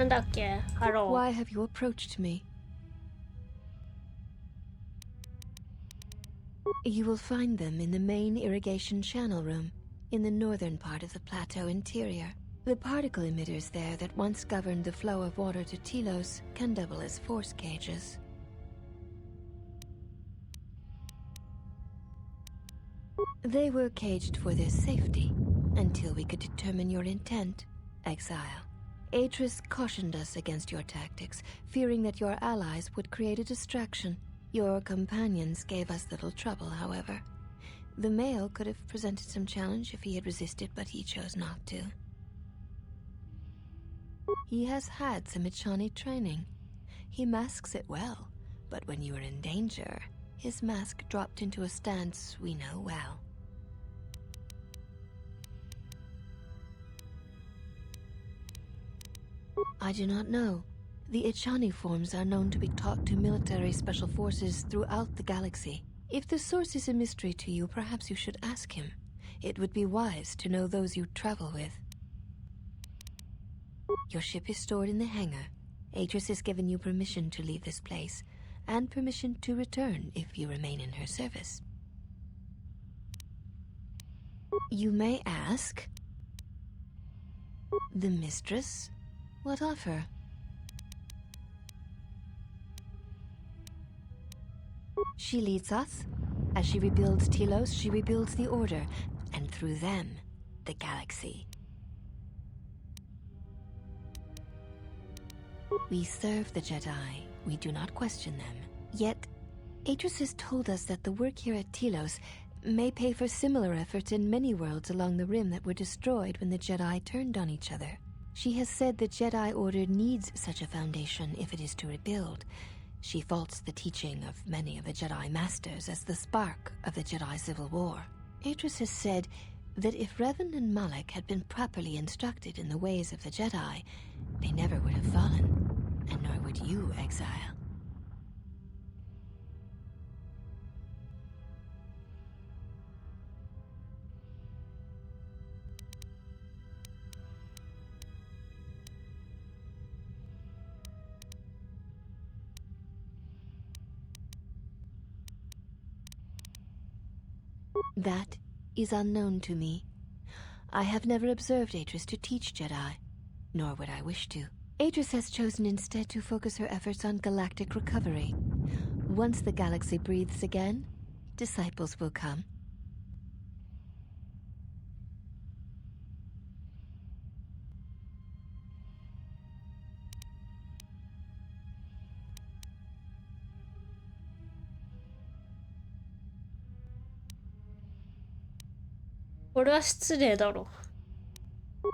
なんだっけハロー。 Why have you approached me? You will find them in the main irrigation channel room, in the northern part of the plateau interior. The particle emitters there that once governed the flow of water to Telos can double as force cages. They were caged for their safety, until we could determine your intent, Exile. Atris cautioned us against your tactics, fearing that your allies would create a distraction. Your companions gave us little trouble, however. The male could have presented some challenge if he had resisted, but he chose not to. He has had some Echani training. He masks it well, but when you are in danger, his mask dropped into a stance we know well. I do not know. The Echani forms are known to be taught to military special forces throughout the galaxy. If the source is a mystery to you, perhaps you should ask him. It would be wise to know those you travel with. Your ship is stored in the hangar. Atris has given you permission to leave this place, and permission to return if you remain in her service. You may ask... The mistress? What of her? She leads us. As she rebuilds Telos, she rebuilds the Order, and through them, the galaxy. We serve the Jedi. We do not question them. Yet, Atris has told us that the work here at Telos may pay for similar efforts in many worlds along the Rim that were destroyed when the Jedi turned on each other. She has said the Jedi Order needs such a foundation if it is to rebuild. She faults the teaching of many of the Jedi Masters as the spark of the Jedi Civil War. Atris has said that if Revan and Malak had been properly instructed in the ways of the Jedi, they never would have fallen, and nor would you, Exile. That is unknown to me. I have never observed Atris to teach Jedi, nor would I wish to. Atris has chosen instead to focus her efforts on galactic recovery. Once the galaxy breathes again, disciples will come.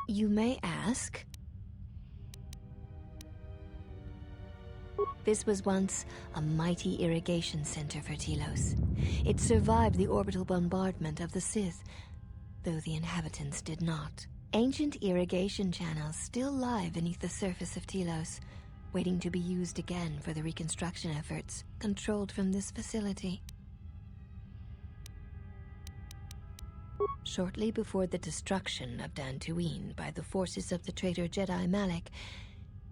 You may ask. This was once a mighty irrigation center for Telos. It survived the orbital bombardment of the Sith, though the inhabitants did not. Ancient irrigation channels still lie beneath the surface of Telos, waiting to be used again for the reconstruction efforts, controlled from this facility. Shortly before the destruction of Dantooine by the forces of the traitor Jedi Malak,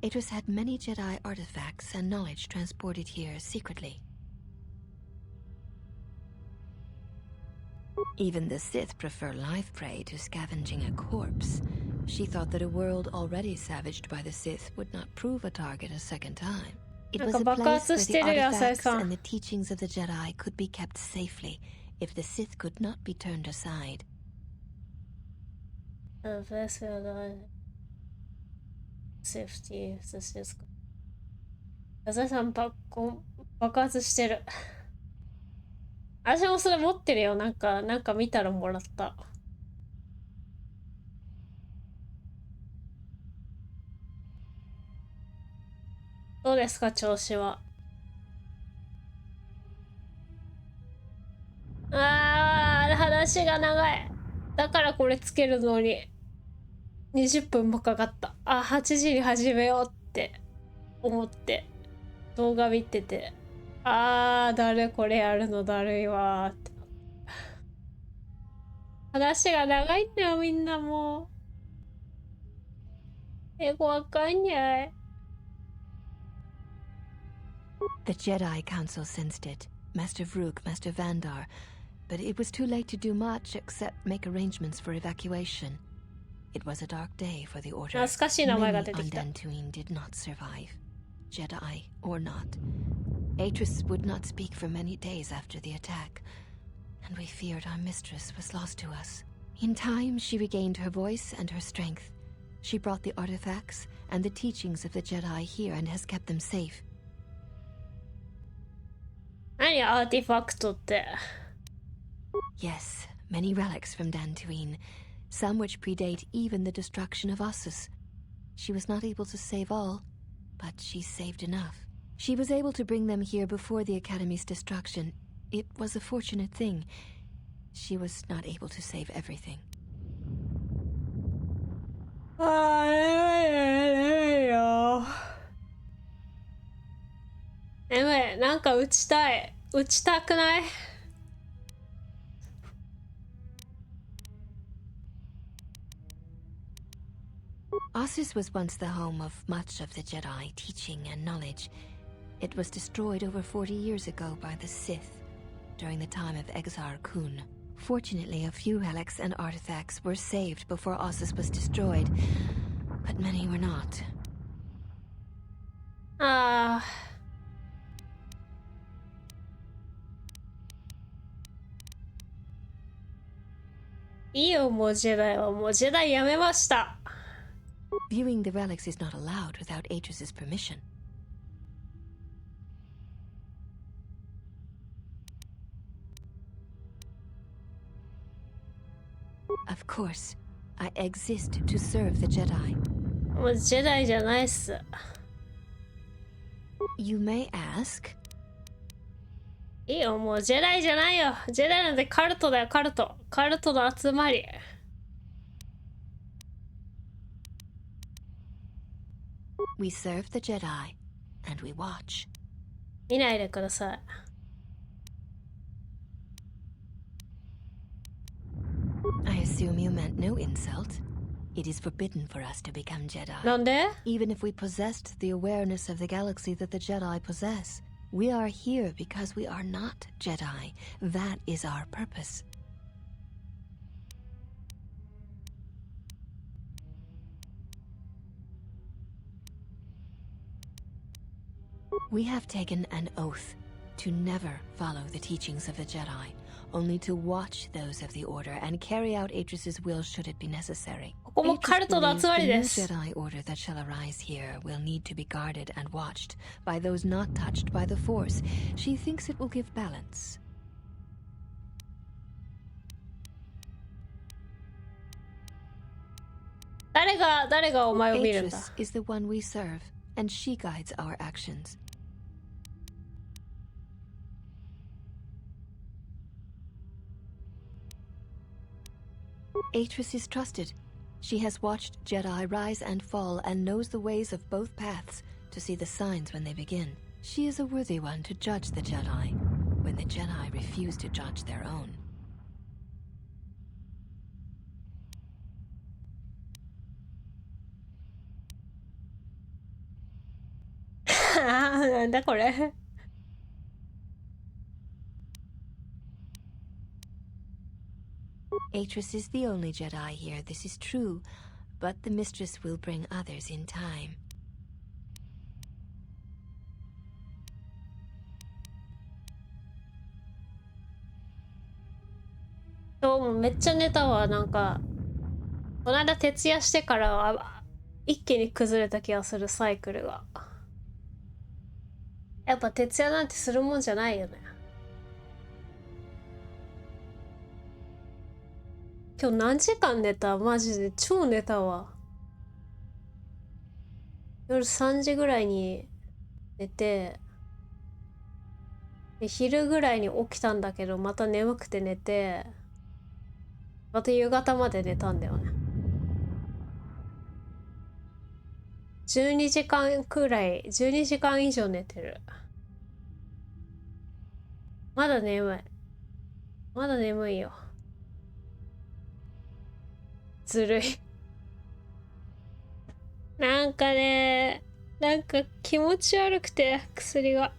Atris had many Jedi artifacts and knowledge transported here secretly. Even the Sith prefer live prey to scavenging a corpse. She thought that a world already savaged by the Sith would not prove a target a second time. It was a place where the artifacts and the teachings of the Jedi could be kept safely if the Sith could not be turned aside. Safety 矢沢さん爆発してる。私もそれ持ってるよ。なんか見たらもらった。どうですか調子は。話が長い。だからこれつけるのに20分もかかった。8時に始めようって思って動画見てて、誰これやるのだるいわーって。話が長いんだよみんなもう。英語わかんない。The Jedi Council sensed it. Master Vrook, Master Vandar. But it was too late to do much except make arrangements for evacuation. It was a dark day for the Order. 懐かしい名前が Many 出て on きた。 Dantooine did not survive. Jedi or not. Atris would not speak for many days after the attack, and we feared our mistress was lost to us. In time, she regained her voice and her strength. She brought the artifacts and the teachings of the Jedi here and has kept them safe. 何アーティファクトって。 Yes, many relics from Dantooine, some which predate even the destruction of Ossus. She was not able to save all, but she saved enough. She was able to bring them here before the Academy's destruction. It was a fortunate thing. She was not able to save everything. ああ、眠いよ。眠い。なんか打ちたい。打ちたくない？ Ossus was once the home of much of the Jedi teaching and knowledge. It was destroyed over 40 years ago by the Sith, during the time of Exar Kun. Fortunately, a few relics and artifacts were saved before Ossus was destroyed, but many were not. ああ。いいよ、もうジェダイは。もうジェダイやめました。 Viewing the relics is not allowed without Atris's permission. Of course, I exist to serve the Jedi. もうジェダイじゃないっす。 You may ask. いいよ、もうジェダイじゃないよ。ジェダイなんてカルトだよ、カルト。カルトの集まり。 We serve the Jedi, and we watch. 見ないでください。 I assume you meant no insult. It is forbidden for us to become Jedi. なんで？ Even if we possessed the awareness of the galaxy that the Jedi possess, we are here because we are not Jedi. That is our purpose. We have taken an oath to never follow the teachings of the Jedi, only to watch those of the Order and carry out Atris's will should it be necessary. ここもカルトの集まりで Atris す。 believes the new Jedi Order that shall arise here will need to be guarded and watched by those not touched by the Force. She thinks it will give balance. 誰がお前を見るんだ？ Atris is the one we serve, and she guides our actions. Atris is trusted. She has watched Jedi rise and fall and knows the ways of both paths to see the signs when they begin. She is a worthy one to judge the Jedi when the Jedi refuse to judge their own. なんだこれ。 Atris is the only Jedi here, this is true, but the Mistress will bring others in time. 今日もめっちゃ寝たわ。なんかこの間徹夜してからは一気に崩れた気がする、サイクルが。やっぱ徹夜なんてするもんじゃないよね。今日何時間寝た？マジで超寝たわ。夜3時ぐらいに寝て、で昼ぐらいに起きたんだけどまた眠くて寝て、また夕方まで寝たんだよね。12時間くらい、12時間以上寝てる。まだ眠い。まだ眠いよ。ずるい。なんかね、なんか気持ち悪くて、薬が。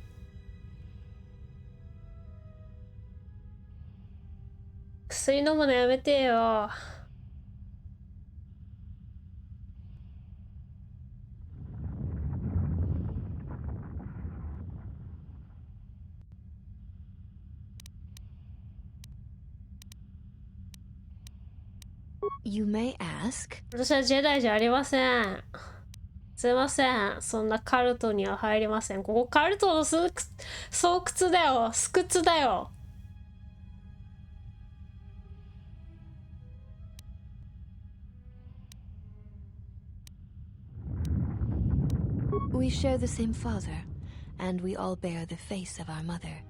薬飲むのやめてよ。You may ask. 私はジェダイじゃありません。すいません。そんなカルトには入りません。ここカルトの巣窟だよ。巣窟だよ。We share the same father, and we all bear the face of our mother.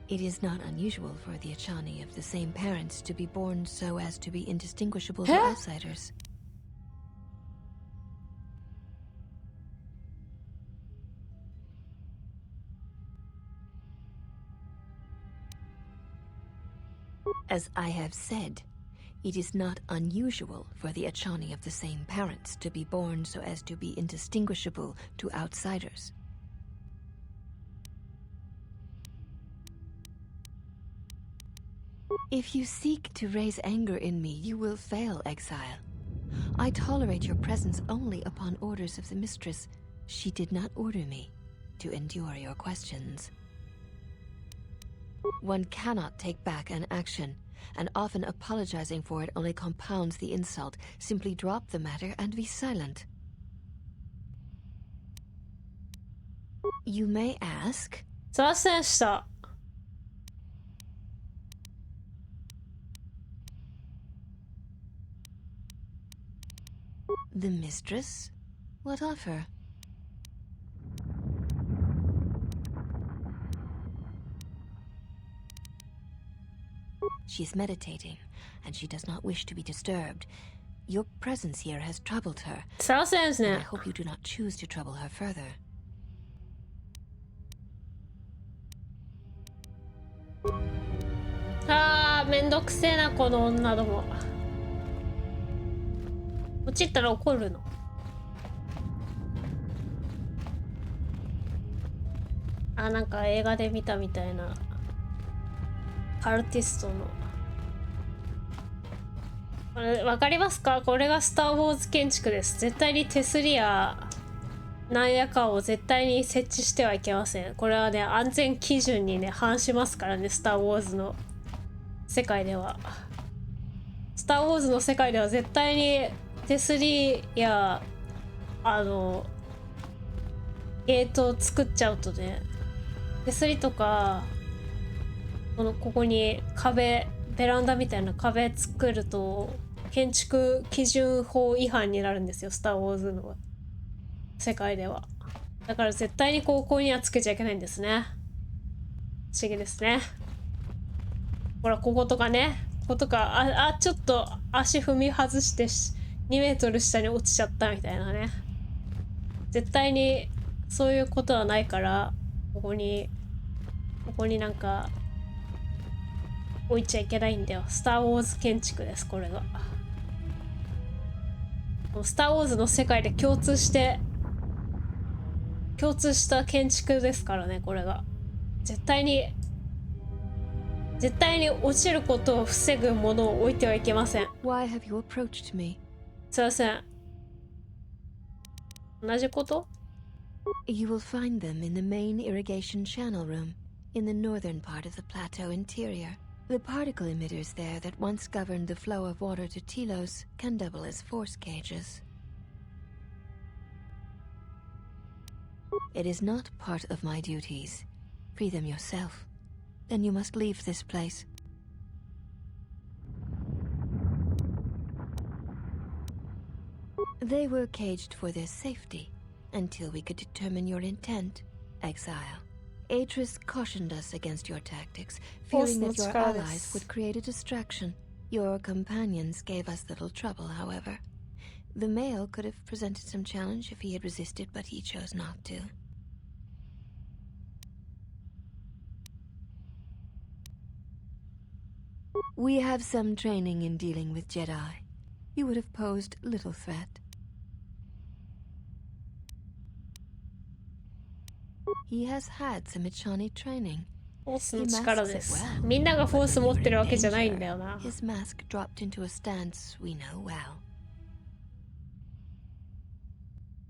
It is not unusual for the Achani of the same parents to be born so as to be indistinguishable to outsiders. As I have said, it is not unusual for the Achani of the same parents to be born so as to be indistinguishable to outsiders. If you seek to raise anger in me, you will fail, exile. I tolerate your presence only upon orders of the mistress. She did not order me to endure your questions. One cannot take back an action, and often apologizing for it only compounds the insult. Simply drop the matter and be silent. You may ask. すいませんでした。The mistress? What of her? She's meditating, and she does not wish to be disturbed. Your presence here has troubled her, すいませんです and I ね。 hope you do not choose to trouble her further. あー、めんどくせえな、この女ども。落ちたら怒るの。あ、なんか映画で見たみたいな。カルティストの。これ、わかりますか？これがスター・ウォーズ建築です。絶対に手すりやなんやかを絶対に設置してはいけません。これはね、安全基準にね、反しますからね、スター・ウォーズの世界では。スター・ウォーズの世界では絶対に手すりやゲートを作っちゃうとね、手すりとかここにベランダみたいな壁作ると建築基準法違反になるんですよ、スター・ウォーズの世界では。だから絶対にここにはつけちゃいけないんですね。不思議ですね。ほら、こことかね、こことか、ちょっと足踏み外して2メートル下に落ちちゃったみたいなね。絶対にそういうことはないから、ここになんか置いちゃいけないんだよ。スター・ウォーズ建築です、これが。スター・ウォーズの世界で共通した建築ですからね、これが。絶対に落ちることを防ぐものを置いてはいけません。Why have you approached me? すいません。同じこと？ You will find them in the main irrigation channel room, in the northern part of the plateau interior. The particle emitters there that once governed the flow of water to Telos can double as force cages. It is not part of my duties. Free them yourself. Then you must leave this place. They were caged for their safety until we could determine your intent, exile. Atris cautioned us against your tactics, fearing that your allies would create a distraction. Your companions gave us little trouble, however. The male could have presented some challenge if he had resisted, but he chose not to. We have some training in dealing with Jedi. You would have posed little threat. He has had some Ichani training. フォース He の力 masks で it す。 well. みんながフォー But ス when 持 we っ were てる in わけじゃないん danger, だよな。 his mask dropped into a stance we know well.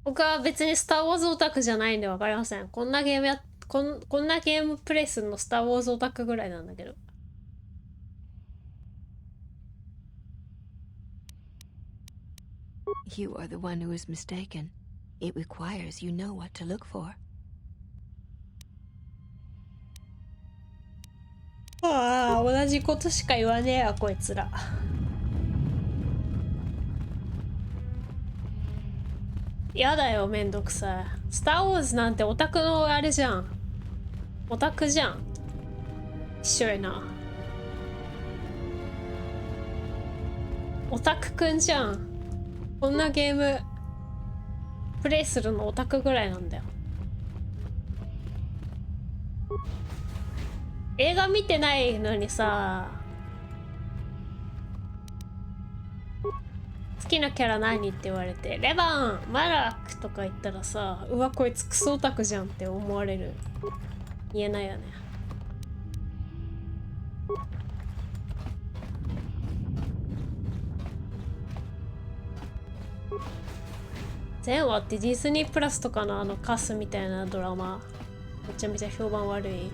僕は別にスター・ウォーズオタクじゃないんでわかりません。こんなゲームプレイするのスター・ウォーズオタクぐらいなんだけど。You are the one who is mistaken. It requires you know what to look for. ああ、同じことしか言わねえや、こいつら。やだよ、めんどくさい。スター・ウォーズなんてオタクのあれじゃん。オタクじゃん。一緒やな。オタクくんじゃん。こんなゲームプレイするのオタクぐらいなんだよ。映画見てないのにさ、好きなキャラ何って言われてレバン、マラックとか言ったらさ、うわこいつクソオタクじゃんって思われる。言えないよね。前話ってディズニープラスとかのあのカスみたいなドラマめちゃめちゃ評判悪い。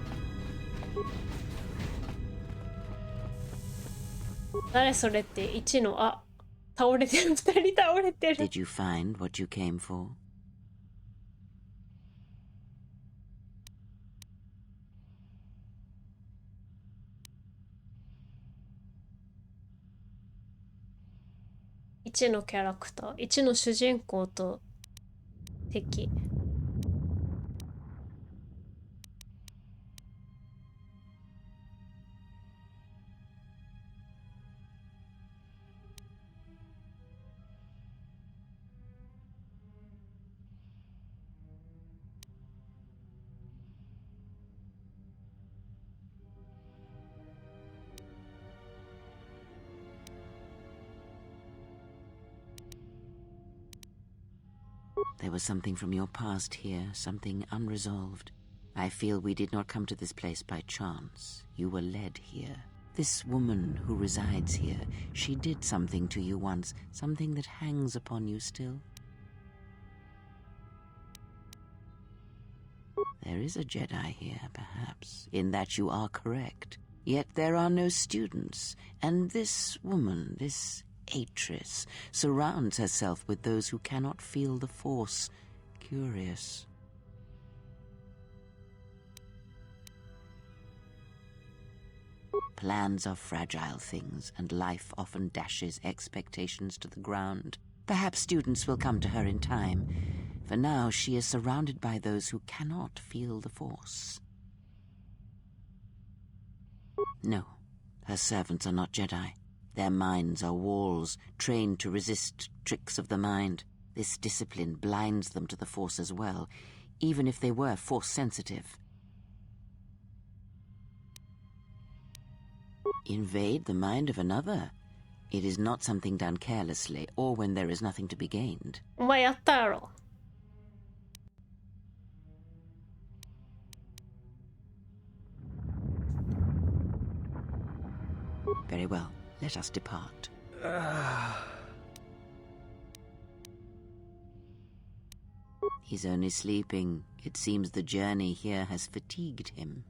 誰それって1の、あ、倒れてる、2人倒れてる。 Did you find what you came for? 1のキャラクター、1の主人公と敵。There was something from your past here, something unresolved. I feel we did not come to this place by chance. You were led here. This woman who resides here, she did something to you once, something that hangs upon you still. There is a Jedi here, perhaps, in that you are correct. Yet there are no students, and this woman, this Atris, surrounds herself with those who cannot feel the Force. Curious. Plans are fragile things, and life often dashes expectations to the ground. Perhaps students will come to her in time. For now, she is surrounded by those who cannot feel the Force. No, her servants are not Jedi. Their minds are walls, trained to resist tricks of the mind. This discipline blinds them to the Force as well, even if they were Force-sensitive. Invade the mind of another. It is not something done carelessly, or when there is nothing to be gained. お前やったやろ。Very well. Let us depart. He's only sleeping. It seems the journey here has fatigued him.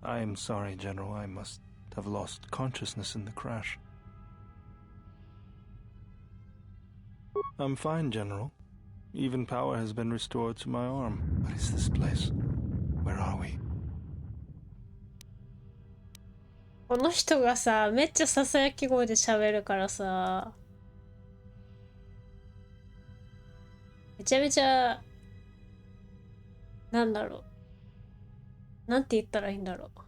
I am sorry, General. I must have lost consciousness in the crash. I'm fine, General. Even power has been restored to my arm. What is this place? Where are we? この人がさ、めっちゃささやき声で喋るからさ、めちゃめちゃ、なんだろう。なんて言ったらいいんだろう。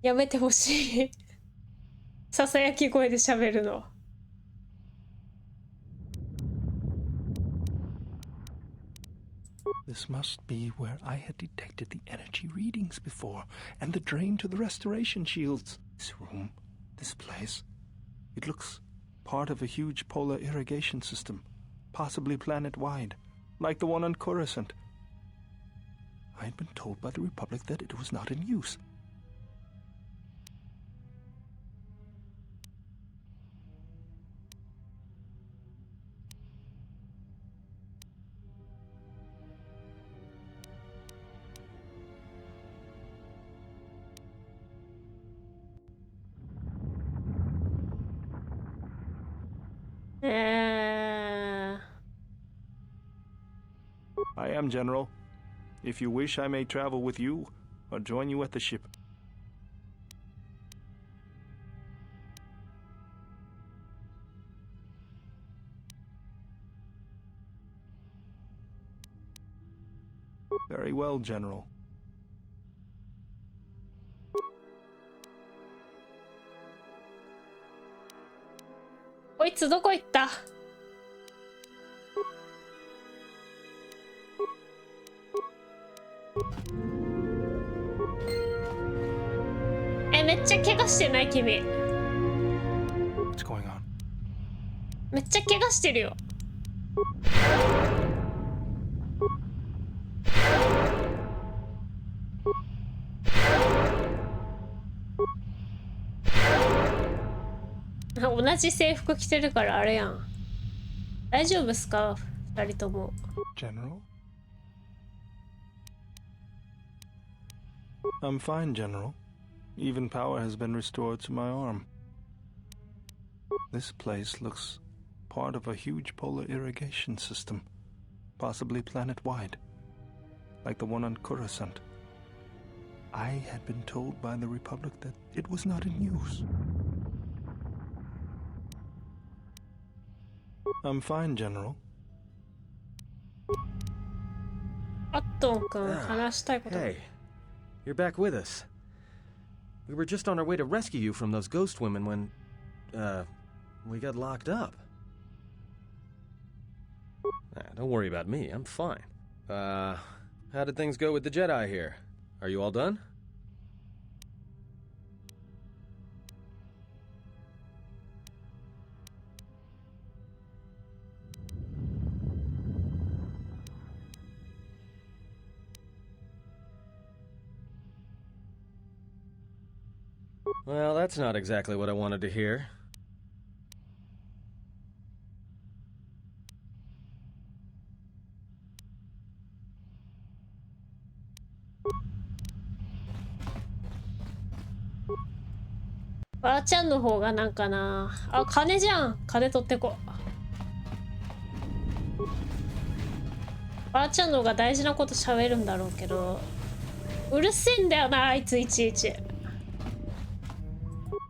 やめてほしい。ささやき声で喋るの。This must be where I had detected the energy readings before, and the drain to the restoration shields. This room, this place, it looks part of a huge polar irrigation system, possibly planet-wide, like the one on Coruscant. I had been told by the Republic that it was not in use. I am, General. If you wish, I may travel with you, or join you at the ship. Very well, General. こいつどこ行った？めっちゃ怪我してない君。 What's going on? めっちゃ怪我してるよ。同じ制服着てるからあれやん。大丈夫っすか二人とも。 General? I'm fine, General. Even power has been restored to my arm. This place looks part of a huge polar irrigation system, possibly planet-wide, like the one on Coruscant. I had been told by the Republic that it was not in use. I'm fine, General. アットン君、話したいこと。 Hey, you're back with us. We were just on our way to rescue you from those ghost women when, we got locked up. Don't worry about me, I'm fine. How did things go with the Jedi here? Are you all done? Well, that's not exactly what I wanted to hear.ばあちゃんの方がなんかなあ、金じゃん。金取ってこ。ばあちゃんの方が大事なこと喋るんだろうけど、うるせえんだよなあいついちいち。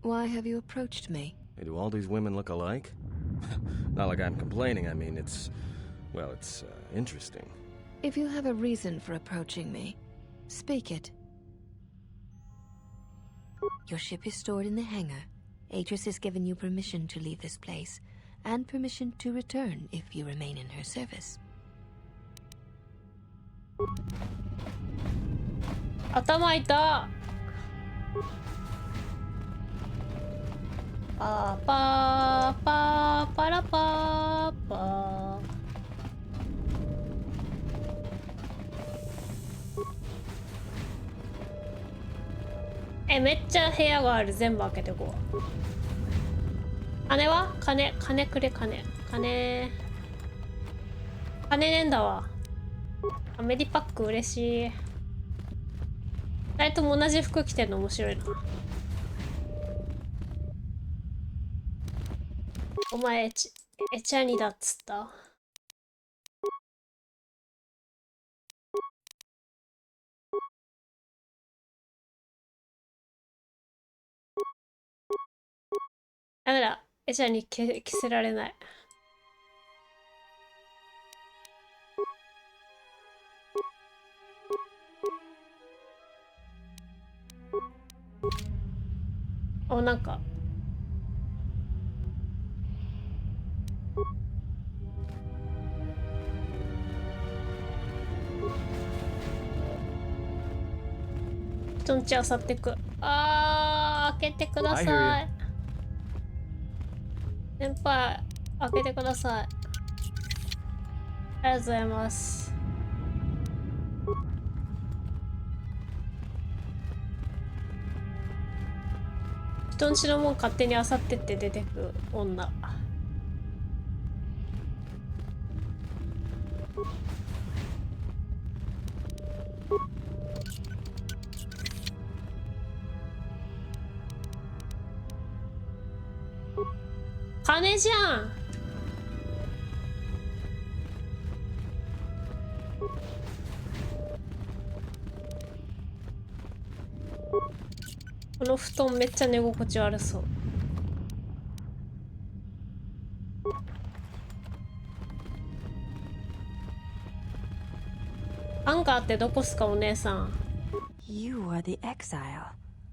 Why have you approached me? Hey, do all these women look alike? Not like I'm complaining, I mean, it's interesting. If you have a reason for approaching me, speak it. Your ship is stored in the hangar. Atris has given you permission to leave this place, and permission to return if you remain in her service. 頭痛。パーパーパーパラパーパー。めっちゃ部屋がある。全部開けてこう。金は？金くれ金。金ねえんだわ。メディパック嬉しい。2人とも同じ服着てるの面白いな。お前エチャニだっつった。ダメだ。エチャニ着せられない。お、なんか人んちあさってく。開けてください。先輩、開けてください。ありがとうございます。人んちのもん勝手に漁ってって出てく女。金じゃん。この布団めっちゃ寝心地悪そう。アンカーってどこっすか、お姉さん。You are the exile,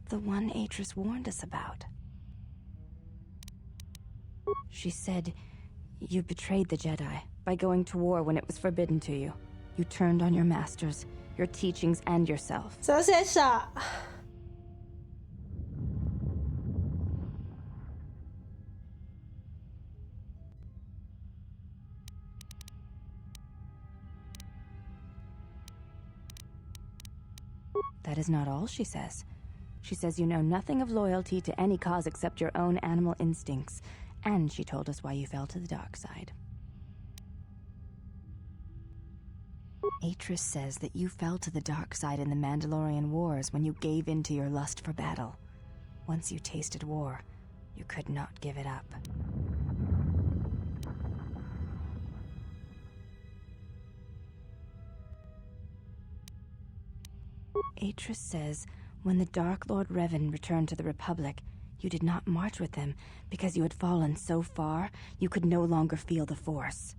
the one Atris warned us about. She said you betrayed the Jedi by going to war when it was forbidden to you. You turned on your masters, your teachings, and yourself. すいませんでした。That is not all she says. She says you know nothing of loyalty to any cause except your own animal instincts, and she told us why you fell to the dark side. Atris says that you fell to the dark side in the Mandalorian Wars when you gave in to your lust for battle. Once you tasted war, you could not give it up. Atris says when the Dark Lord Revan returned to the Republic, you did not march with him because you had fallen so far you could no longer feel the Force.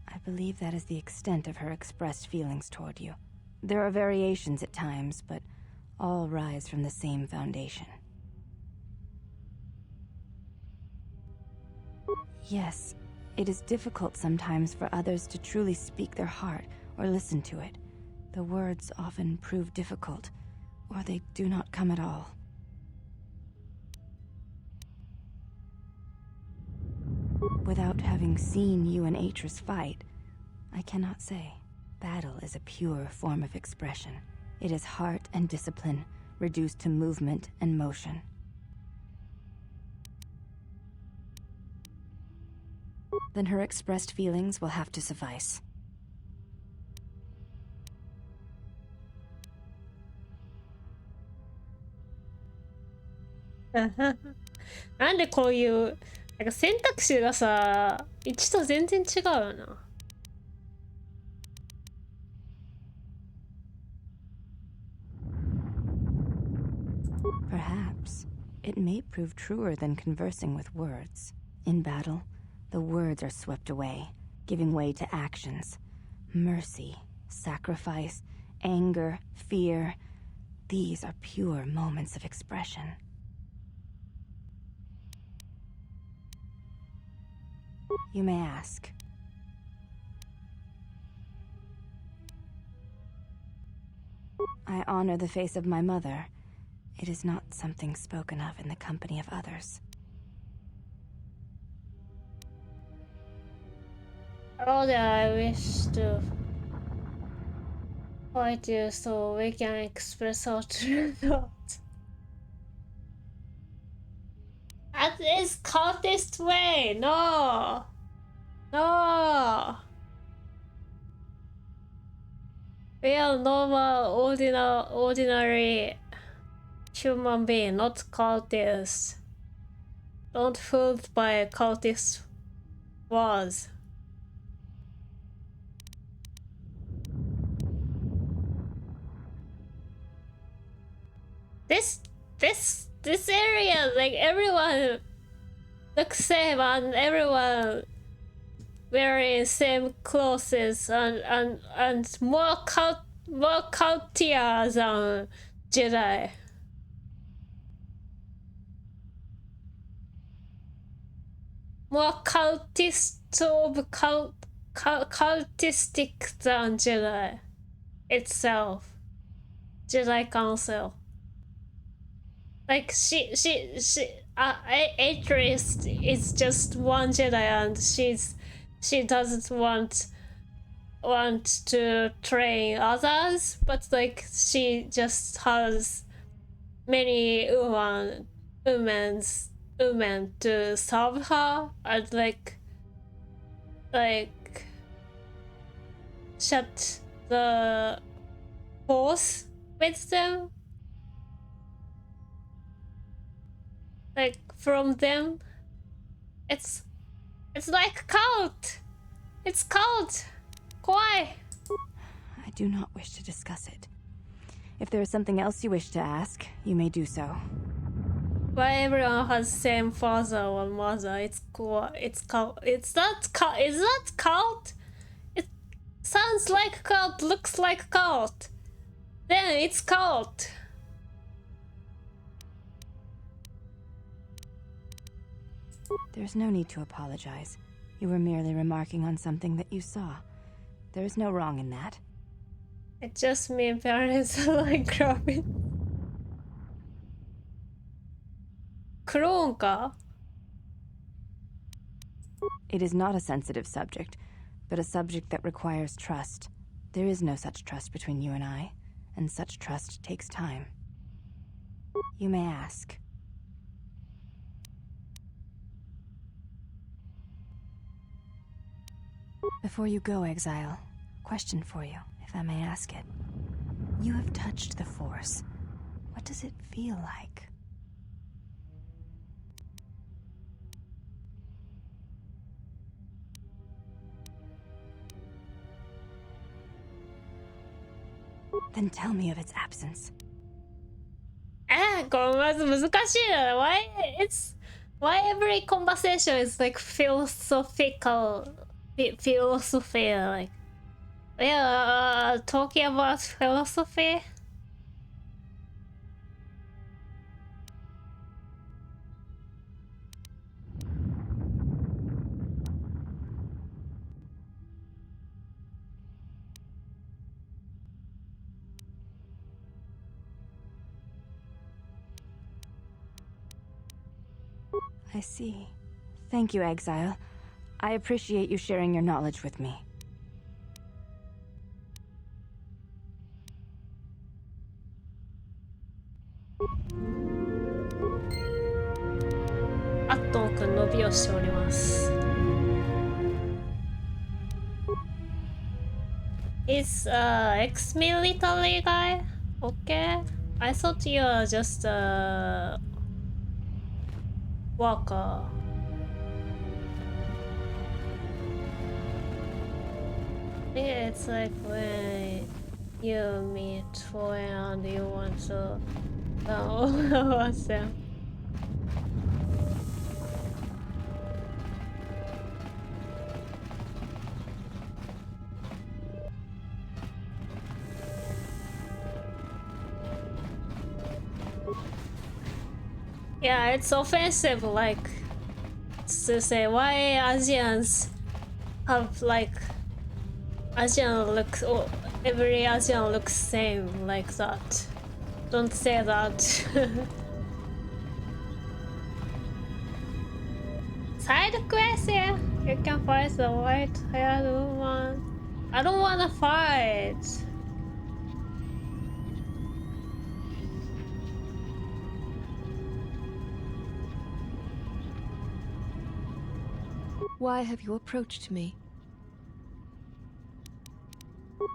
I believe that is the extent of her expressed feelings toward you. There are variations at times, but all rise from the same foundation. Yes, it is difficult sometimes for others to truly speak their heart or listen to it. The words often prove difficult, or they do not come at all. Without having seen you and Atris fight, I cannot say. Battle is a pure form of expression. It is heart and discipline, reduced to movement and motion. Then her expressed feelings will have to suffice. なんでこういうなんか選択肢がさ、1と全然違うよな。Perhaps it may prove truer than conversing with words. In battle, the words are swept away, giving way to actions. Mercy, sacrifice, anger, fear. These are pure moments of expression. You may ask. I honor the face of my mother. It is not something spoken of in the company of others. Oh, I wish to fight you so we can express our true thoughts. At this cultist way, no! No! We are normal, ordinary human being, not cultists. Don't fooled by cultist words. This area, like everyone looks same and everyone wearing same clothes and more cultier than Jedi. more cultistic than Jedi itself. Jedi Council. Like Atreus is just one Jedi, and she doesn't want to train others, but like she just has many women to serve her, and like shut the force with them, like from them. It's like cult. It's cult. Why? I do not wish to discuss it. If there is something else you wish to ask, you may do so. Why everyone has same father or mother? It's cool. It's cult. Is that cult? It sounds like cult. Looks like cult. Then it's cult. There's no need to apologize. You were merely remarking on something that you saw. There is no wrong in that. It just means parents like Robin. Clone ka? It is not a sensitive subject, but a subject that requires trust. There is no such trust between you and I, and such trust takes time. You may ask. Before you go, Exile, question for you, if I may ask it. You have touched the Force. What does it feel like? Then tell me of its absence. これまず難しいな。Why every conversation is like philosophical, philosophy, like we are talking about philosophy. I see. Thank you, Exile. I appreciate you sharing your knowledge with me. Atton-kun 伸びをしております。Is ex-military guy? Okay. I thought you were just a worker. I think it's like when you meet friend and you want to know about them. Yeah, it's offensive, like, to say why Asians have like Asian looks, or every Asian looks same like that. Don't say that. Side quest, yeah. You can fight the white-haired woman. I don't wanna fight. Why have you approached me?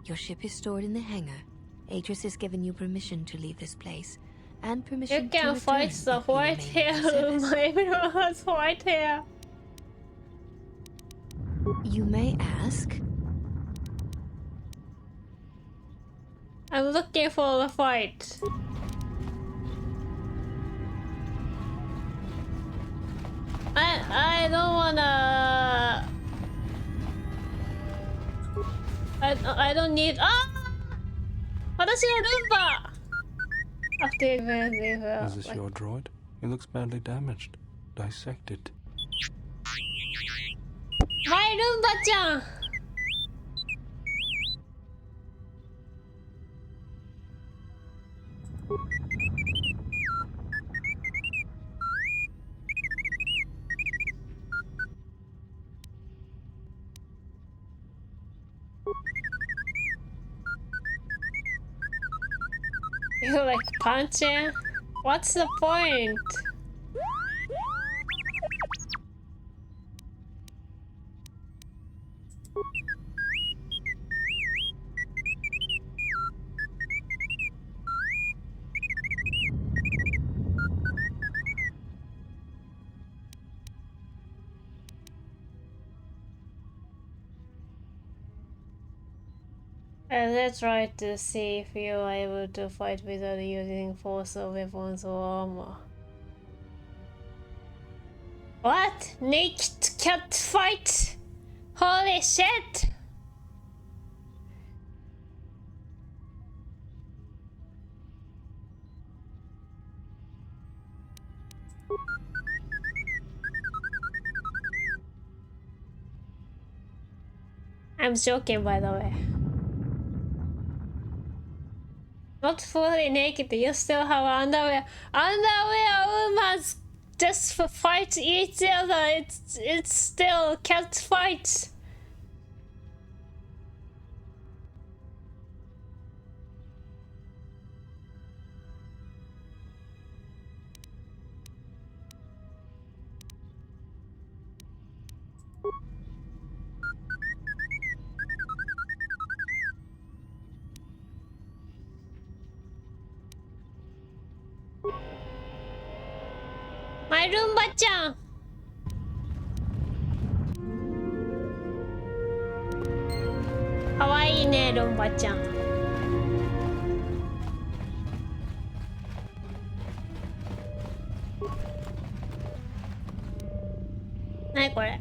Your ship is stored in the hangar. Atreus has given you permission to leave this place, and permission You to can return fight the if you remain in white-haired service. woman. Everyone has white hair. You may ask. I'm looking for the fight. I don't wanna. I don't need. Ah! 私がルンバ! Is this your droid? It looks badly damaged. Dissect it. マイルンバちゃん。You like punching? What's the point? Let's try to see if you are able to fight without using force or weapons or armor. What? Naked cat fight? Holy shit! I'm joking, by the way. Not fully naked, you still have underwear. Underwear women just fight each other. It's still cat fight. My Roombaちゃん。かわいいね、ルンバちゃん。なにこれ？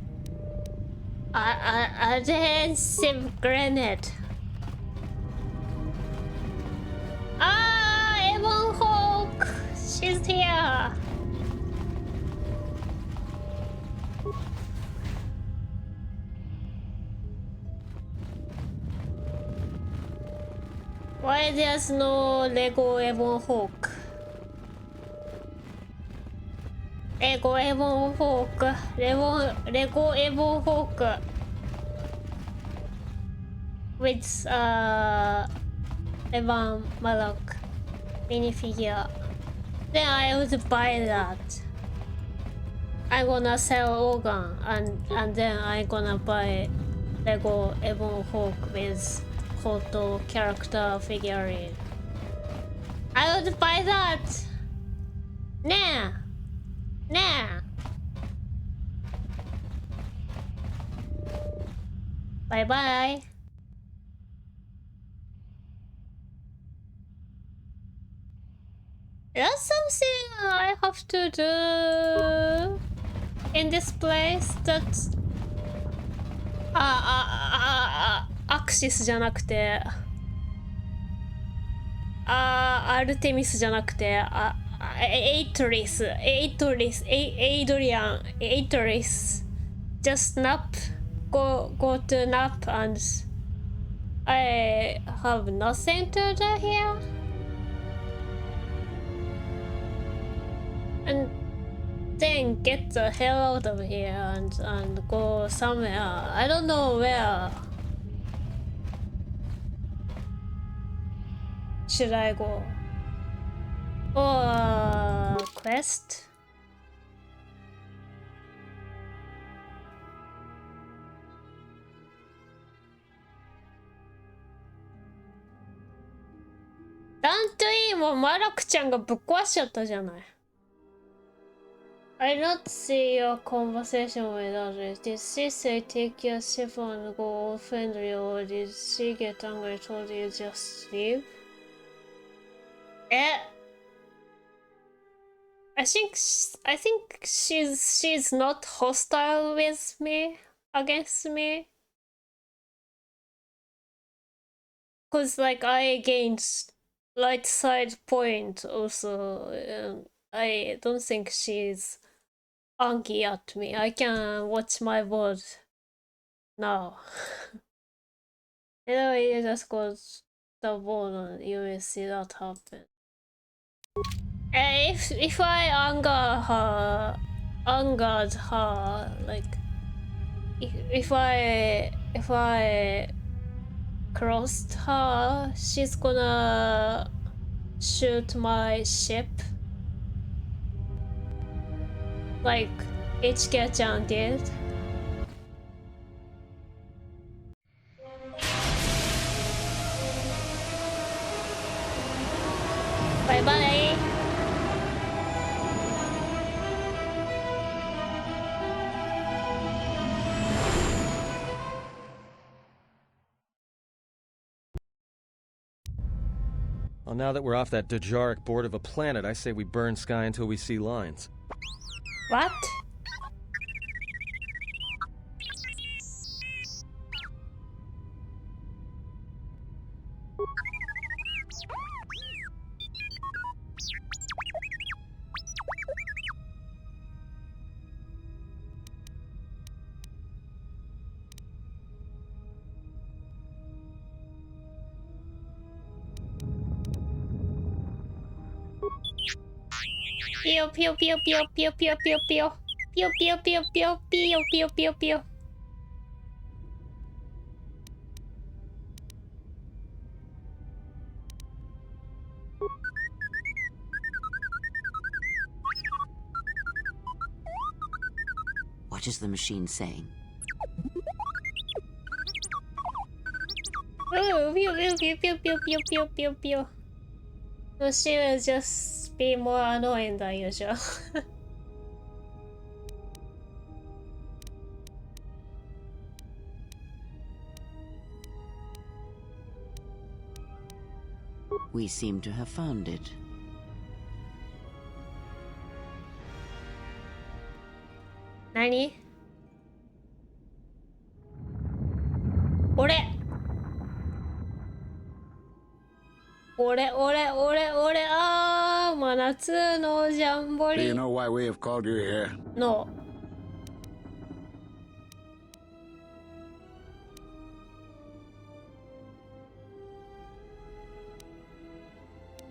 アデンシブグレネード。エボン・ホーク She's here. Why there's no Lego Ebon Hawk? Lego Ebon Hawk. Lego Ebon Hawk. With Evan Malak minifigure. Then I would buy that. I'm gonna sell organ and then I'm gonna buy Lego Ebon Hawk with Koto character figurine. I would buy that. Nah. Bye bye. That's something I have to do in this place. That'sアクシスじゃなくてアルテミスじゃなくてエイトリスエイドリアンエイトリス just nap go to nap and I have nothing to do here and then get the hell out of here and go somewhere. I don't know where. Should I go? Or quest?ダントインもマラクちゃんがぶっ壊しちゃったじゃない。I don't see your conversation with others. Did she say take your ship and go all friendly, or did she get angry and told you just leave? I think she's not hostile with me, against me. Cause like I gained light side point also. I don't think she's angry at me. I can watch my board No. Anyway, you just got the board on you will see that happen. If I angered her, like if I crossed her, she's gonna shoot my ship, like HK-chan did. Bye bye. Well, now that we're off that Dejaric board of a planet, I say we burn sky until we see lines. What? Pew pew pew pew pew pew pew pew pew pew pew pew pew pew pew pew. What is the machine saying? Pew pew pew pew pew pew pew pew pew. So she will just be more annoying than usual. We seem to have found it. Nani? Ore! Ah, Manatsu no Do Jamboree. you know why we have called you here? No.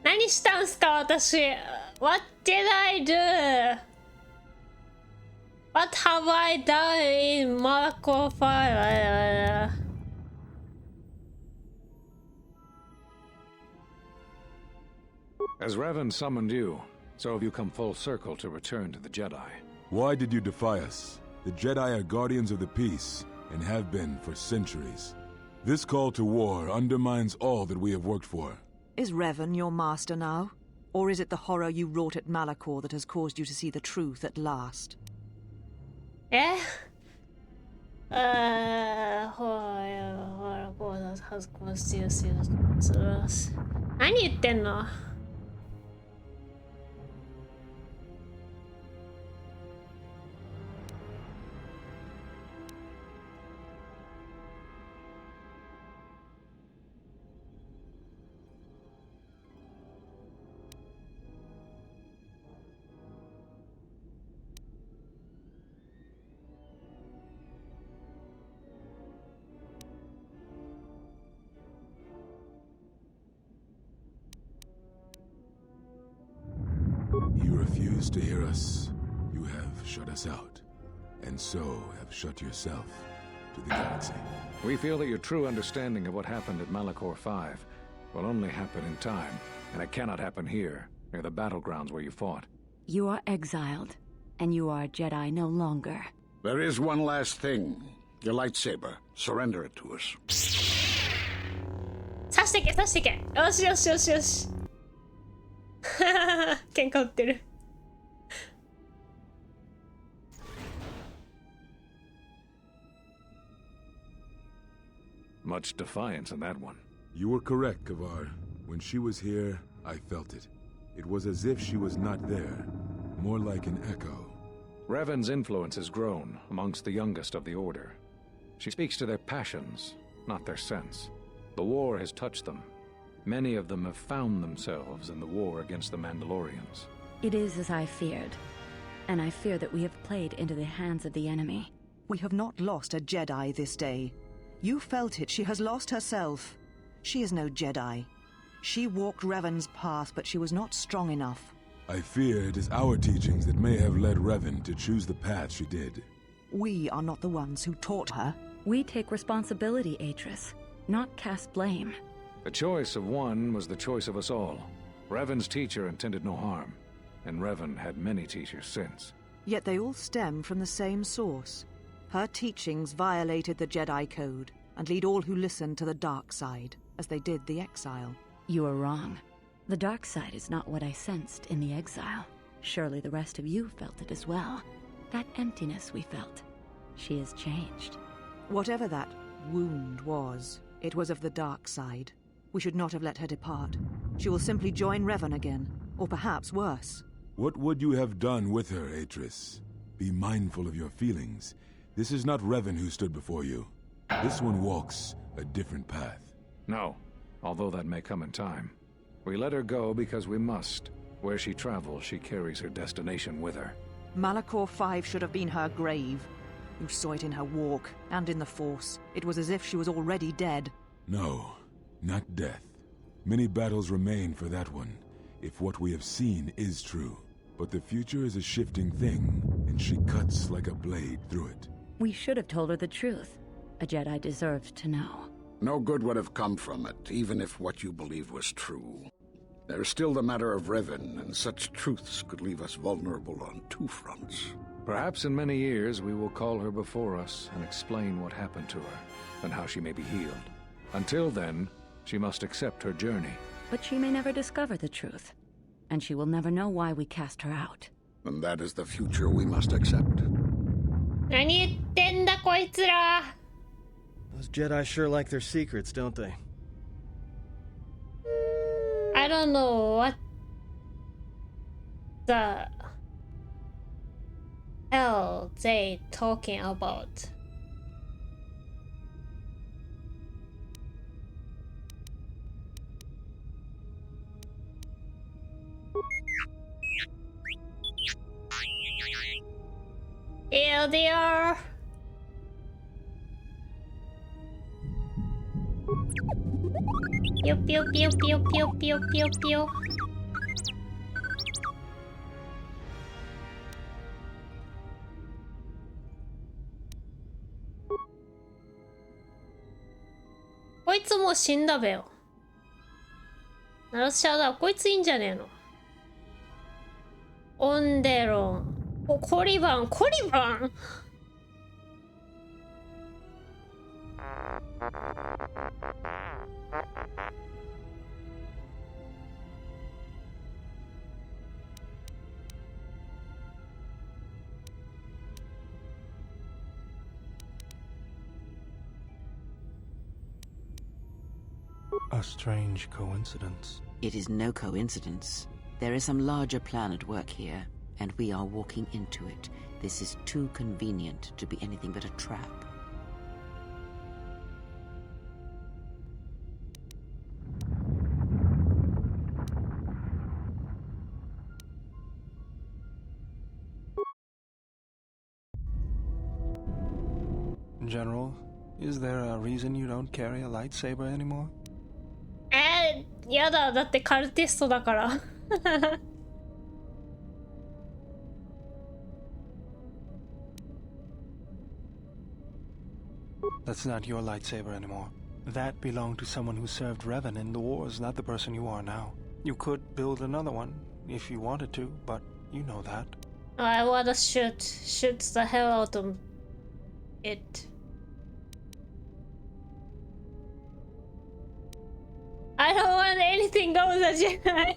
Nani shita n su ka, watashi? What did I do? What have I done in Marco 5? As Revan summoned you, so have you come full circle to return to the Jedi. Why did you defy us? The Jedi are guardians of the peace, and have been for centuries. This call to war undermines all that we have worked for. Is Revan your master now? Or is it the horror you wrought at Malachor that has caused you to see the truth at last? Eh? Has caused you to see the truth. 何言ってんの? You refuse to hear us. You have shut us out, and so have shut yourself to the galaxy. We feel that your true understanding of what happened at Malachor 5 will only happen in time, and it cannot happen here, near the battlegrounds where you fought. You are exiled, and you are a Jedi no longer. There is one last thing. Your lightsaber. Surrender it to us. 刺してけ、刺してけ。よしよしよしよし。喧嘩売ってる。Much defiance in that one. You were correct, Kavar. When she was here, I felt it. It was as if she was not there, more like an echo. Revan's influence has grown amongst the youngest of the Order. She speaks to their passions, not their sense. The war has touched them. Many of them have found themselves in the war against the Mandalorians. It is as I feared, and I fear that we have played into the hands of the enemy. We have not lost a Jedi this day. You felt it. She has lost herself. She is no Jedi. She walked Revan's path, but she was not strong enough. I fear it is our teachings that may have led Revan to choose the path she did. We are not the ones who taught her. We take responsibility, Atris, not cast blame. The choice of one was the choice of us all. Revan's teacher intended no harm, and Revan had many teachers since. Yet they all stem from the same source. Her teachings violated the Jedi Code and lead all who listen to the dark side, as they did the Exile. You are wrong. The dark side is not what I sensed in the exile. Surely the rest of you felt it as well. That emptiness we felt. She has changed. Whatever that wound was, it was of the dark side. We should not have let her depart. She will simply join Revan again, or perhaps worse. What would you have done with her, Atris? Be mindful of your feelings. This is not Revan who stood before you. This one walks a different path. No, although that may come in time. We let her go because we must. Where she travels, she carries her destination with her. Malachor 5 should have been her grave. You saw it in her walk, and in the Force. It was as if she was already dead. No, not death. Many battles remain for that one, if what we have seen is true. But the future is a shifting thing, and she cuts like a blade through it. We should have told her the truth. A Jedi deserved to know. No good would have come from it, even if what you believed was true. There's still the matter of Revan, and such truths could leave us vulnerable on two fronts. Perhaps in many years we will call her before us and explain what happened to her, and how she may be healed. Until then, she must accept her journey. But she may never discover the truth, and she will never know why we cast her out. And that is the future we must accept. 何言ってんだこいつら Those Jedi sure like their secrets, don't they? I don't know what the hell they talking about. Here they are. Pew pew pew pew pew pew pew pew.「こいつもう死んだべよ。ナラスシャーだ。こいついいんじゃねえの。オンデロン。コリバン、コリバン。A strange coincidence. It is no coincidence. There is some larger plan at work here, and we are walking into it. This is too convenient to be anything but a trap. General, is there a reason you don't carry a lightsaber anymore? やだ。だってカルティストだから。That's not your lightsaber anymore. That belonged to someone who served Revan in the wars, not the person you are now. You could build another one, if you wanted to, but you know that. I wanna shoot the hell out of it. I don't want anything go with a Jedi.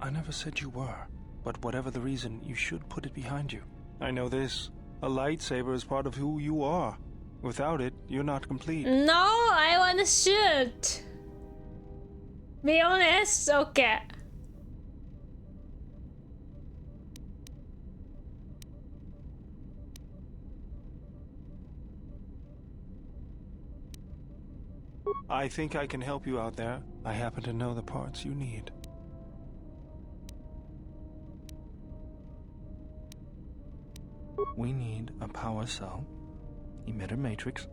I never said you were, but whatever the reason, you should put it behind you. I know this. A lightsaber is part of who you are. Without it, you're not complete. No, I wanna shoot. Be honest? Okay. I think I can help you out there. I happen to know the parts you need. We need a power cell, emitter matrix,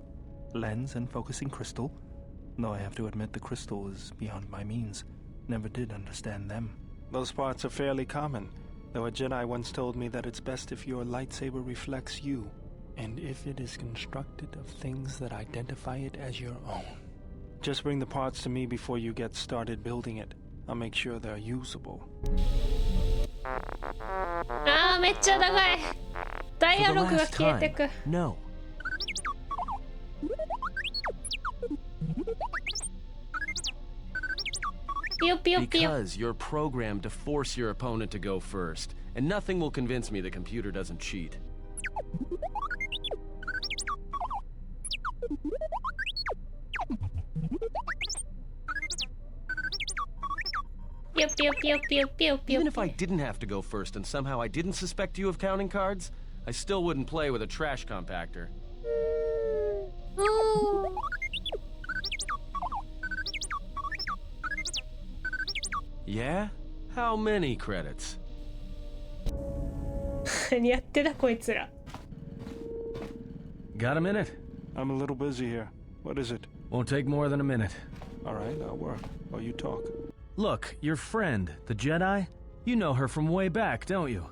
lens and focusing crystal, though I have to admit the crystal is beyond my means. Never did understand them. Those parts are fairly common, though a Jedi once told me that it's best if your lightsaber reflects you, and if it is constructed of things that identify it as your own. Just bring the parts to me before you get started building it. I'll make sure they're usable. あーめっちゃ長い。ダイアログが消えてく。 No. Because you're programmed to force your opponent to go first, and nothing will convince me the computer doesn't cheat. Even if I didn't have to go first and somehow I didn't suspect you of counting cards, I still wouldn't play with a trash compactor. Yeah? How many credits? 何やってたこいつら。 Got a minute? I'm a little busy here. What is it? Won't take more than a minute. All right, I'll work while you talk. Look, your friend, the Jedi, you know her from way back, don't you?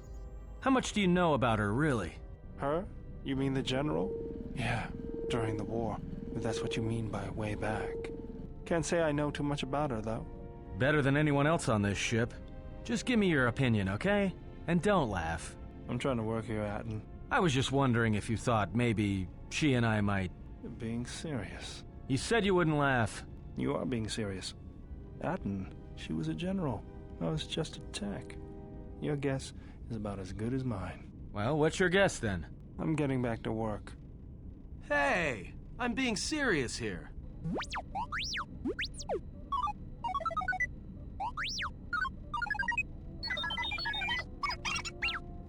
How much do you know about her, really? Her? You mean the general? Yeah, during the war. If that's what you mean by way back. Can't say I know too much about her, though. Better than anyone else on this ship. Just give me your opinion, okay? And don't laugh. I'm trying to work here, Atton. I was just wondering if you thought maybe she and I might... You're being serious. You said you wouldn't laugh. You are being serious. Atton, she was a general. I was just a tech. Your guess is about as good as mine. Well, what's your guess then? I'm getting back to work. Hey! I'm being serious here.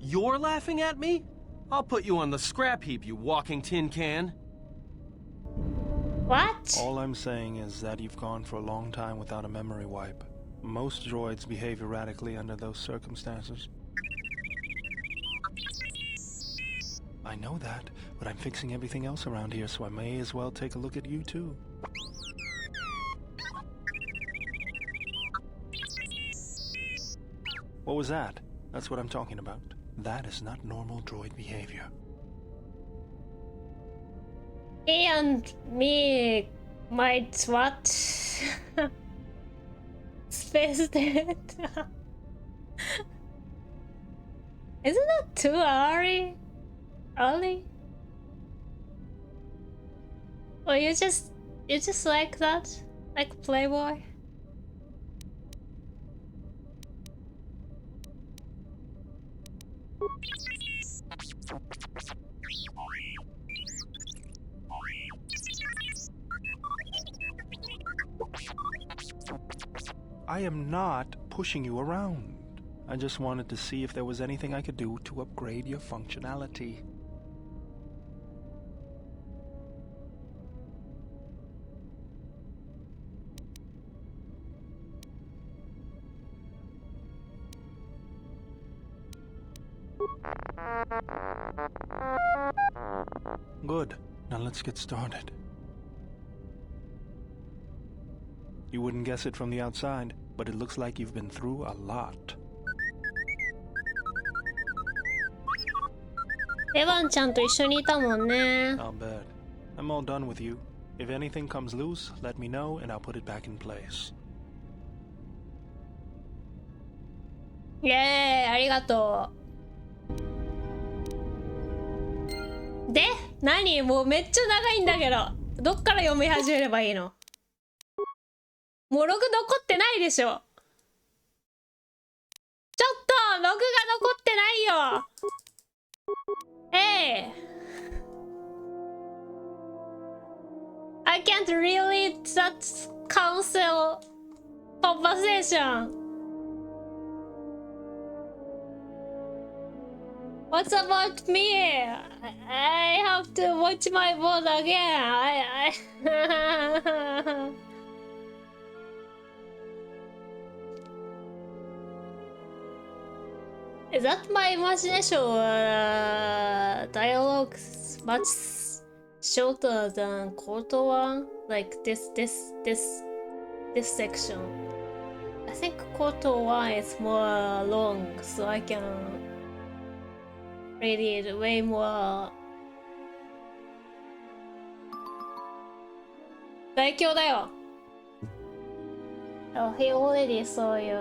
You're laughing at me? I'll put you on the scrap heap, you walking tin can. What? All I'm saying is that you've gone for a long time without a memory wipe. Most droids behave erratically under those circumstances. I know that, but I'm fixing everything else around here, so I may as well take a look at you too. What was that? That's what I'm talking about. That is not normal droid behavior. He and me might what? Space dead. Isn't that too early? Or you just like that? Like Playboy? I am not pushing you around. I just wanted to see if there was anything I could do to upgrade your functionality. Good. Now let's get started. You wouldn't guess it from the outside, but it looks like you've been through a lot. エヴァンちゃんと一緒にいたもんね。 I'll bet. I'm all done with you. If anything comes loose, let me know and I'll put it back in place. イエーイ、ありがとう。で、何？もうめっちゃ長いんだけど。どっから読み始めればいいの？もうログ残ってないでしょ。ちょっとログが残ってないよ。Hey! I can't really that cancel conversation. What's about me? I have to watch my board again. Is that my imagination? much shorter than Koto one, like this section. I think Koto one is more long, so I can read it way more. 大凶だよ。Oh, he already saw you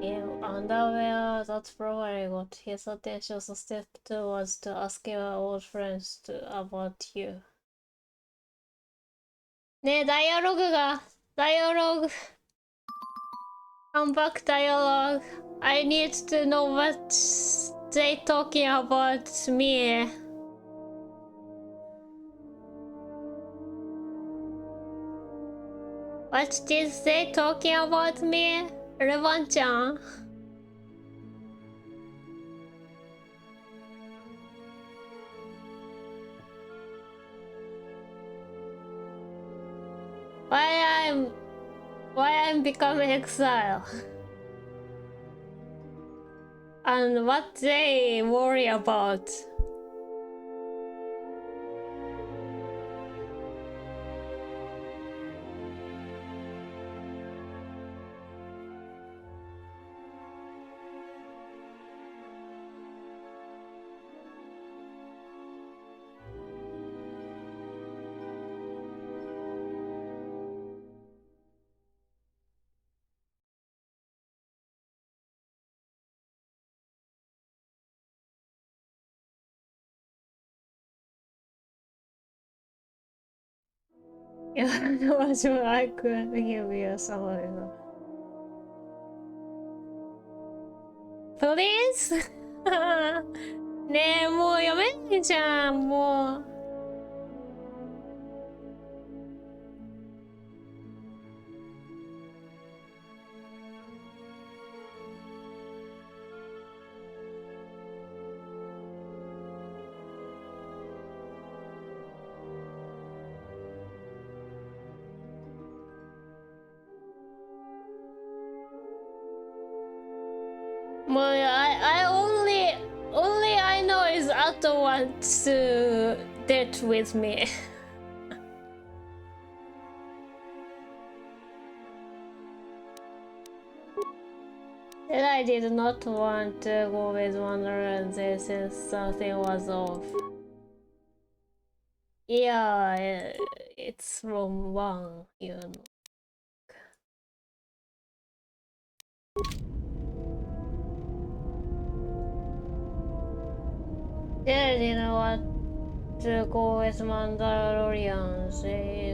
in underwear. That's probably got his attention. So step 2 was to ask your old friends about you. ねえ、ダイアログが、ダイアログ。Come back dialogue. I need to know what they talking about me. What did they talking about me? レバンちゃん。Why I'm becoming exile? And what they worry about? Yeah, I could give you some of it. Please? ねえ、もう読めないじゃん、もう。もう、I only I know is Atto wants to date with me. And I did not want to go with Wanderer there since something was off. Yeah, it's from one, you know. They didn't want to go with Mandalorians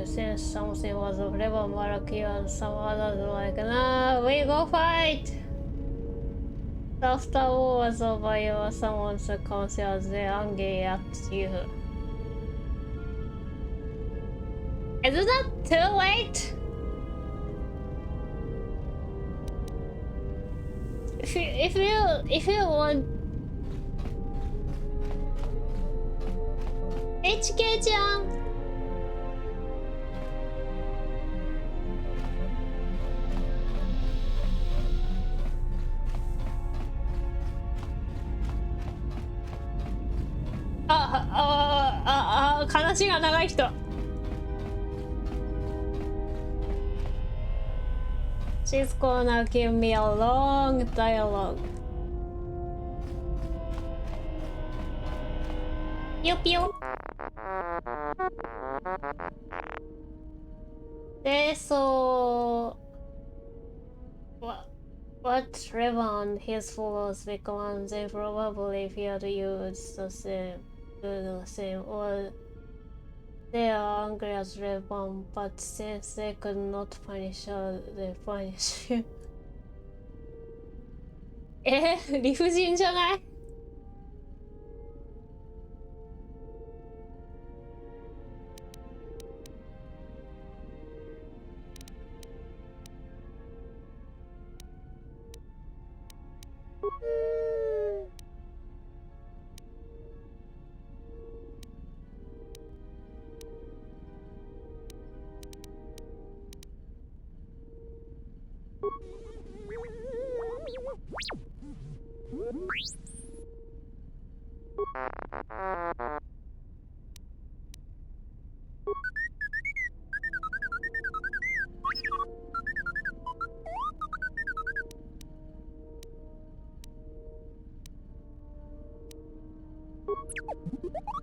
since something was of Revan Malaki and some others were like, nah, we go fight! After war was over, you were summoned to council as they angry at you. Is that too late? If you want HK ちゃん話が長い人 She's gonna give me a long dialogue. Pew pew. They saw what Revan and his followers become. They probably feared use the same, or they are angry as Revan, but since they could not punish her, they punish you. 理不尽じゃない？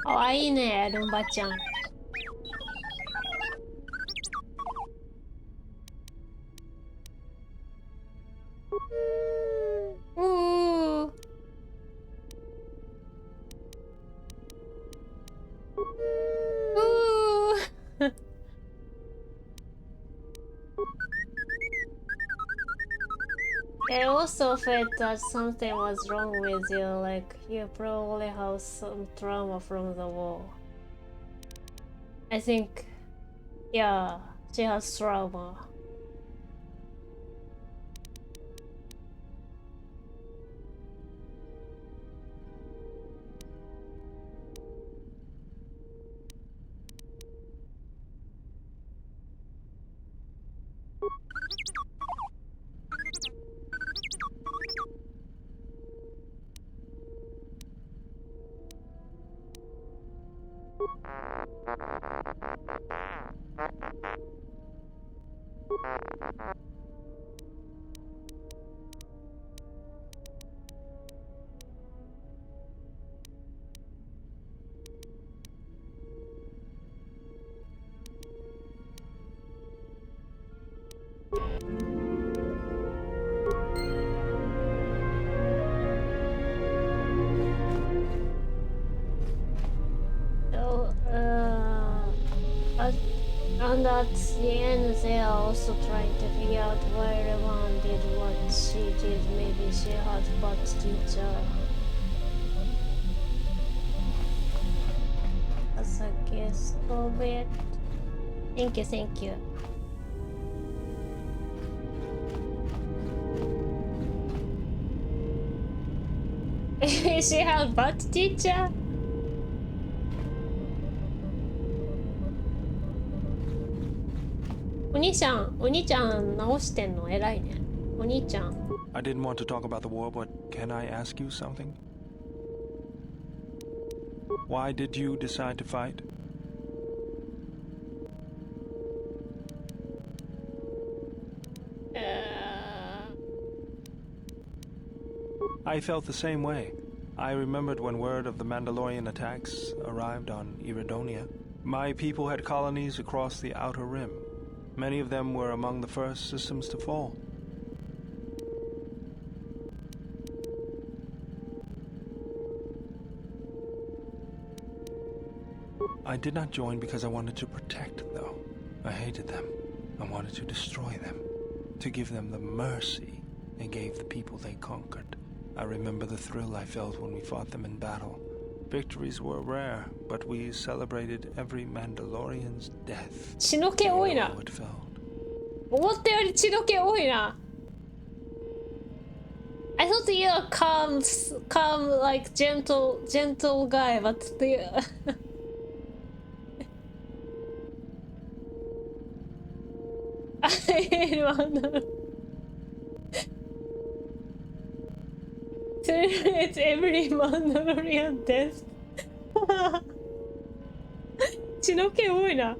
かわいいね、ルンバちゃん。うー。I also felt that something was wrong with you, like you probably have some trauma from the war. I think, yeah, she has trauma. So, and at the end they are also trying to figure out why Revan did what she did. Maybe she had bad teacher. As a guest of it. Thank you, thank you. She had bad teacher? I didn't want to talk about the war, but can I ask you something? Why did you decide to fight? I felt the same way. I remembered when word of the Mandalorian attacks arrived on Iridonia. My people had colonies across the Outer Rim. Many of them were among the first systems to fall. I did not join because I wanted to protect, though. I hated them. I wanted to destroy them, to give them the mercy they gave the people they conquered. I remember the thrill I felt when we fought them in battle. Victories were rare, but we celebrated every Mandalorian's death. 血の気多いな。思ったより血の気多いな。I thought you were calm, like gentle guy, but the It's every Mandalorian death. 血の気多いな。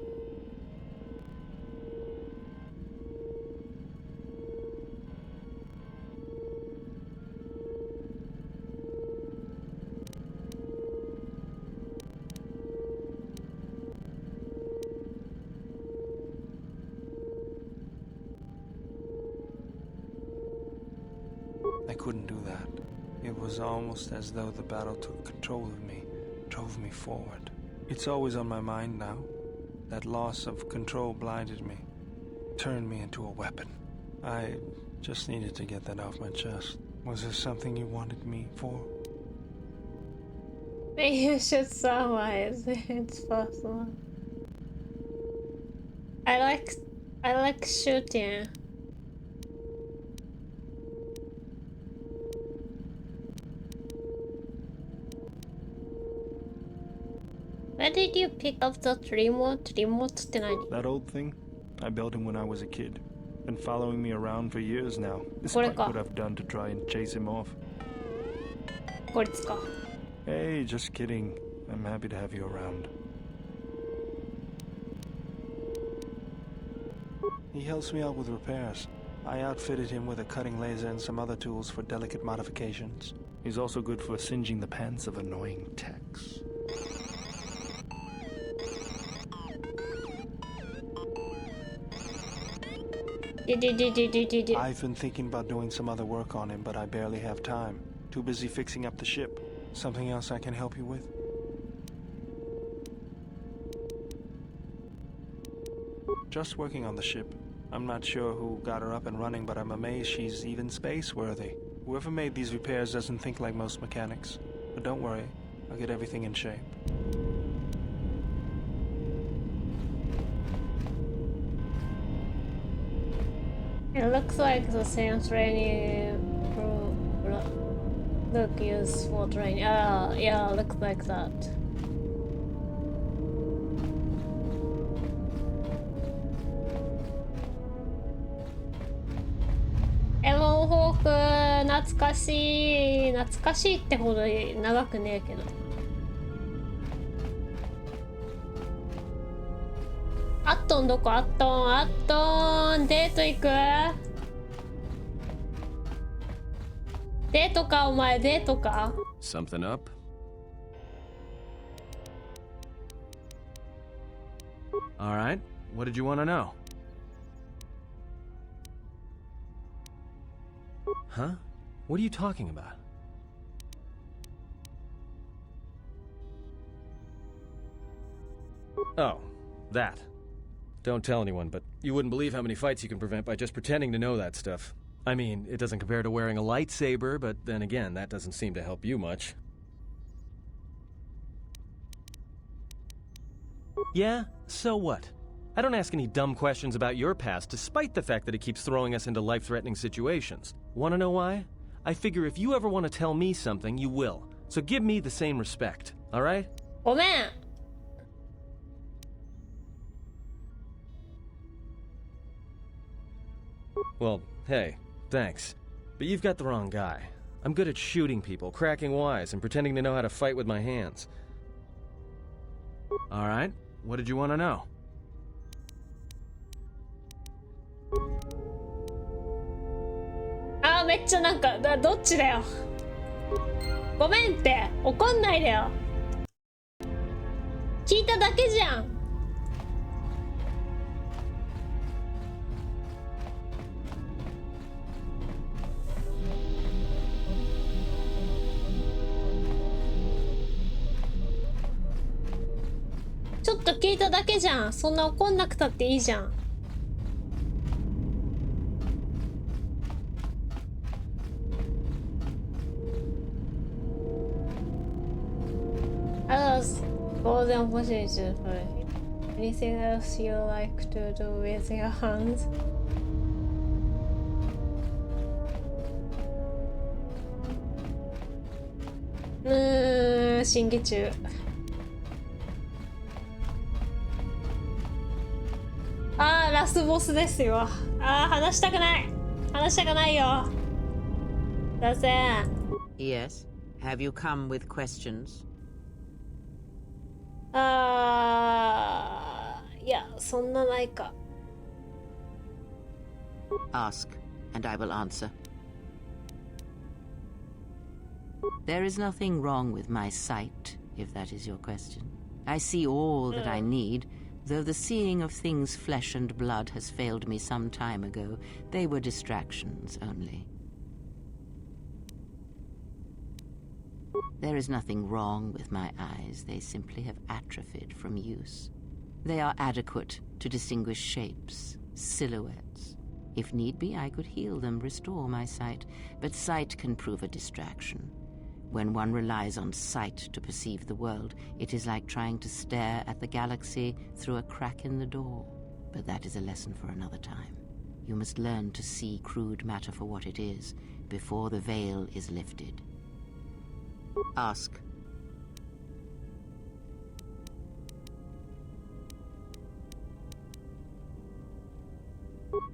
I couldn't do that. It was almost as though the battle took control of me, drove me forward. It's always on my mind now. That loss of control blinded me, turned me into a weapon. I just needed to get that off my chest. Was there something you wanted me for? Maybe you should summarize. It's possible. I like shooting. Where did you pick up that remote? Remote って何? That old thing? I built him when I was a kid. Been following me around for years now. Despite what I've done to try and chase him off. これか. Hey, just kidding. I'm happy to have you around. He helps me out with repairs. I outfitted him with a cutting laser and some other tools for delicate modifications. He's also good for singeing the pants of annoying techs. I've been thinking about doing some other work on him, but I barely have time. Too busy fixing up the ship. Something else I can help you with? Just working on the ship. I'm not sure who got her up and running, but I'm amazed she's even space-worthy. Whoever made these repairs doesn't think like most mechanics. But don't worry, I'll get everything in shape. It looks like the same training look used for training. Yeah, looks like that.エロンホーク懐かしい。懐かしいってほど長くねえけど。アットンどこ？アットンデート行く？デートかお前、デートか？ Something up? Alright, what did you want to know? Huh? What are you talking about? Oh, that. Don't tell anyone, but you wouldn't believe how many fights you can prevent by just pretending to know that stuff. I mean, it doesn't compare to wearing a lightsaber, but then again, that doesn't seem to help you much. Yeah? So what? I don't ask any dumb questions about your past, despite the fact that it keeps throwing us into life-threatening situations. Want to know why? I figure if you ever want to tell me something, you will. So give me the same respect, alright? ごめん。Well, hey, thanks. But you've got the wrong guy. I'm good at shooting people, cracking wise, and pretending to know how to fight with my hands. Alright, what did you want to know? Ah, めっちゃなんか、どっちだよ。ごめんって、怒んないでよ。聞いただけじゃん。ちょっと聞いただけじゃん。そんな怒んなくたっていいじゃん。Golden opportunity for anything else you like to do with your hands?審議中。あー、ラスボスですよ。あー、話したくない。話したくないよ。だせん。Yes. Have you come with questions? いや、そんなないか。Ask, and I will answer. There is nothing wrong with my sight, if that is your question. I see all that I need, though the seeing of things flesh and blood has failed me some time ago. They were distractions only. There is nothing wrong with my eyes. They simply have atrophied from use. They are adequate to distinguish shapes, silhouettes. If need be, I could heal them, restore my sight, but sight can prove a distraction. When one relies on sight to perceive the world, it is like trying to stare at the galaxy through a crack in the door. But that is a lesson for another time. You must learn to see crude matter for what it is, before the veil is lifted. Ask.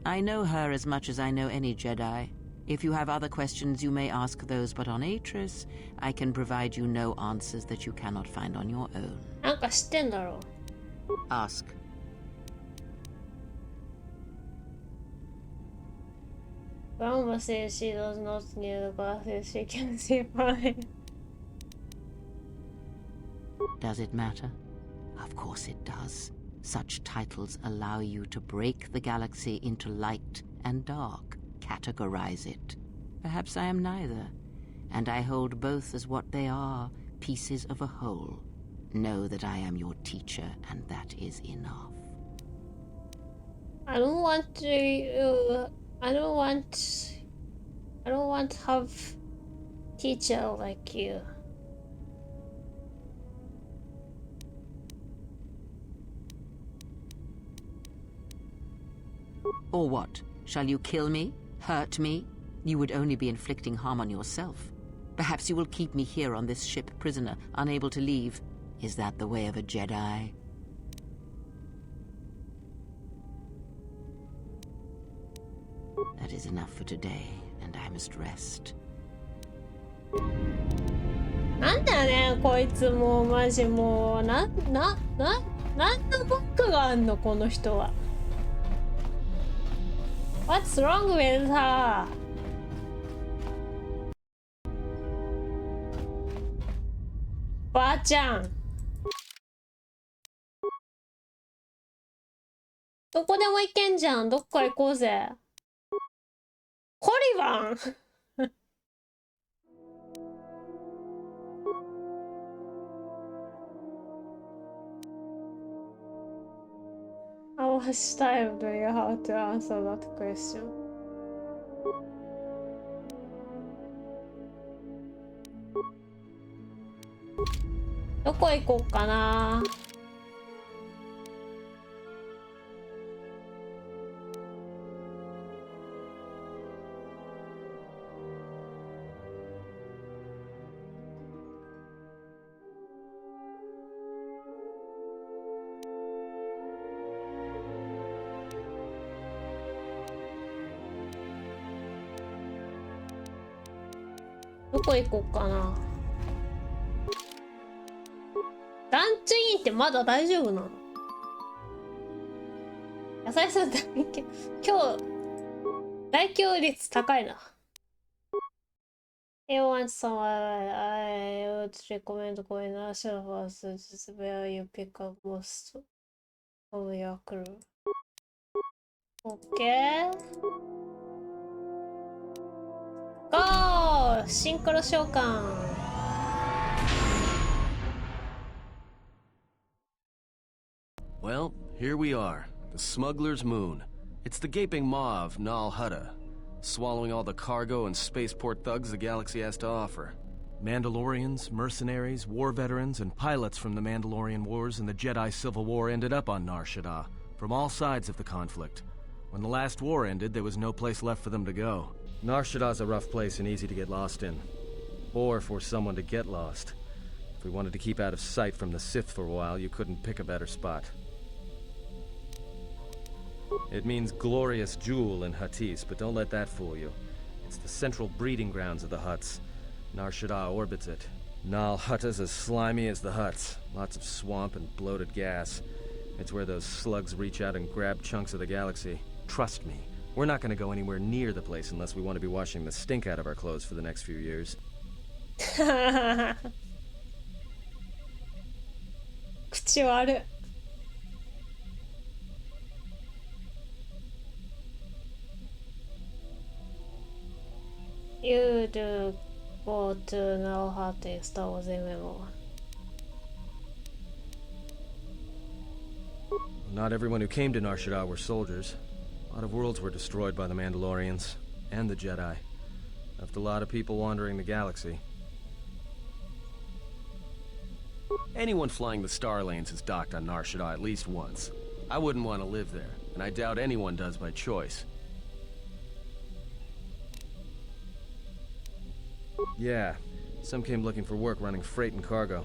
I know her as much as I know any Jedi. If you have other questions, you may ask those, but on Atris, I can provide you no answers that you cannot find on your own. なんか知ってんだろ。Ask. Grandma says she does not need the glasses. She can see fine. Does it matter? Of course it does. Such titles allow you to break the galaxy into light and dark, categorize it. Perhaps I am neither, and I hold both as what they are, pieces of a whole. Know that I am your teacher, and that is enough. I don't want to. I don't want to have teacher like you. Or what? Shall you kill me? Hurt me? You would only be inflicting harm on yourself. Perhaps you will keep me here on this ship prisoner, unable to leave. Is that the way of a Jedi? That is enough for today, and I must rest. なんだねこいつもうマジもうなんの文句があんのこの人は。What's wrong with her? ばあちゃん。どこでも行けんじゃん。どっか行こうぜ。コリバンHow much time do you have to answer that question? どこ行こうかな。どこ行こうかな。ランチインってまだ大丈夫なの？野菜さん今日大凶率高いな。Hey, want some? I would recommend going national first, where you pick up most of your crew. Okay. Go! シンクロ召喚。Well, here we are, the Smuggler's Moon. It's the gaping maw of Nal Hutta, swallowing all the cargo and spaceport thugs the galaxy has to offer. Mandalorians, mercenaries, war veterans, and pilots from the Mandalorian Wars and the Jedi Civil War ended up on Nar Shaddaa, from all sides of the conflict. When the last war ended, there was no place left for them to go. Nar Shaddaa's a rough place and easy to get lost in. Or for someone to get lost. If we wanted to keep out of sight from the Sith for a while, you couldn't pick a better spot. It means glorious jewel in Huttese, but don't let that fool you. It's the central breeding grounds of the Hutts. Nar Shaddaa orbits it. Nal Hutta's as slimy as the Hutts. Lots of swamp and bloated gas. It's where those slugs reach out and grab chunks of the galaxy. Trust me, we're not gonna go anywhere near the place unless we want to be washing the stink out of our clothes for the next few years. 口悪い。You do go to Nal Hutta Star Wars MMO. Not everyone who came to Nar Shaddaa were soldiers. A lot of worlds were destroyed by the Mandalorians and the Jedi. Left a lot of people wandering the galaxy. Anyone flying the Star Lanes has docked on Nar Shaddaa at least once. I wouldn't want to live there, and I doubt anyone does by choice. Yeah, some came looking for work running freight and cargo.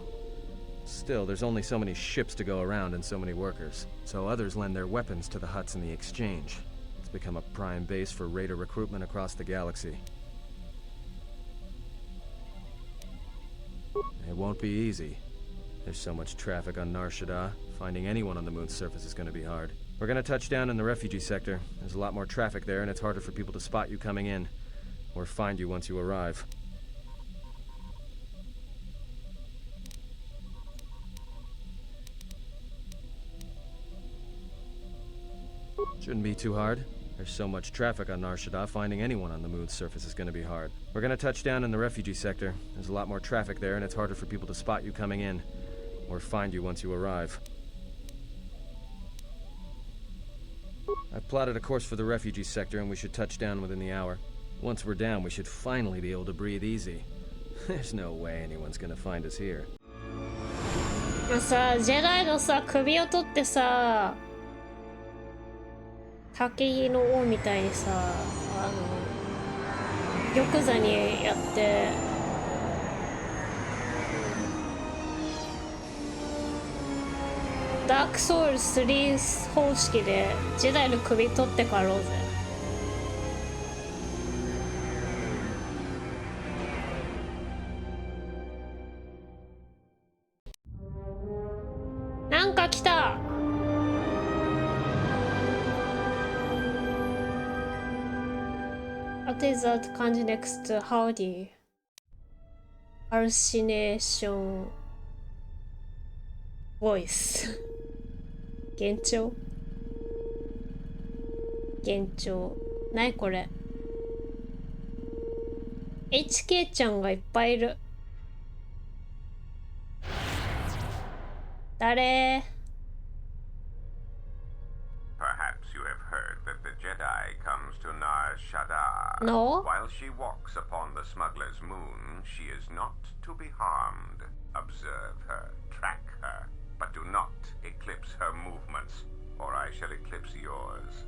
Still, there's only so many ships to go around and so many workers, so others lend their weapons to the Hutts in the exchange. It's become a prime base for raider recruitment across the galaxy. It won't be easy. There's so much traffic on Nar Shaddaa, finding anyone on the moon's surface is going to be hard. We're gonna touch down in the refugee sector. There's a lot more traffic there, and it's harder for people to spot you coming in, or find you once you arrive. Shouldn't be too hard. There's so much traffic on Nar Shaddaa, finding anyone on the moon's surface is gonna be hard. We're gonna touch down in the refugee sector. There's a lot more traffic there, and it's harder for people to spot you coming in, or find you once you arrive. I've plotted a course for the refugee sector, and we should touch down within the hour. Once we're down, we should finally be able to breathe easy. There's no way anyone's gonna find us here. さ、ジェダイのさ、首を取ってさ、竹の王みたいにさ、玉座にやって、ダークソウル3方式でジェダイの首取ってかろうぜ。なんか来た。What is that 漢字 next to howdy? Hallucination voice 幻聴幻聴ないこれ HK ちゃんがいっぱいいる誰 Perhaps you have heard that the Jedi comes to Nar Shaddaa. No. While she walks upon the smuggler's moon, she is not to be harmed. Observe her, track her, but do not eclipse her movements, or I shall eclipse yours.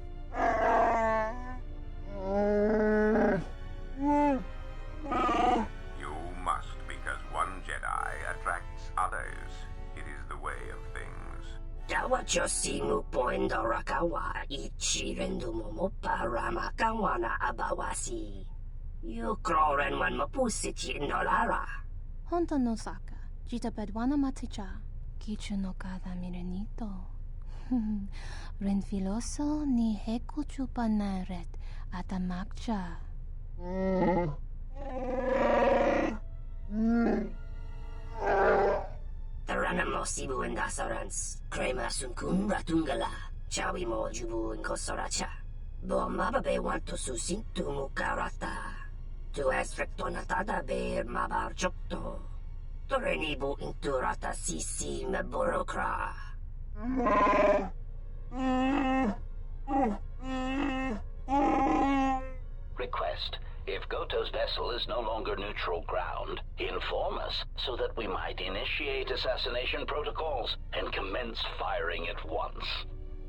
You must, because one Jedi attracts others. It is the way of things. Tawachosimu poendo rakawa ichi rendu momo parama kawana abawasi. You kroren man mapusiti nolara. Honto no saka, jita bedwana maticha. Kichu no kada mirenito. Renfiloso ni heku chupa naret atamakcha. Taranamo sibu endasarans. Krema sunkun ratungala. Chawi mo jubu inkosoracha. Bo mababe wanto susintu mukarata. Tu es rectonatada ber mabar chokto. Torenibu inturata sisi me burokra. Request. If Goto's vessel is no longer neutral ground, inform us so that we might initiate assassination protocols and commence firing at once.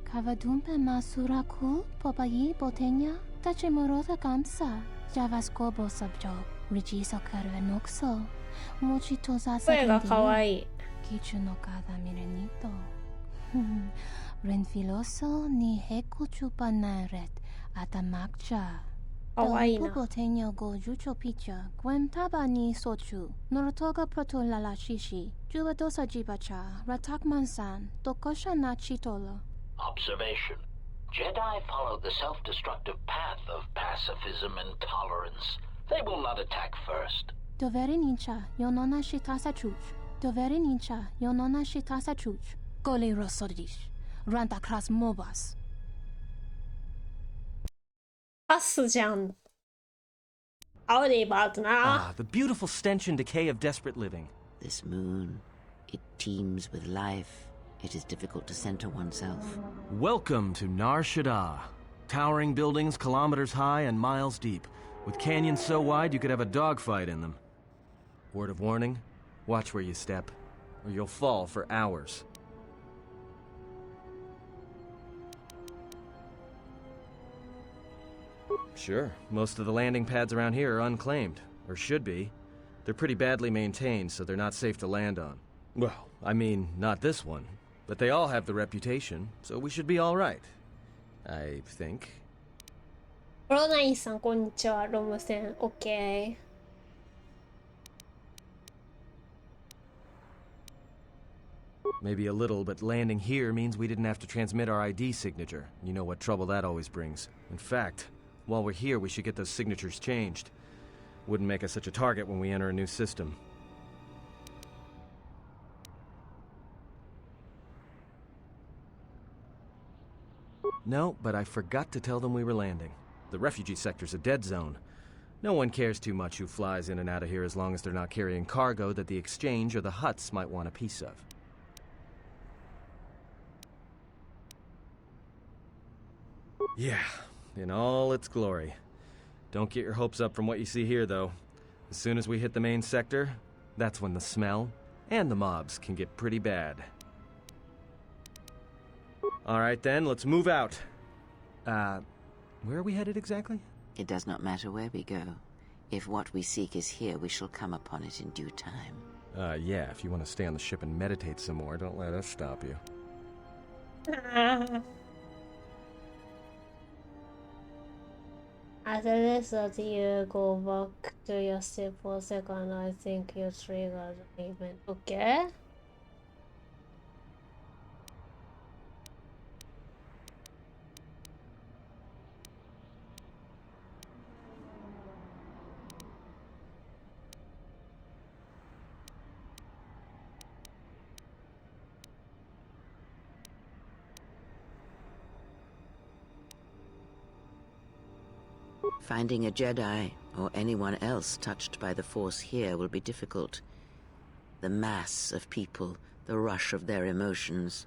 Kavadumpe masurakul popayi botenya tachimurota kamsa. Javaskobo subjo. Rijiso karvenokso. Mochitoza kawaii. Kichu no kada mirenito. Renfiloso ni heku chupa naret atamakcha. Kawaii na. Pugoteño go jucho picha, gwen taba ni sochu, norotoga proto lala shishi, jubadosa jibacha, ratak mansan, tokosha na chitolo. Observation. Jedi follow the self-destructive path of pacifism and tolerance. They will not attack first. Doveri nincha, yonona shitasa chuch. Doveri nincha, yonona shitasa chuch. Goli rosodish, ranta kras mobas. パスじゃん。青でバートな。Ah, the beautiful stench and decay of desperate living. This moon, it teems with life. It is difficult to center oneself. Welcome to Nar Shaddaa. Towering buildings kilometers high and miles deep, with canyons so wide you could have a dogfight in them. Word of warning, watch where you step, or you'll fall for hours. Sure, most of the landing pads around here are unclaimed, or should be. They're pretty badly maintained, so they're not safe to land on. Well, I mean, not this one. But they all have the reputation, so we should be all right. I think. コロナインさん、こんにちは。ロム線、OK。Maybe a little, but landing here means we didn't have to transmit our ID signature. You know what trouble that always brings. In fact, while we're here, we should get those signatures changed. Wouldn't make us such a target when we enter a new system. No, but I forgot to tell them we were landing. The refugee sector's a dead zone. No one cares too much who flies in and out of here as long as they're not carrying cargo that the Exchange or the Hutts might want a piece of. Yeah, in all its glory. Don't get your hopes up from what you see here, though. As soon as we hit the main sector, that's when the smell and the mobs can get pretty bad. Alright then, let's move out. Where are we headed exactly? It does not matter where we go. If what we seek is here, we shall come upon it in due time. Yeah, if you want to stay on the ship and meditate some more, don't let us stop you. After this, that you go back to your ship for a second, I think you triggered the event. Okay? Finding a Jedi, or anyone else touched by the Force here, will be difficult. The mass of people, the rush of their emotions.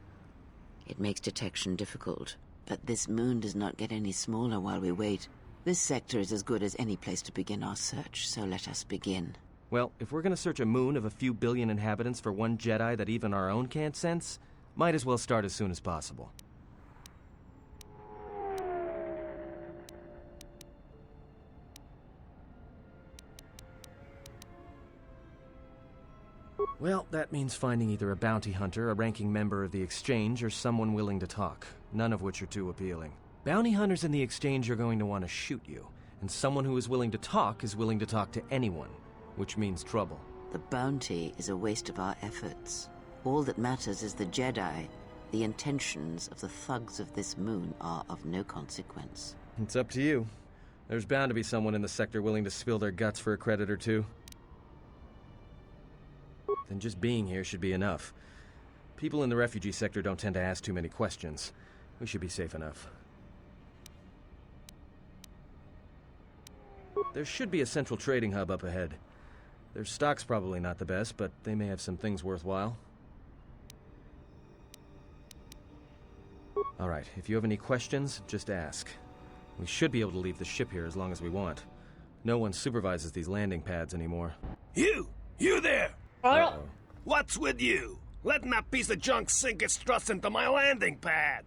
It makes detection difficult. But this moon does not get any smaller while we wait. This sector is as good as any place to begin our search, so let us begin. Well, if we're gonna search a moon of a few billion inhabitants for one Jedi that even our own can't sense, might as well start as soon as possible. Well, that means finding either a bounty hunter, a ranking member of the Exchange, or someone willing to talk, none of which are too appealing. Bounty hunters in the Exchange are going to want to shoot you, and someone who is willing to talk to anyone, which means trouble. The bounty is a waste of our efforts. All that matters is the Jedi. The intentions of the thugs of this moon are of no consequence. It's up to you. There's bound to be someone in the sector willing to spill their guts for a credit or two. Then just being here should be enough. People in the refugee sector don't tend to ask too many questions. We should be safe enough. There should be a central trading hub up ahead. Their stock's probably not the best, but they may have some things worthwhile. Alright, if you have any questions, just ask. We should be able to leave the ship here as long as we want. No one supervises these landing pads anymore. You there! Uh-oh. What's with you? Letting that piece of junk sink its struts into my landing pad.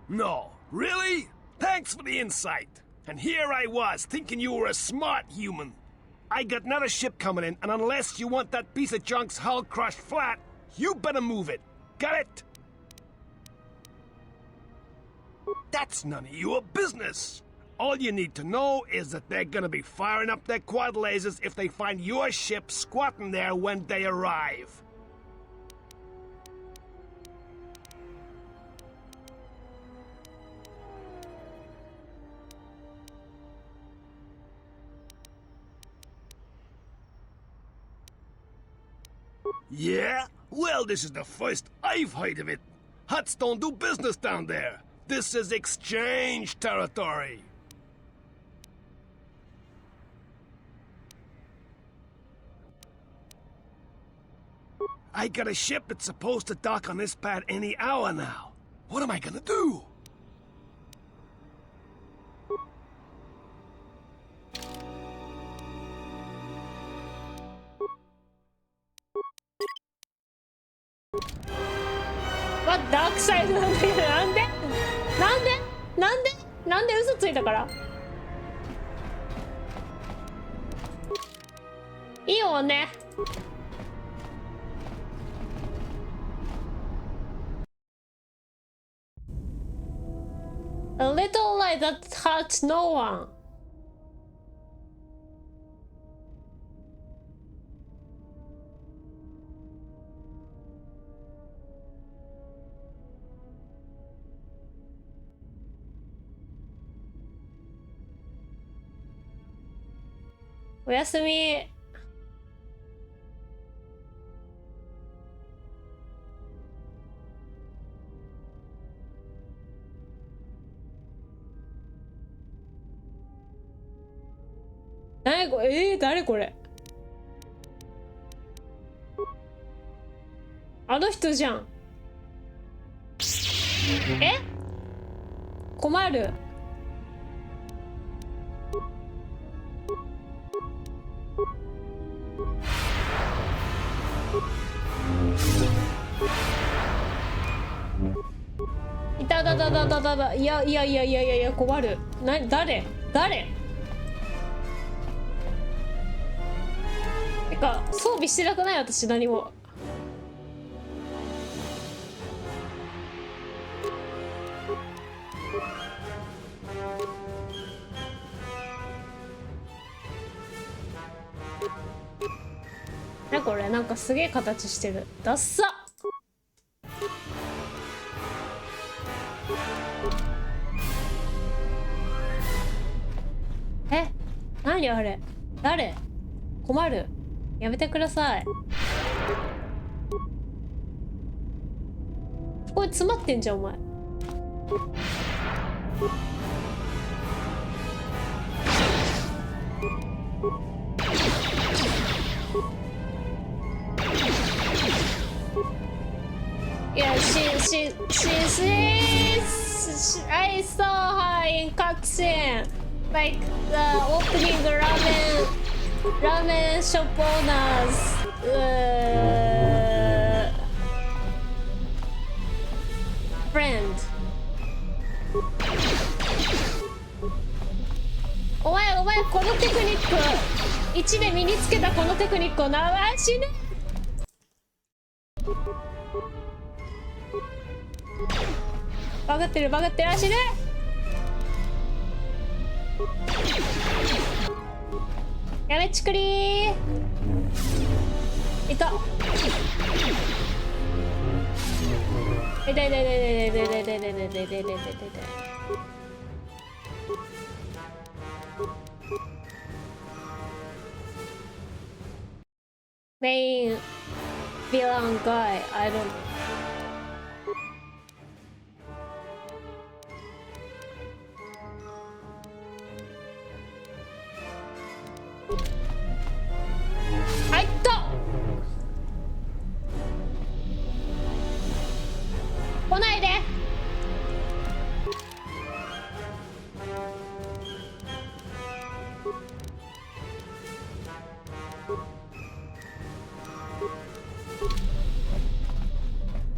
No, really? Thanks for the insight. And here I was, thinking you were a smart human. I got another ship coming in, and unless you want that piece of junk's hull crushed flat, you better move it. Got it? That's none of your business. All you need to know is that they're gonna be firing up their quad lasers if they find your ship squatting there when they arrive. Yeah? Well, this is the first I've heard of it. Hutts don't do business down there. This is Exchange territory. I got a ship that's supposed to dock on this pad any hour now. What am I gonna do? What? ダークサイドなんでなんで嘘ついたからいいよね。A little lie that hurts no one.おやすみ。誰これ？誰これ？あの人じゃん。え？困る。いただだだだだだ。いやいやいやいやいやいや、困る。誰てか装備してなくない？私何も。これなんかすげえ形してる。ダッサ。え、何あれ？誰？困る。やめてください。これ詰まってんじゃんお前。Yeah, I saw her in cutscene, like the opening ramen shop owners. Friend. お前このテクニック1で身につけたこのテクニックを死ね。バグってる死ね。やめちくりー。いた。痛い痛い痛い痛い痛い痛い痛い痛い痛い痛い痛い。Main villain guy, I don't know. 入った。来ないで。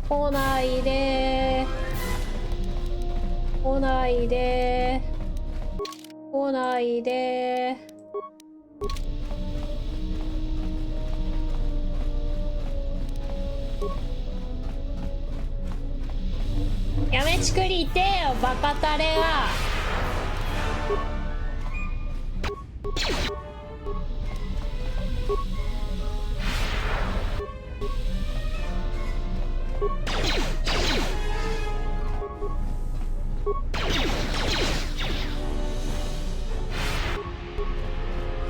来ないで。来ないで。来ないで。やめちくりいてよバカタレが。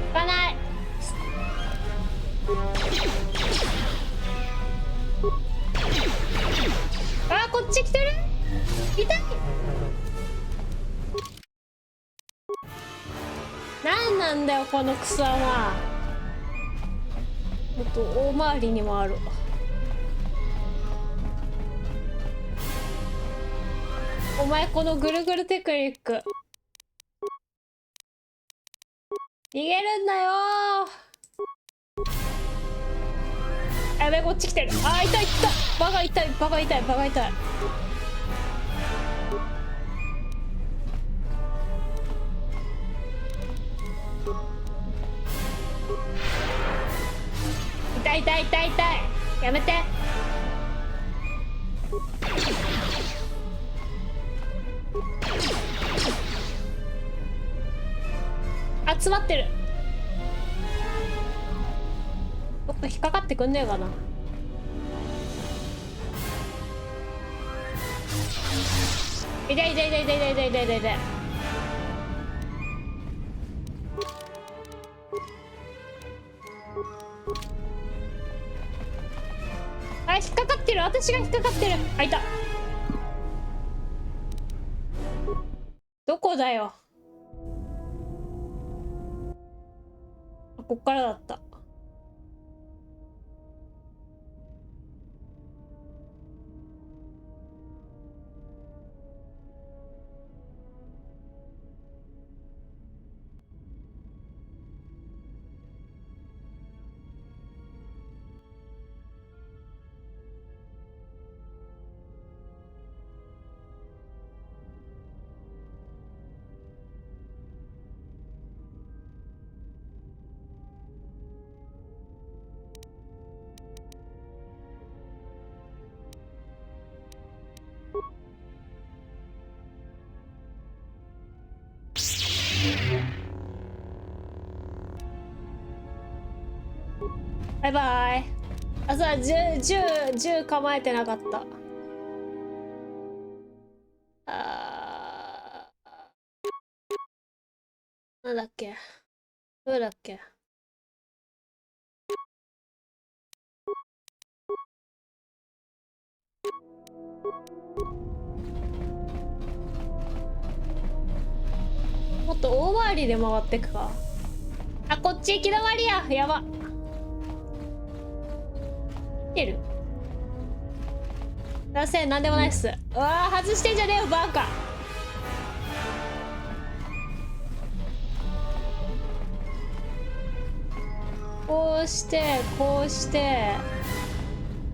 行かない。あ、こっち来てる。痛い。なんなんだよこの草は。もっと大回りにもある。お前このぐるぐるテクニック逃げるんだよー。やべ、こっち来てる。あー、痛い痛い。バカ痛いバカ痛いバカ痛い。痛い痛い痛い痛い。やめて。集まってる。どっか引っかかってくんねえかな。痛い痛い痛い痛い痛い痛い痛い痛い痛い。あ、引っかかってる。私が引っかかってる。あ、いた。どこだよ。こっからだった。バイバイ。あ、そう、銃構えてなかった。なんだっけ、どうだっけ。もっと大回りで回ってくか。あ、こっち行き止まりや。やば。来てる。男性なんでもないっす。うわー、外してんじゃねえよバカ。こうしてこうして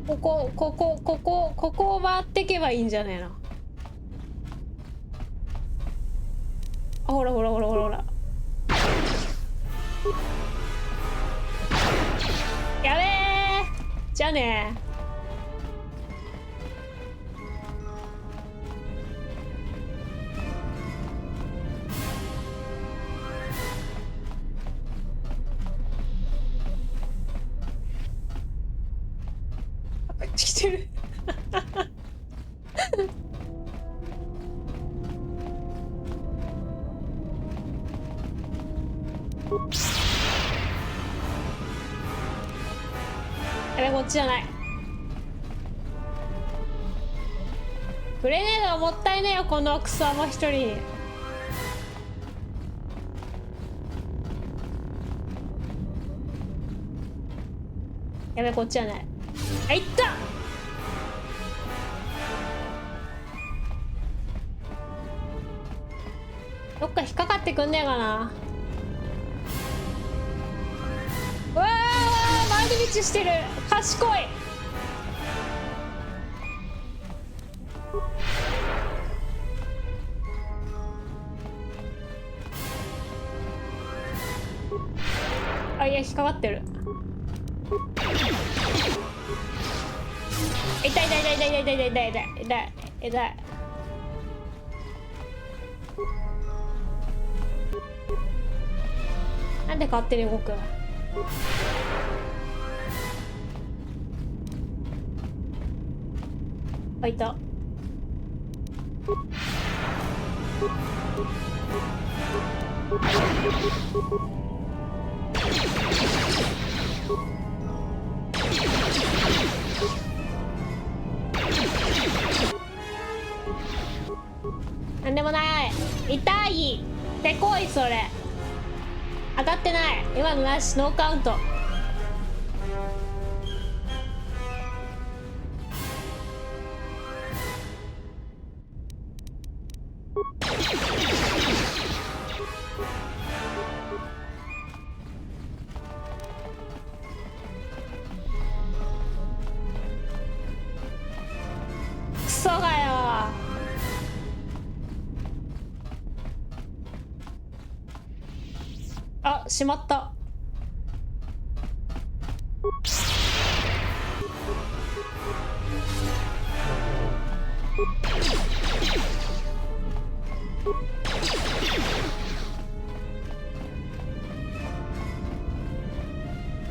ここを回ってけばいいんじゃねえの。あ、ほらほらほらほらほら。やべえ。じゃあね。来てる。やべ、こっちじゃない。グレネードはもったいねえよ、このクソも一人に。やべ、こっちじゃない。あ、いった。どっか引っかかってくんねえかな。うわー、回り道してる。賢い。あ、いや、引っかかってる。痛い痛い痛い痛い痛い痛い痛い痛い痛い痛い。なんで勝手に動く。あ、いた。なんでもない。痛い。てこい、それ。当たってない。今のなし。ノーカウント。クソがよ。あ、しまった。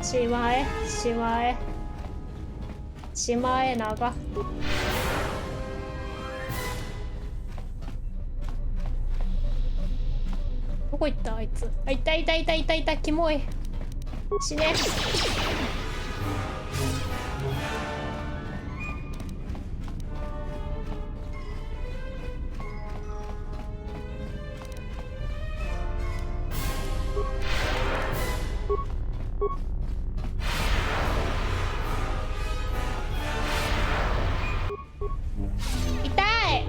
しまえしまえしまえなが。どこ行ったあいつ。あ、いたいたいたいたいた。キモい。死ね。痛い。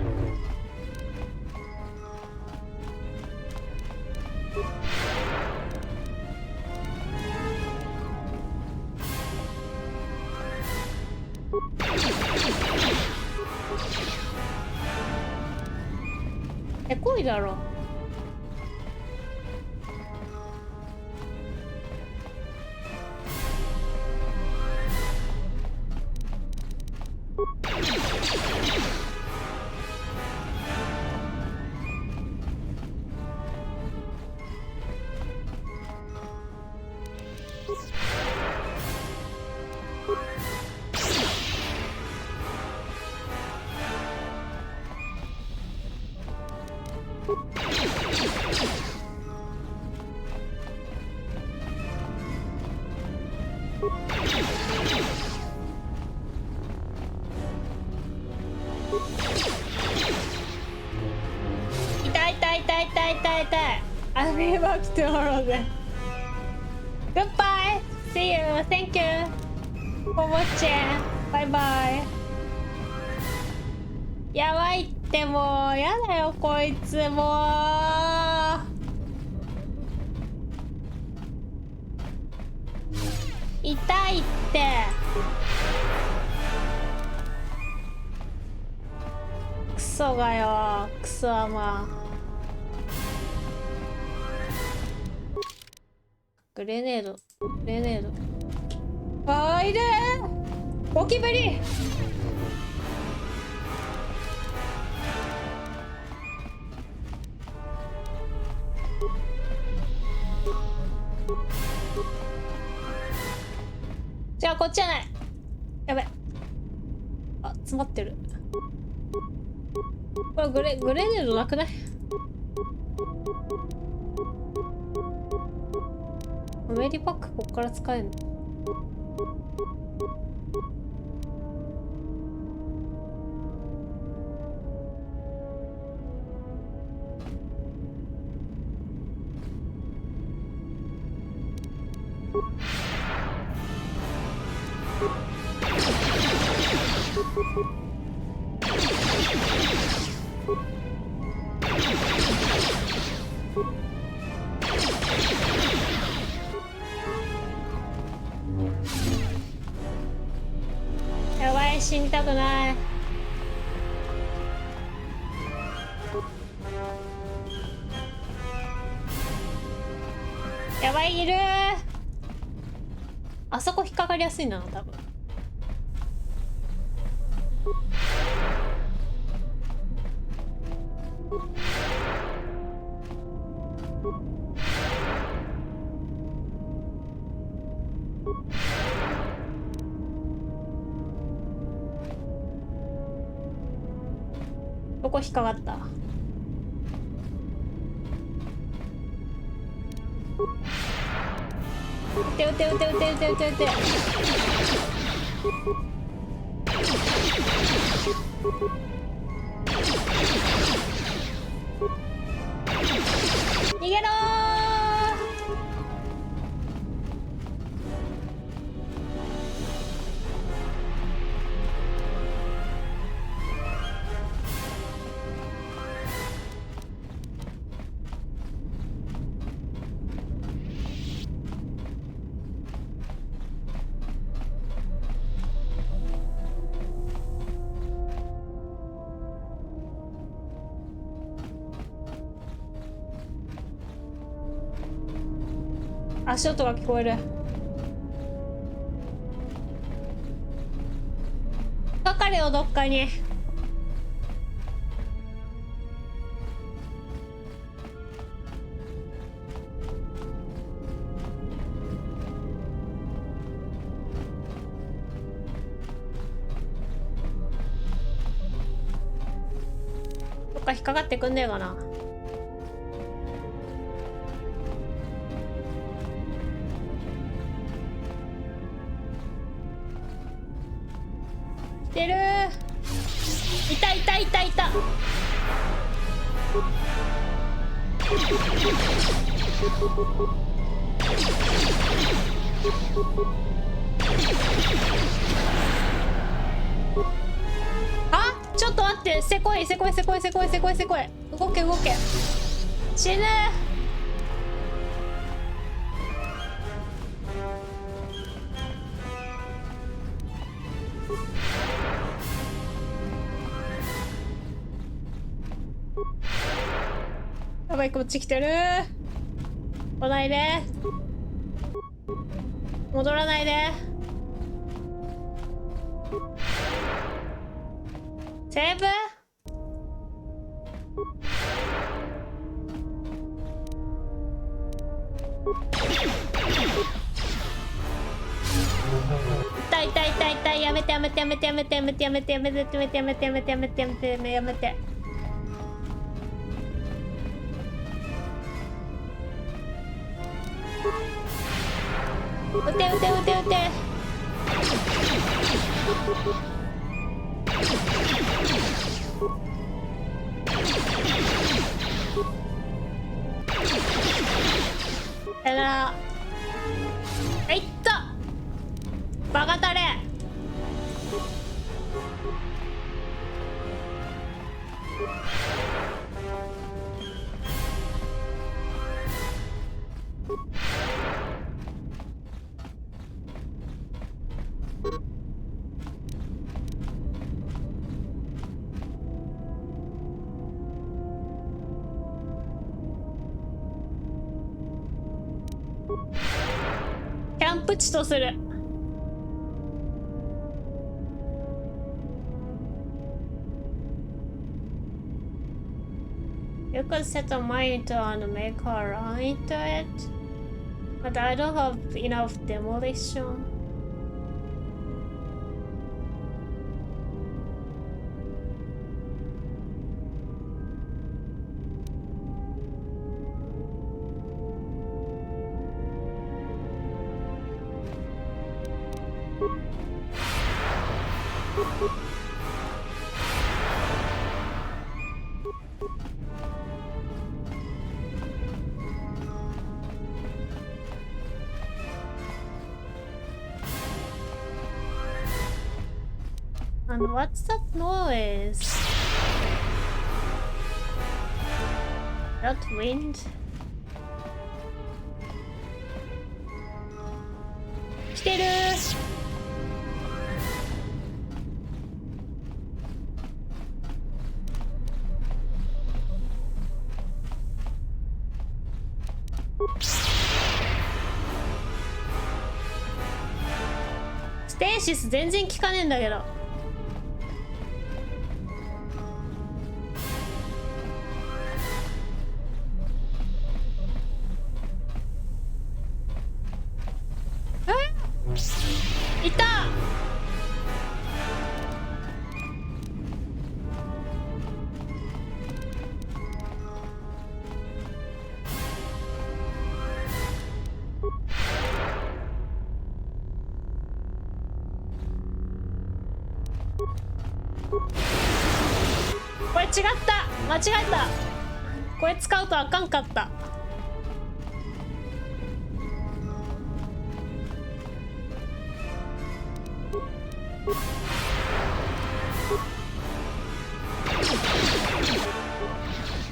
え、来いだろ。痛い痛い痛い痛い痛い痛い。I'll be back tomorrow then. Goodbye. See you. Thank you for watching. Bye bye. やばいってもうやだよこいつもう。痛いって。クソがよクソはまあ。グレネードグレネード。あーいるー。ゴキブリ。じゃあこっちじゃない。やべ。あ、詰まってる。これグレネードなくない？メリーパックこっから使えんの？やばい、死にたくない。やばい、いるー。あそこ引っかかりやすいな、多分。どこ引っかかった？撃て撃て撃て撃て撃て撃て撃て。逃げろ足音が聞こえる。かかれよどっかに。か引っかかってくんねえかな。来てるー。いたいたいたいた。あ、ちょっと待って、せこいせこいせこいせこいせこいせこい。動け動け。死ぬ。やばい、こっち来てる。来ないで。戻らないで。セーブ。痛い痛い痛い痛い。やめてやめてやめてやめてやめてやめてやめてやめてやめてやめてやめてやめてやめてやめて。撃て撃て撃て撃て。だからいったバカタレ。キャンプ地とする。You could set a monitor and make her run into it, but I don't have enough demolition. And what's that noise? That wind? 来てるー。ステーシス全然効かねえんだけど。いた。これ違った。間違えた。これ使うとあかんかった。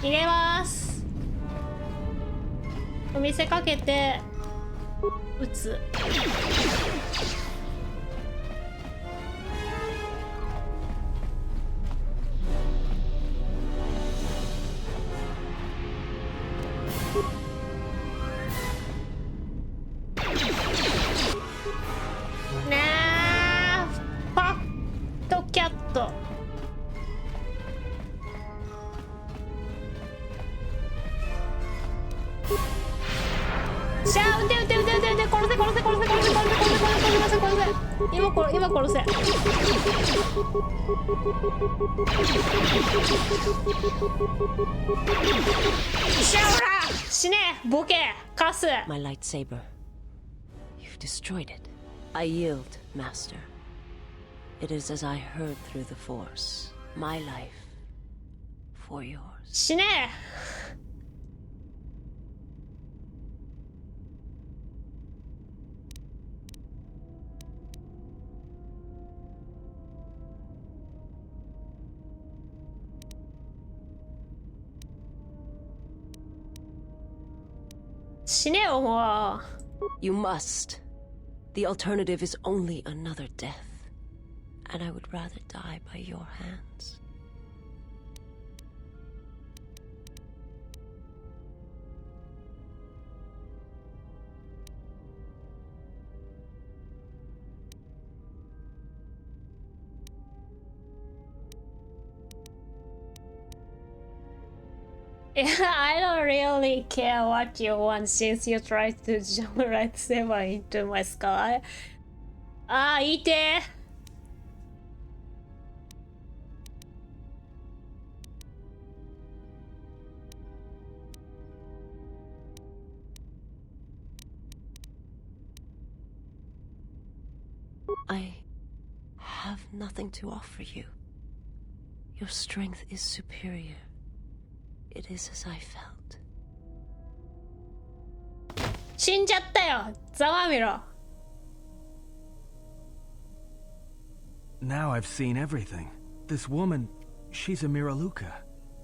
入れます。お見せかけて撃つ。ねえ、パッとキャット。しゃあ、撃て撃て撃て撃て撃て、殺せ殺せ殺せ殺せ殺せ殺せ殺せ殺せ殺せ殺せ今殺せ。シャオラ死ねボケカス。 My lightsaber. You've destroyed it. I yield, Master. It is as I heard through the Force. My life for yours. 死ね。死ねよもう。 You must. The alternative is only another death. And I would rather die by your hands. Yeah, I don't really care what you want since you tried to jump lightsaber into my skull. あー、いてー。I have nothing to offer you. Your strength is superior. It is as I felt. 死んじゃったよ。ざまみろ。 Now I've seen everything. This woman, she's a Miraluka.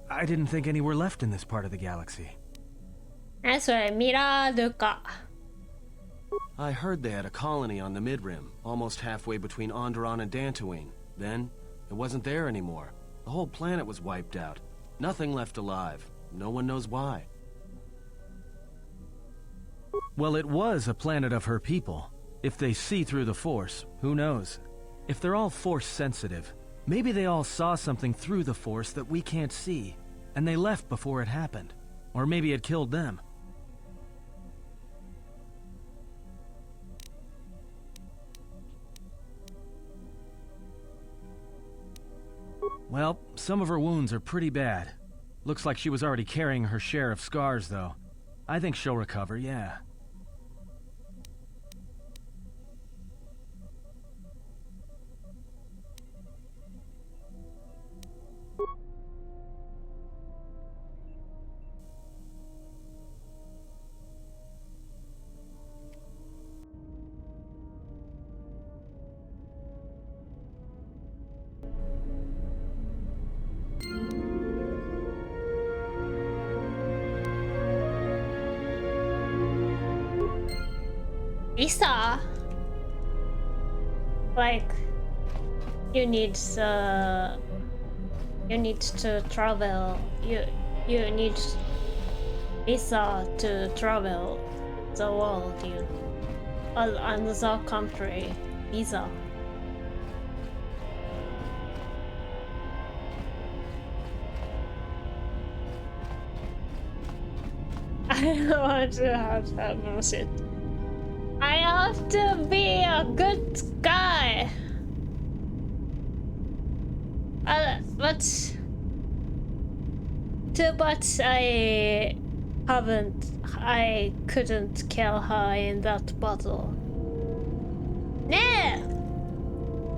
I didn't think any were left in this part of the galaxy. 何それミラルカ。 I heard they had a colony on the Midrim, almost halfway between Onderon and Dantooine. Then, it wasn't there anymore. The whole planet was wiped out. Nothing left alive. No one knows why. Well, it was a planet of her people. If they see through the Force, who knows? If they're all Force sensitive, maybe they all saw something through the Force that we can't see, and they left before it happened. Or maybe it killed them. Well, some of her wounds are pretty bad. Looks like she was already carrying her share of scars, though. I think she'll recover, yeah. Isa, like you need to travel. You need visa to travel the world. You another country visa. I don't want to have that bullshit. I have to be a good guy. But too bad I couldn't kill her in that battle. ね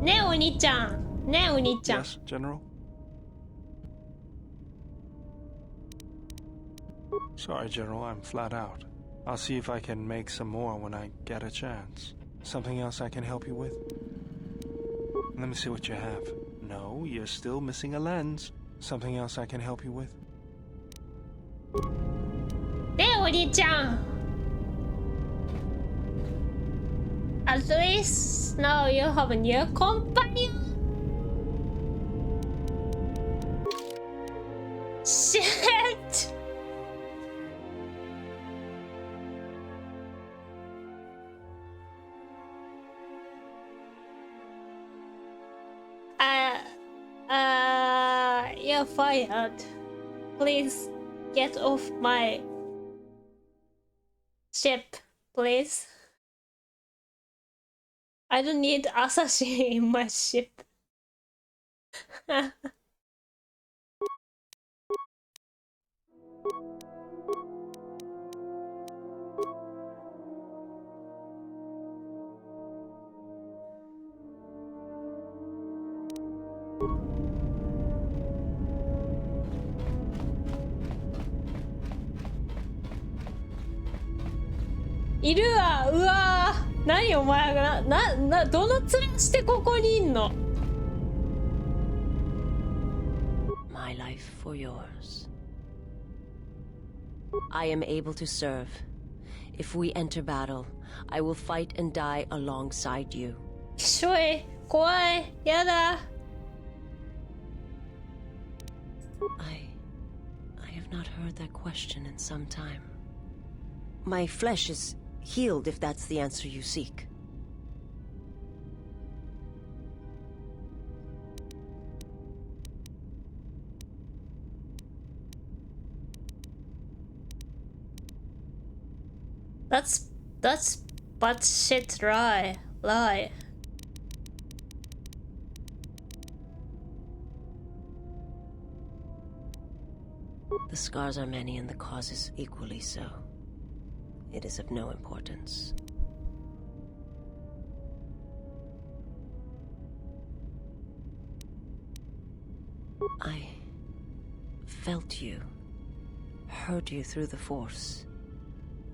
え、ねえお兄ちゃん、ねえお兄ちゃん。 Yes, General. Sorry, General, I'm flat out. I'll see if I can make some more when I get a chance. Something else I can help you with? Let me see what you have. No, you're still missing a lens. Something else I can help you with? ねえお兄ちゃん。At least now you have a new companion. Shit. You're fired. Please get off my ship, please. I don't need assassin in my ship. いるわ。うわー、何お前がどの面してここにいんの。 My life for yours. I am able to serve. If we enter battle, I will fight and die alongside you. きしょい、怖い、やだ。I have not heard that question in some time. My flesh is healed if that's the answer you seek. That's butt shit lie. The scars are many and the causes equally so. It is of no importance. I felt you, heard you through the Force.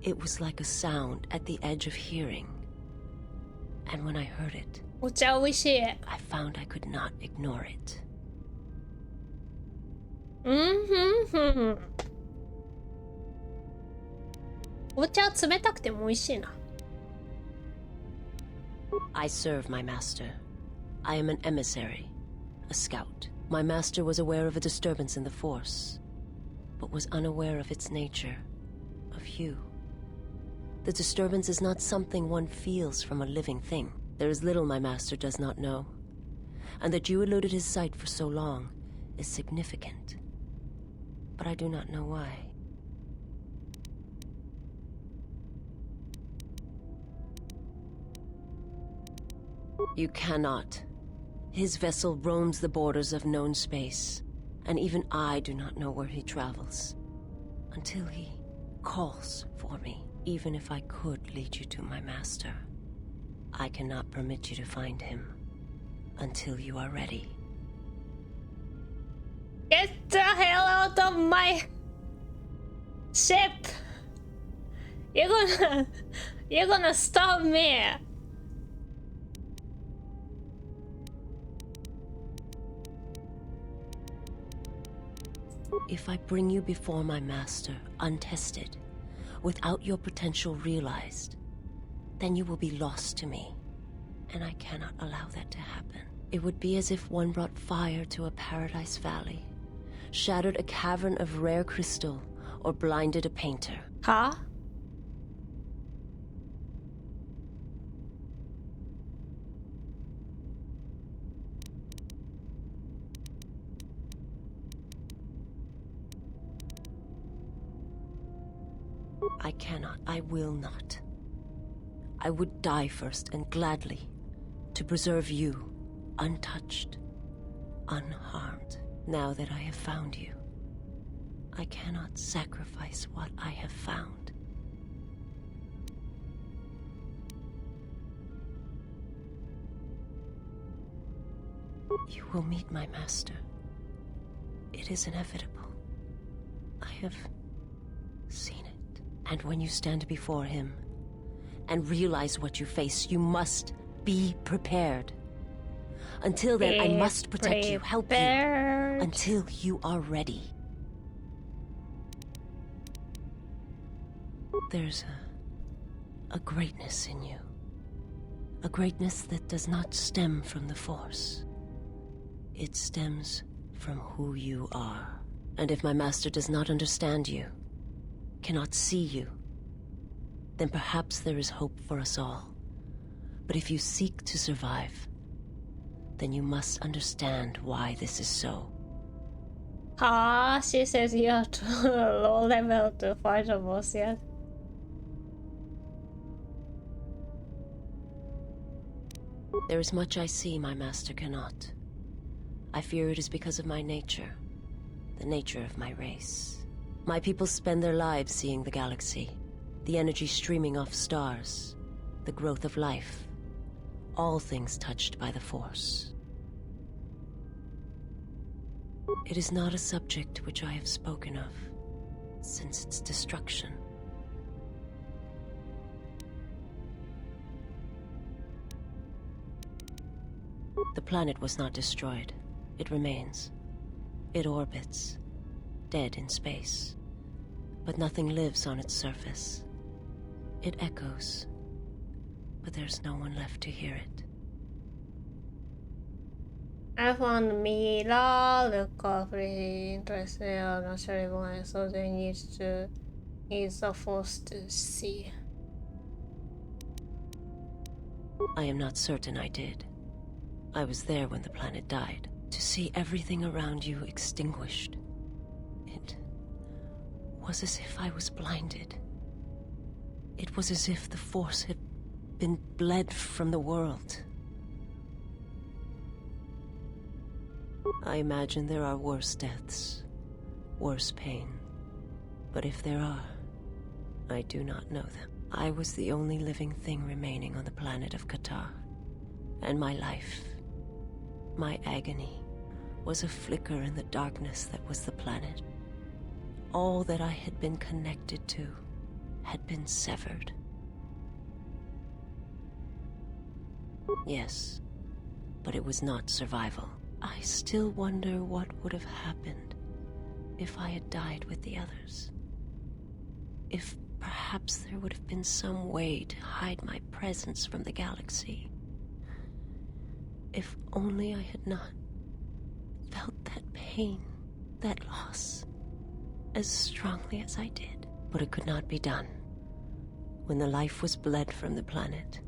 It was like a sound at the edge of hearing. And when I heard it, I found I could not ignore it. Mm-hmm. お茶冷たくても美味しいな。 I serve my master. I am an emissary, a scout. My master was aware of a disturbance in the Force, but was unaware of its nature, of you. The disturbance is not something one feels from a living thing. There is little my master does not know, and that you eluded his sight for so long is significant. But I do not know why. You cannot. His vessel roams the borders of known space, and even I do not know where he travels. Until he calls for me, even if I could lead you to my master. I cannot permit you to find him until you are ready. Get the hell out of my ship! You're gonna stop me! If I bring you before my master, untested, without your potential realized, then you will be lost to me, and I cannot allow that to happen. It would be as if one brought fire to a paradise valley, shattered a cavern of rare crystal, or blinded a painter. Huh? I cannot, I will not. I would die first, and gladly, to preserve you, untouched, unharmed. Now that I have found you, I cannot sacrifice what I have found. You will meet my master. It is inevitable. I have seen it. And when you stand before him and realize what you face, you must be prepared. Until then, I must protect you, help you, until you are ready. There's a greatness in you. A greatness that does not stem from the Force. It stems from who you are. And if my master does not understand you, cannot see you, then perhaps there is hope for us all. But if you seek to survive, then you must understand why this is so. Ah, she says you are too low level to fight a boss yet. There is much I see my master cannot. I fear it is because of my nature, the nature of my race. My people spend their lives seeing the galaxy, the energy streaming off stars, the growth of life, all things touched by the Force. It is not a subject which I have spoken of since its destruction. The planet was not destroyed. It remains. It orbits, dead in space. But nothing lives on its surface. It echoes, but there's no one left to hear it. I found Mila, Luca, pretty interesting. I'm not sure everyone so they need the Force to see. I am not certain I did. I was there when the planet died. To see everything around you extinguished. It was as if I was blinded. It was as if the Force had been bled from the world. I imagine there are worse deaths, worse pain. But if there are, I do not know them. I was the only living thing remaining on the planet of Qatar. And my life, my agony, was a flicker in the darkness that was the planet. All that I had been connected to had been severed. Yes, but it was not survival. I still wonder what would have happened if I had died with the others. If perhaps there would have been some way to hide my presence from the galaxy. If only I had not felt that pain, that loss, as strongly as I did. But it could not be done. When the life was bled from the planet,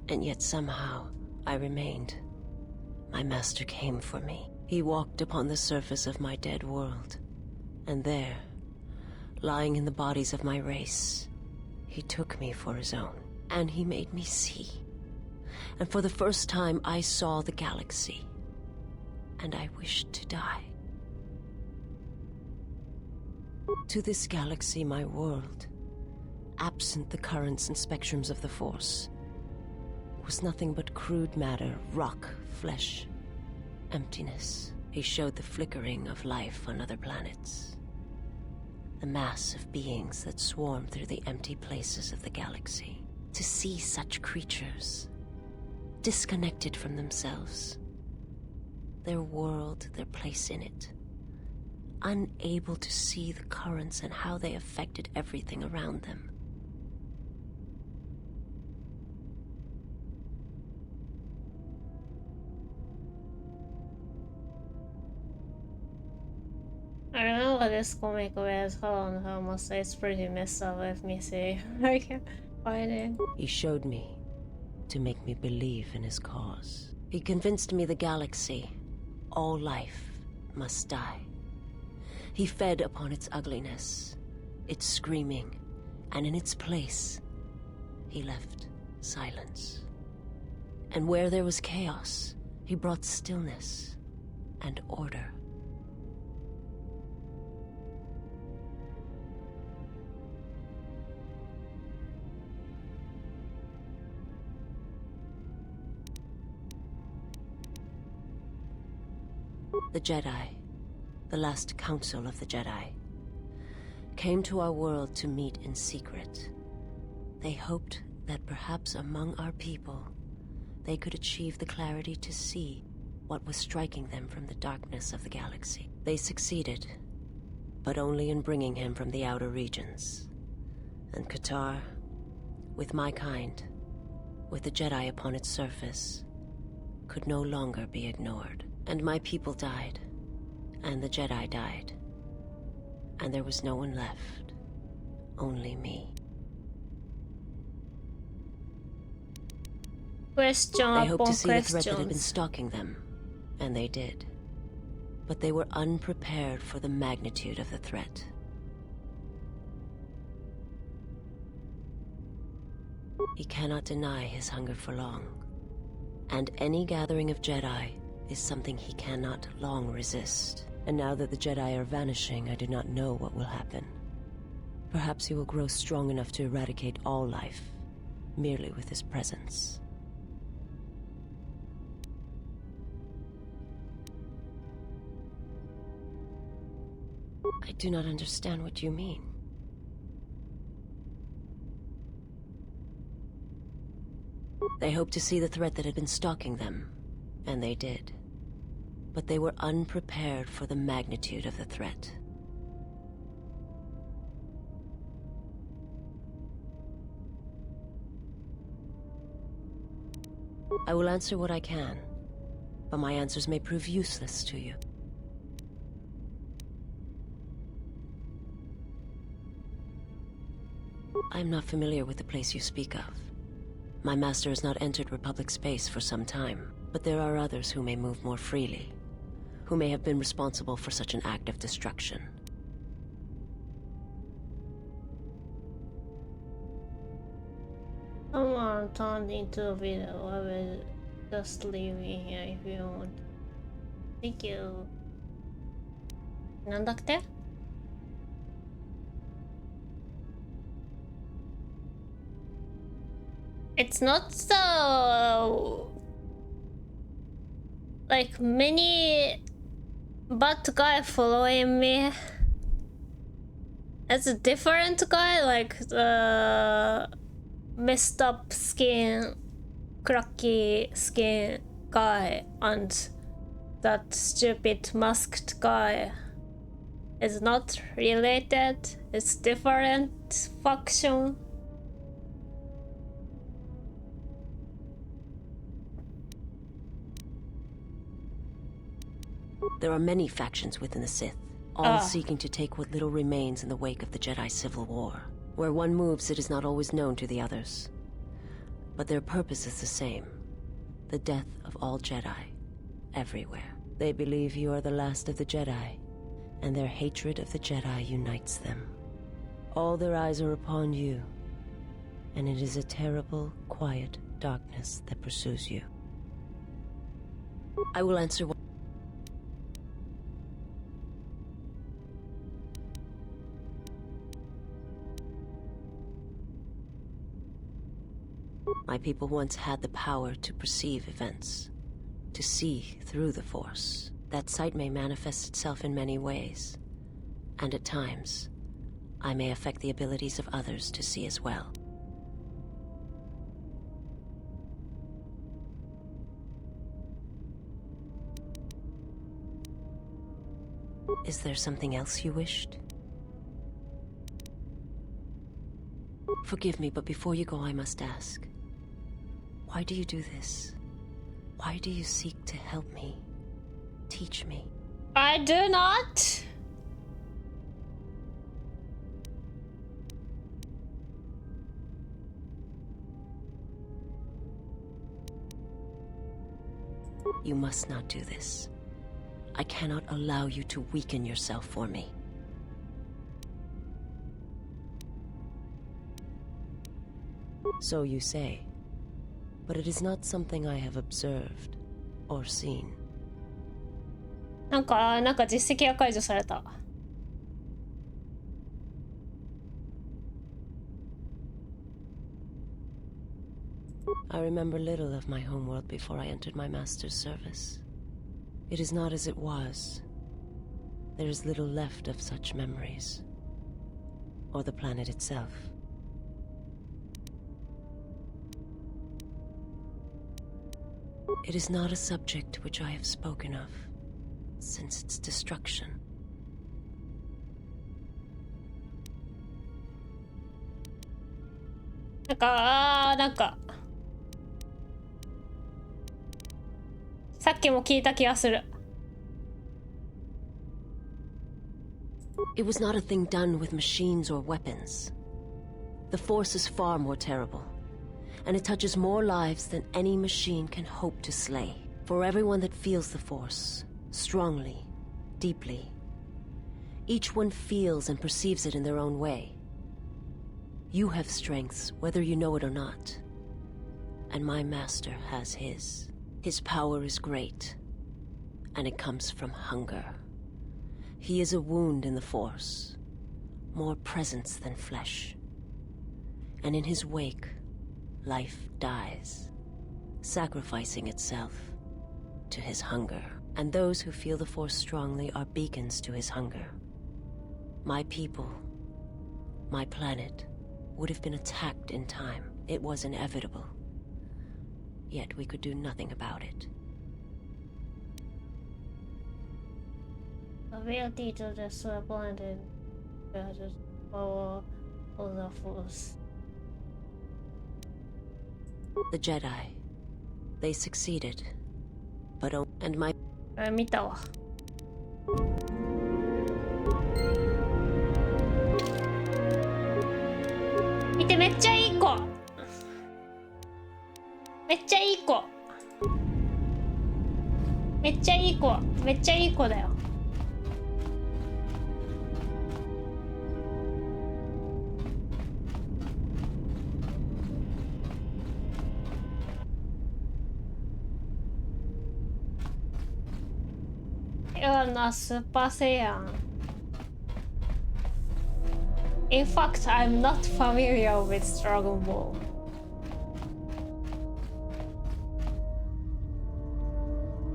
and yet somehow I remained. My master came for me. He walked upon the surface of my dead world, and there, lying in the bodies of my race, he took me for his own, and he made me see. And for the first time I saw the galaxy, and I wished to die. To this galaxy, my world, absent the currents and spectrums of the Force, was nothing but crude matter, rock, flesh, emptiness. He showed the flickering of life on other planets. The mass of beings that swarm through the empty places of the galaxy. To see such creatures, disconnected from themselves, their world, their place in it, unable to see the currents and how they affected everything around them. I don't know what this comic is. Hold on, I must say it's pretty messed up. Let me see. I can't find it. He showed me to make me believe in his cause. He convinced me the galaxy, all life, must die. He fed upon its ugliness, its screaming, and in its place, he left silence. And where there was chaos, he brought stillness and order. The Jedi, the last council of the Jedi, came to our world to meet in secret. They hoped that perhaps among our people, they could achieve the clarity to see what was striking them from the darkness of the galaxy. They succeeded, but only in bringing him from the outer regions. And Qatar, with my kind, with the Jedi upon its surface, could no longer be ignored. And my people died, and the Jedi died, and there was no one left, only me. Question They hoped upon to see the threat that had been questions. stalking them, and they did. But they were unprepared for the magnitude of the threat. He cannot deny his hunger for long, And any gathering of Jedi is something he cannot long resist. And now that the Jedi are vanishing, I do not know what will happen. Perhaps he will grow strong enough to eradicate all life, merely with his presence. I do not understand what you mean. They hoped to see the threat that had been stalking them, and they did. But they were unprepared for the magnitude of the threat. I will answer what I can, but my answers may prove useless to you. I am not familiar with the place you speak of. My master has not entered Republic space for some time, but there are others who may move more freely, who may have been responsible for such an act of destruction. Someone turned into a video. I will just leave me here if you want. Thank you. なんだって? It's not so like many bad guy following me. It's a different guy, like the messed up skin, cracky skin guy, and that stupid masked guy is not related. It's different faction. There are many factions within the Sith, all seeking to take what little remains in the wake of the Jedi Civil War. Where one moves, it is not always known to the others. But their purpose is the same. The death of all Jedi, everywhere. They believe you are the last of the Jedi, and their hatred of the Jedi unites them. All their eyes are upon you, and it is a terrible, quiet darkness that pursues you. I will answer what... My people once had the power to perceive events, to see through the Force. That sight may manifest itself in many ways, and at times, I may affect the abilities of others to see as well. Is there something else you wished? Forgive me, but before you go, I must ask. Why do you do this? Why do you seek to help me? Teach me? I do not. You must not do this. I cannot allow you to weaken yourself for me. So you say, but it is not something I have observed or seen. なんか実績が解除された。I remember little of my homeworld before I entered my master's service. It is not as it was. There is little left of such memories, or the planet itself. It is not a subject which I have spoken of since its destruction.なんかさっきも聞いた気がする。It was not a thing done with machines or weapons. The Force is far more terrible, and it touches more lives than any machine can hope to slay. For everyone that feels the Force, strongly, deeply, each one feels and perceives it in their own way. You have strengths, whether you know it or not, and my master has his. His power is great, and it comes from hunger. He is a wound in the Force, more presence than flesh. And in his wake, life dies, sacrificing itself to his hunger. And those who feel the Force strongly are beacons to his hunger. My people, my planet, would have been attacked in time. It was inevitable. Yet we could do nothing about it. Ability to destroy planet versus power of the Force. The Jedi, they succeeded, but and my 見たわ。見て、めっちゃいい子。めっちゃいい子。めっちゃいい子。めっちゃいい子だよ。You're not Super Saiyan. In fact, I'm not familiar with Dragon Ball.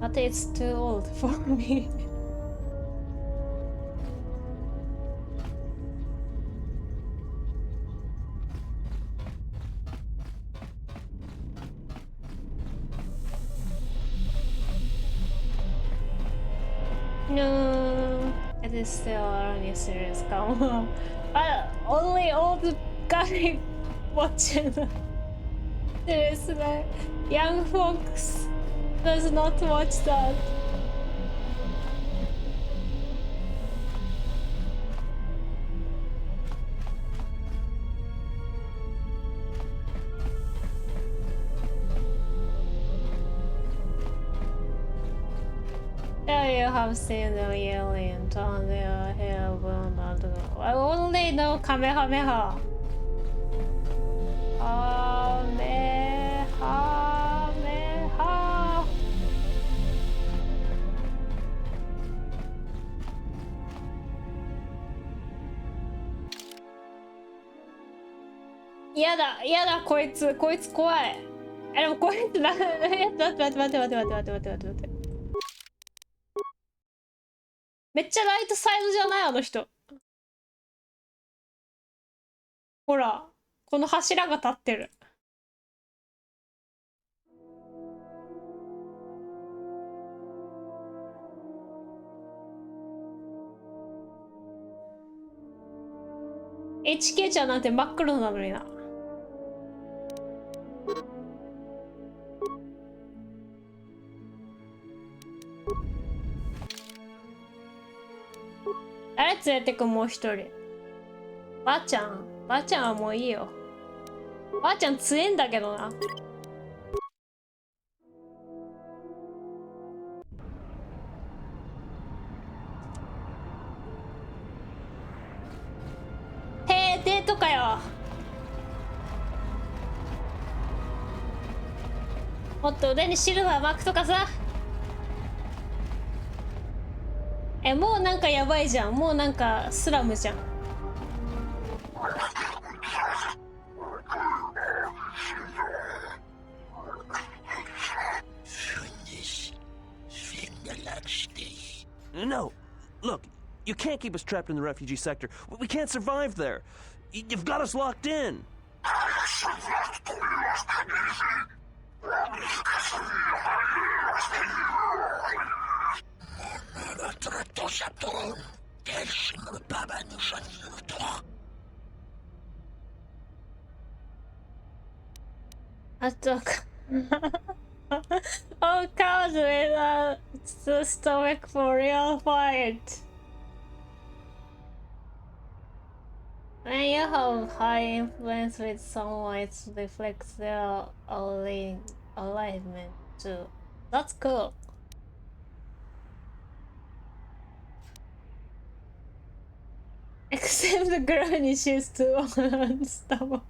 But it's too old for me. No, it is still a new series. Come on. Only old guy watching this. Young folks does not watch that. Yeah, you have seen the alien turn their hair blonde and I only know Kamehameha. Kamehameha. Yada, こいつ怖い。でもこいつ待って。めっちゃライトサイドじゃないあの人。ほら、この柱が立ってる。HK ちゃんなんて真っ黒なのにな。誰連れてくもう一人。ばあちゃんはもういいよ。ばあちゃん強えんだけどな。デートかよ。もっと腕にシルバー巻くとかさ。もうなんかやばいじゃん。もうなんかスラムじゃん。No, look, you can't keep us trapped in the refugee sector. We can't survive there. You've got us locked in. I took oh cows with the stomach for real fight. When you have high influence with someone, it reflects their alignment too. That's cool. Except the granny, she's too unstable.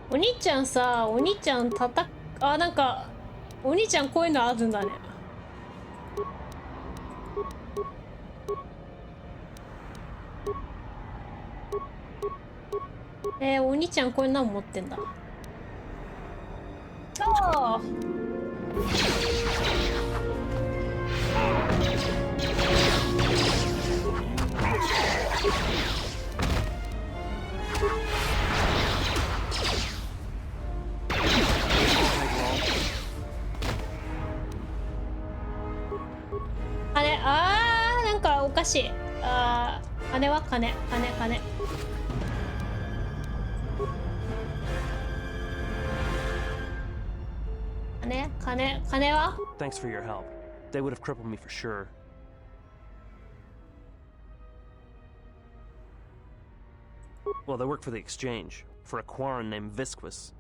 お兄ちゃんさ、お兄ちゃんあ、なんかお兄ちゃんこういうのあるんだね。お兄ちゃんこういうの持ってんだ。ああ。なんかおかしい。金は金。金は Thanks for your help. They would have crippled me for sure. Well, they work for the Exchange, for a Quarren named Visquis.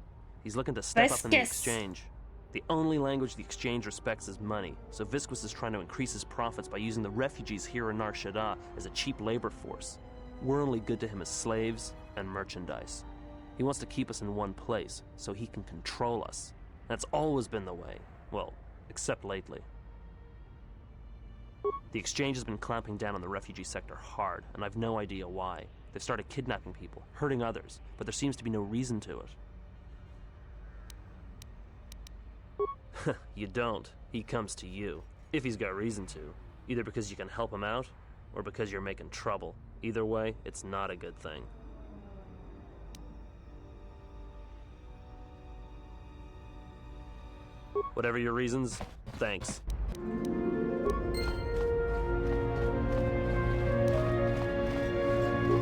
He's looking to step up in the Exchange. The only language the Exchange respects is money, so Visquis is trying to increase his profits by using the refugees here in Nar Shaddaa as a cheap labor force. We're only good to him as slaves and merchandise. He wants to keep us in one place, so he can control us. That's always been the way. Well, except lately. The Exchange has been clamping down on the refugee sector hard, and I've no idea why. They've started kidnapping people, hurting others, but there seems to be no reason to it. You don't. He comes to you. If he's got reason to. Either because you can help him out, or because you're making trouble. Either way, it's not a good thing. Whatever your reasons, thanks.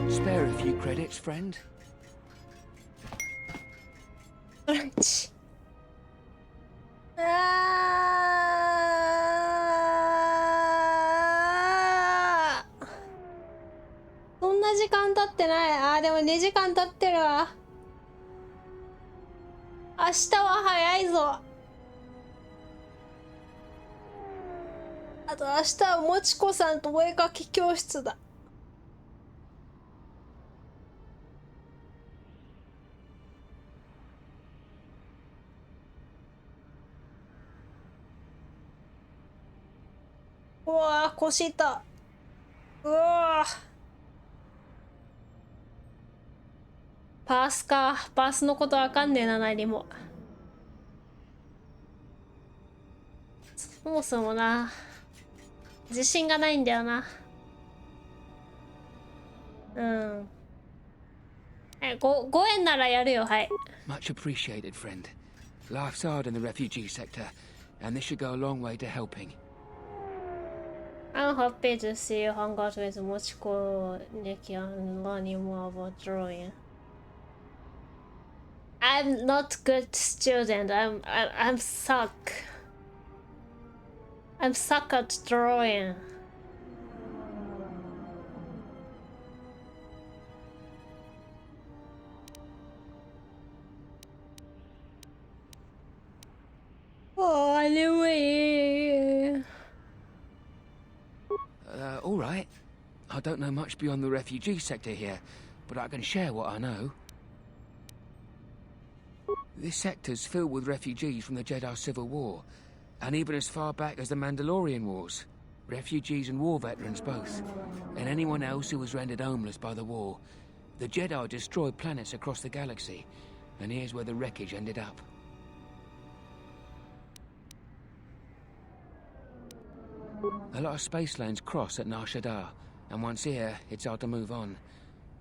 Spare a few credits, friend.そんな時間経ってない。でも2時間経ってるわ。明日は早いぞ。あと明日はもちこさんとお絵かき教室だ。うわー、腰痛。うわー。パースか。パースのことわかんねえな、何も。そもそもな、自信がないんだよな。うん。5円ならやるよ、はい。Much appreciated, friend. Life's hard in the refugee sector, and this should go a long way to helping. I'm happy to see you hang out with Mochiko, Neki, and learning more about drawing. I'm not good student. I'm suck. I'm suck at drawing. Oh, anyway. All right. I don't know much beyond the refugee sector here, but I can share what I know. This sector's filled with refugees from the Jedi Civil War, and even as far back as the Mandalorian Wars. Refugees and war veterans both, and anyone else who was rendered homeless by the war. The Jedi destroyed planets across the galaxy, and here's where the wreckage ended up. A lot of space lanes cross at Nar Shaddaa, and once here, it's hard to move on.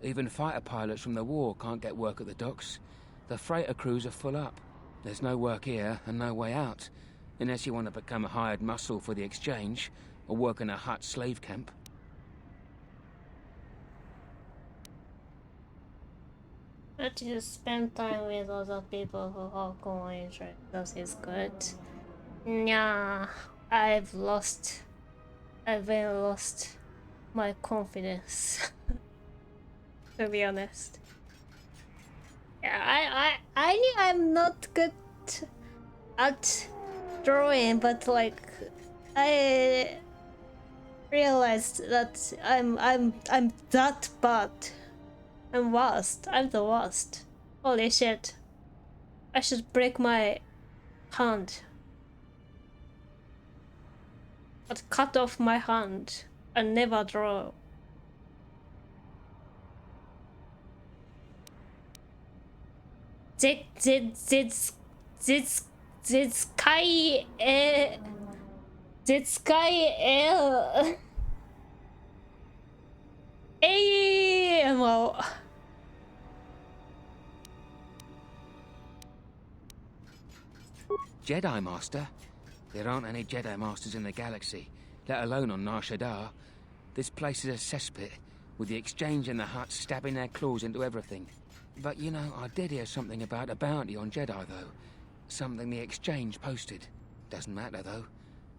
Even fighter pilots from the war can't get work at the docks. The freighter crews are full up. There's no work here and no way out, unless you want to become a hired muscle for the Exchange, or work in a Hutt slave camp. But you spend time with other people who have common interest. That is good. Yeah, I've lost my confidence. To be honest. Yeah, I knew I'm not good at drawing, but like I realized that I'm that bad. I'm worst. I'm the worst. Holy shit. I should break my hand. But cut off my hand and never draw. Jedi Master? There aren't any Jedi Masters in the galaxy, let alone on Nar Shaddaa. This place is a cesspit, with the Exchange and the Hutt stabbing their claws into everything. But you know, I did hear something about a bounty on Jedi, though. Something the Exchange posted. Doesn't matter, though.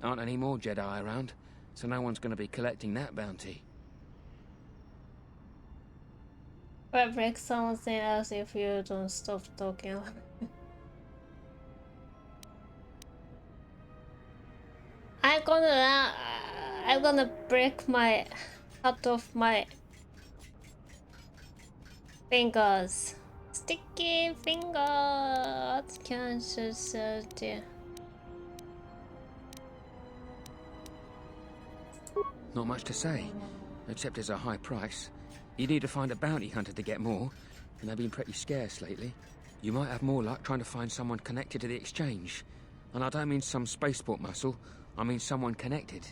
Aren't any more Jedi around, so no one's going to be collecting that bounty. I'll break something else if you don't stop talking. I'm gonna cut off my fingers. Sticky fingers. Cancer surgery. Not much to say, except it's a high price. You need to find a bounty hunter to get more, and they've been pretty scarce lately. You might have more luck trying to find someone connected to the Exchange. And I don't mean some spaceport muscle, I mean someone connected.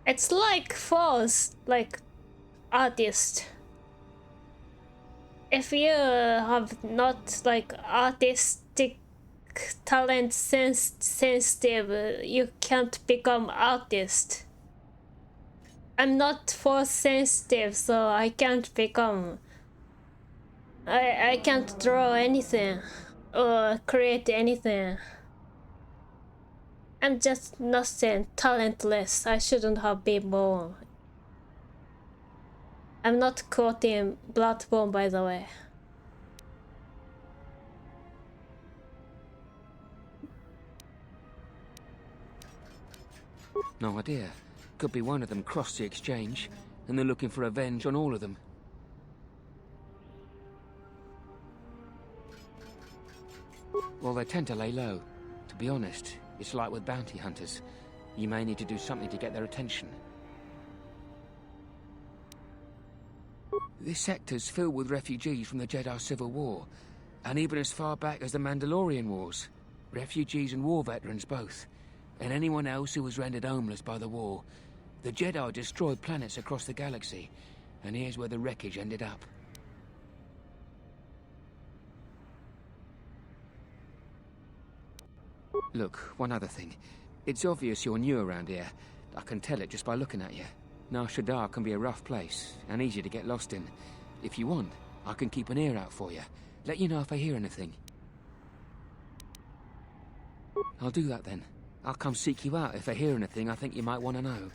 It's like false, like artist. If you have not like artistic talent sensitive, you can't become artist. I'm not force sensitive, so I can't become. I can't draw anything or create anything. I'm just nothing, talentless. I shouldn't have been born. I'm not quoting Bloodborne, by the way. No idea. Could be one of them crossed the Exchange, and they're looking for revenge on all of them. Well, they tend to lay low. To be honest, it's like with bounty hunters. You may need to do something to get their attention. This sector's filled with refugees from the Jedi Civil War, and even as far back as the Mandalorian Wars. Refugees and war veterans both, and anyone else who was rendered homeless by the war. The Jedi destroyed planets across the galaxy, and here's where the wreckage ended up. Look, one other thing. It's obvious you're new around here. I can tell it just by looking at you. Nar Shaddaa can be a rough place, and easy to get lost in. If you want, I can keep an ear out for you. Let you know if I hear anything. I'll do that then. I'll come seek you out if I hear anything I think you might want to know.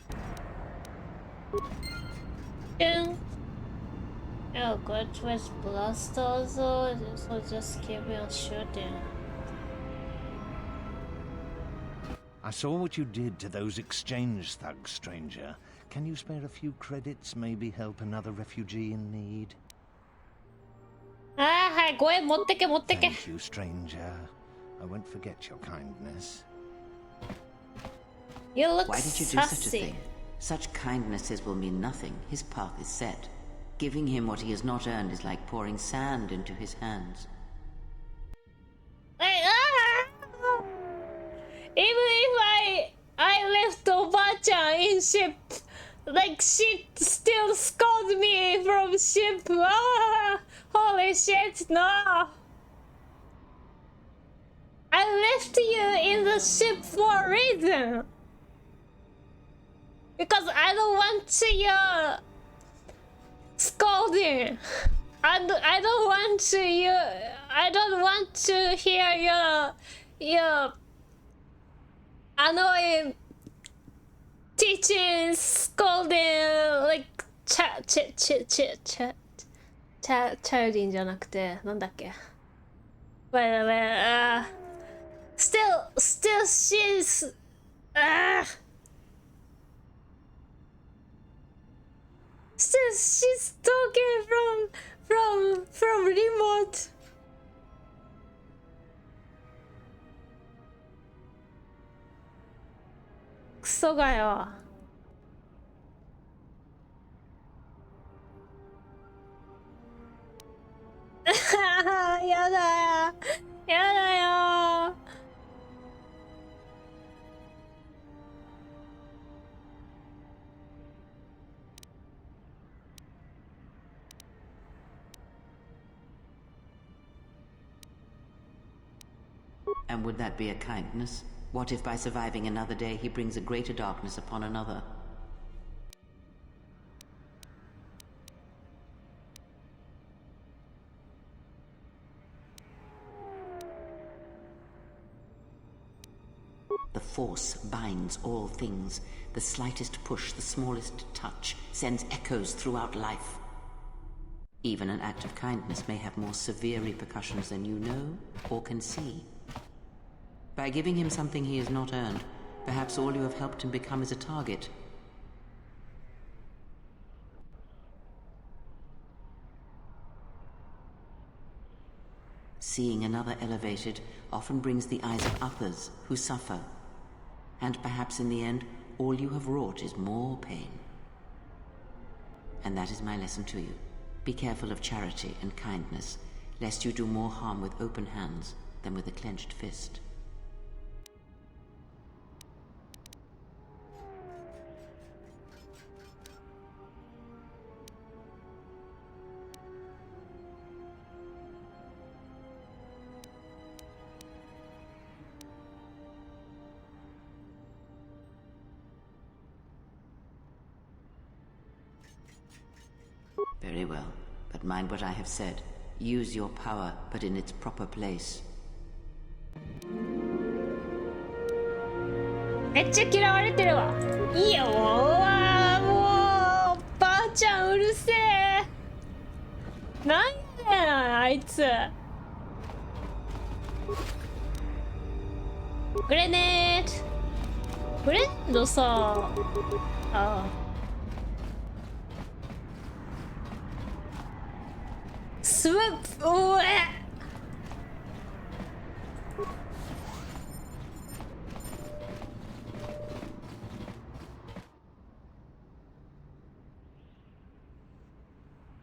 Yeah. Oh, good with blasters, so just keep on shooting. I saw what you did to those exchange thugs, stranger. Can you spare a few credits, maybe help another refugee in need? Go ahead, 持ってけ。 Thank you, stranger. I won't forget your kindness. You look Why did you do such a thing? Such kindnesses will mean nothing. His path is set. Giving him what he has not earned is like pouring sand into his hands. Even if I left Oba-chan in ship, like she still scolded me from ship. Holy shit, no! I left you in the ship for a reason. Because I don't want your scolding. I don't want to hear your annoying teaching, scolding, like chiding じゃなくてなんだっけ still she's still she's talking from remote.クソがよ。やだよ。やだよ。And would that be a kindness? What if by surviving another day he brings a greater darkness upon another? The Force binds all things. The slightest push, the smallest touch, sends echoes throughout life. Even an act of kindness may have more severe repercussions than you know or can see. By giving him something he has not earned, perhaps all you have helped him become is a target. Seeing another elevated often brings the eyes of others who suffer. And perhaps in the end, all you have wrought is more pain. And that is my lesson to you. Be careful of charity and kindness, lest you do more harm with open hands than with a clenched fist. Very well, but mind what I have said. Use your power, but in its proper place. めっちゃ嫌われてるわ。いいよ、もうばあちゃんうるせえ。なんやねんあいつ。グレネード。グレネードさ。スウップ、おえ。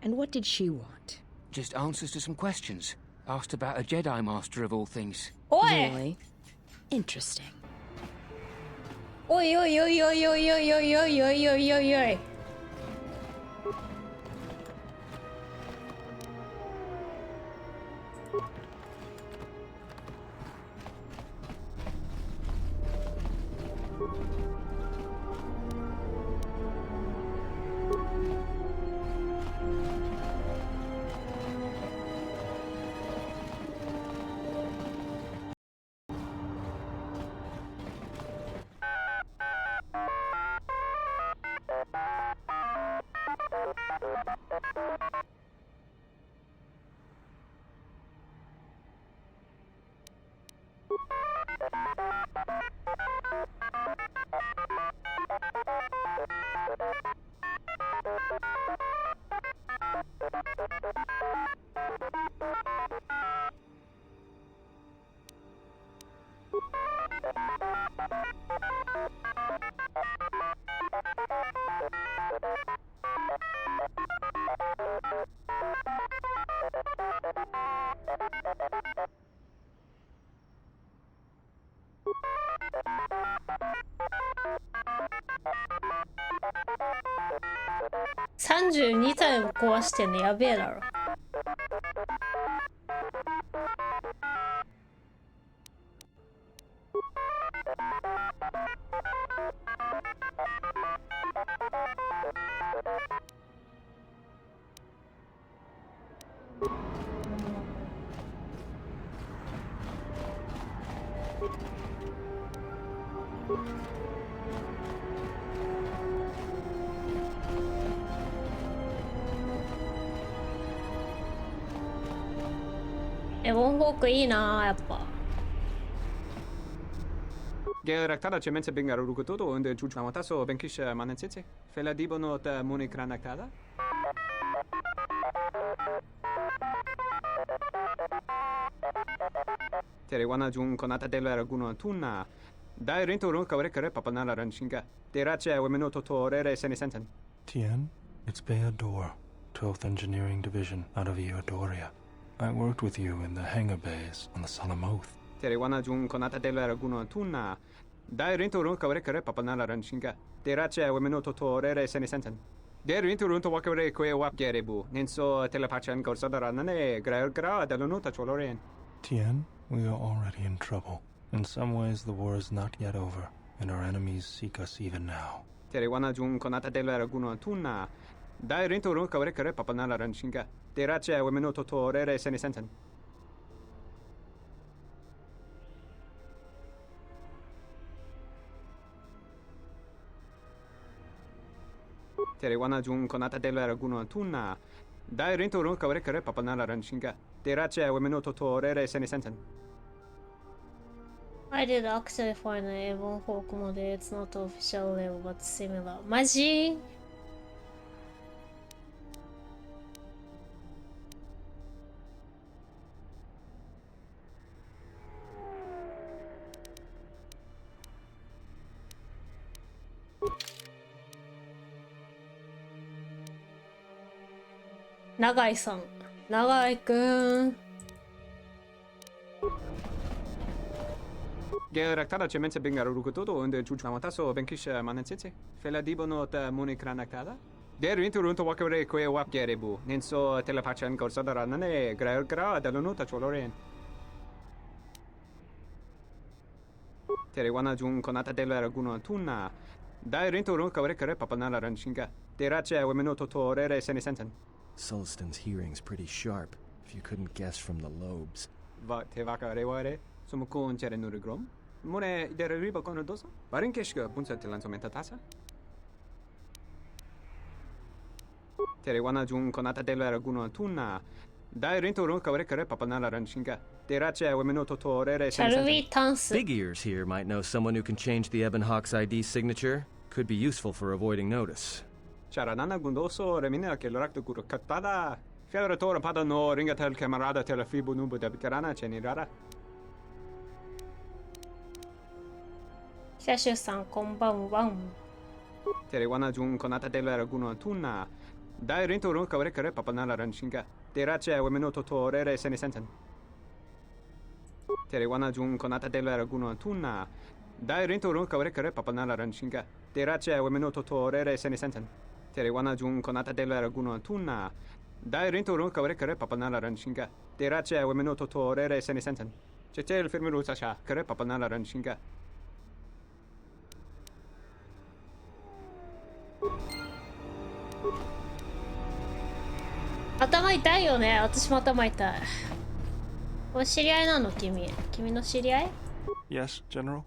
And what did she want? Just answers to some questions. Asked about a Jedi Master of all things. Oi! Really? Interesting. Oi, oi, oi, oi, oi, oi, oi, oi, oi, oi, oi, oi.32体も壊してんのやべえだろ。エボンホークいいなやっぱ。Geraktada cemense bingar rukutoto unde chuchamataso benkisha manensitse. Fela dibono ta muni kranaktada. Teriwana jun konata della raguno tunna. Dai rinto run kavrekare papanala ranshinga. Derache wemenoto torere senisenten. Tien, it's Beador, 12th Engineering Division out of Eodoria. I worked with you in the hangar bays on the Solemn Oath. Teriwana jun konata della raguno tunna. Dai rinto run kavrekare papanala ranshinga. Derache wemenoto torere senisenten. Der rinto run to wakare kwe wap gerebu. Ninso telepachan gorsadarane gra delonuta choloren. Tien, we are already in trouble. In some ways, the war is not yet over, and our enemies seek us even now. Teriwana jun konata della raguno tunna. Dai rinto run kavrekare papanala ranshinga. Derache wemenoto torere senisenten. Teriwana jun konata della raguno tunna. Dai rinto run kavrekare papanala ranshinga. Derache wemenoto torere senisenten. I did actually find an Ebon Hawk model. It's not official level, but similar. マジ？永井さん、永井くん。Geraktada cemense bingar rukutoto unde chuchamataso benkisha manensitse. Fela dibono ta muni kranaktada. Der rinto run to wakare kwe wap gerebu. Ninso telepachan gorsadarane gra delonuta choloren. Teriwana jun konata della raguno tunna. Dai rinto run kavrekare papanala ranshinga. Derache wemenoto torere senisenten. Sulston's hearing's pretty sharp, if you couldn't guess from the lobes. Va te vakareware. Sumukun chere nurigrom. Mune der riba kono dosa. Barinkeshka punsa tilansomentatasa. Teriwana jun konata della raguno tunna. Dai rinto run kavrekare papanala ranshinga. Derache wemenoto torere senisenten. Big Ears here might know someone who can change the Ebon Hawk's ID signature. Could be useful for avoiding notice. Charanana gundoso remina che l'orakto guru katpada. Fiadra tora pada no ringa tel camarada tel fibu nubu da bikarana chenirara. 車種さんこんばんは。Teriwana jun konata della raguno tunna. Dai rinto run kavrekare papanala ranshinga. Derache wemenoto torere senisenten. Teriwana jun konata della raguno tunna. Dai rinto run kavrekare papanala ranshinga. Derache wemenoto torere senisenten. Teriwana jun konata della raguno tunna. Dai rinto run kavrekare papanala ranshinga. Derache wemenoto torere senisenten. Chetel firmiru sasha kare papanala ranshinga. 頭痛いよね。私も頭痛い。これ知り合いなの君？君の知り合い？ Yes, General?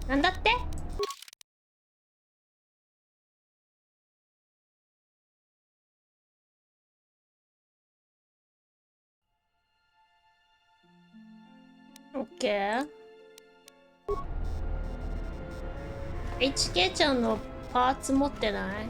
なんだって？オッケー。HK ちゃんのパーツ持ってない？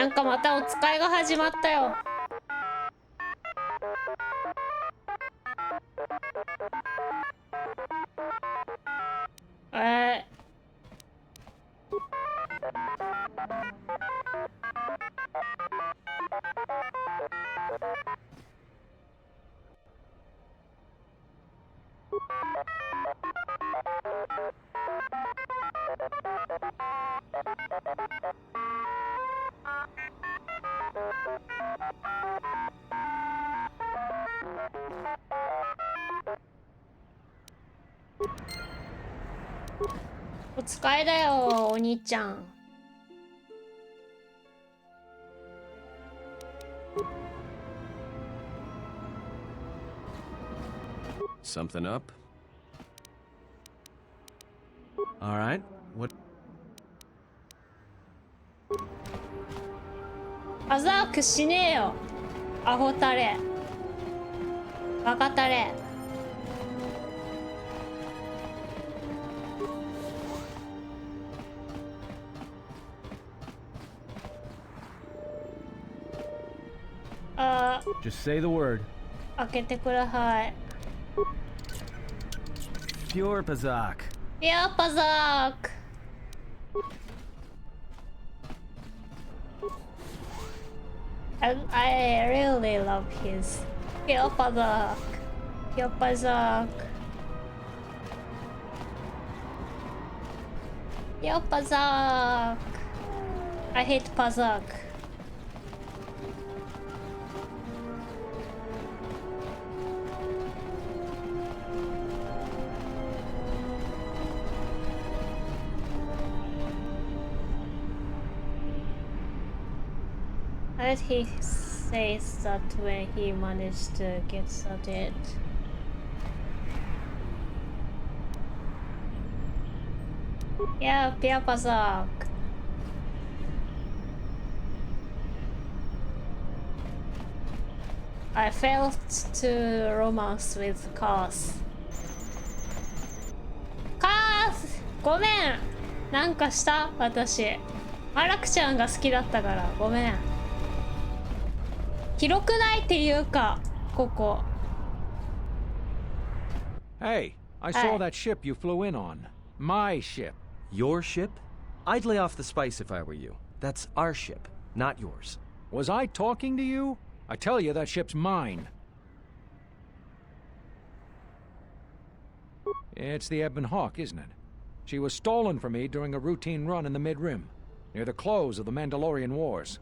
なんかまたお使いが始まったよ。お使いだよ、お兄ちゃん。Something up? All right. What? アザークしねえよ。アホタレ。バカタレ。Just say the word. 開けてください。Pure Pazak. いや、パザーク。I really love his Pure Pazak. Pure Pazak. Pure Pazak. I hate Pazak. How did he say that when he managed to get started? Yeah, Pure Pazak. I failed to romance with Cars. Cars! ごめん! なんかした私。マラクちゃんが好きだったからごめん。広くないっていうか、ここ。Hey, I saw that ship you flew in on. My ship. Your ship? I'd lay off the spice if I were you. That's our ship, not yours. Was I talking to you? I tell you, that ship's mine. It's the Ebon Hawk, isn't it? She was stolen from me during a routine run in the Mid-Rim, near the close of the Mandalorian Wars.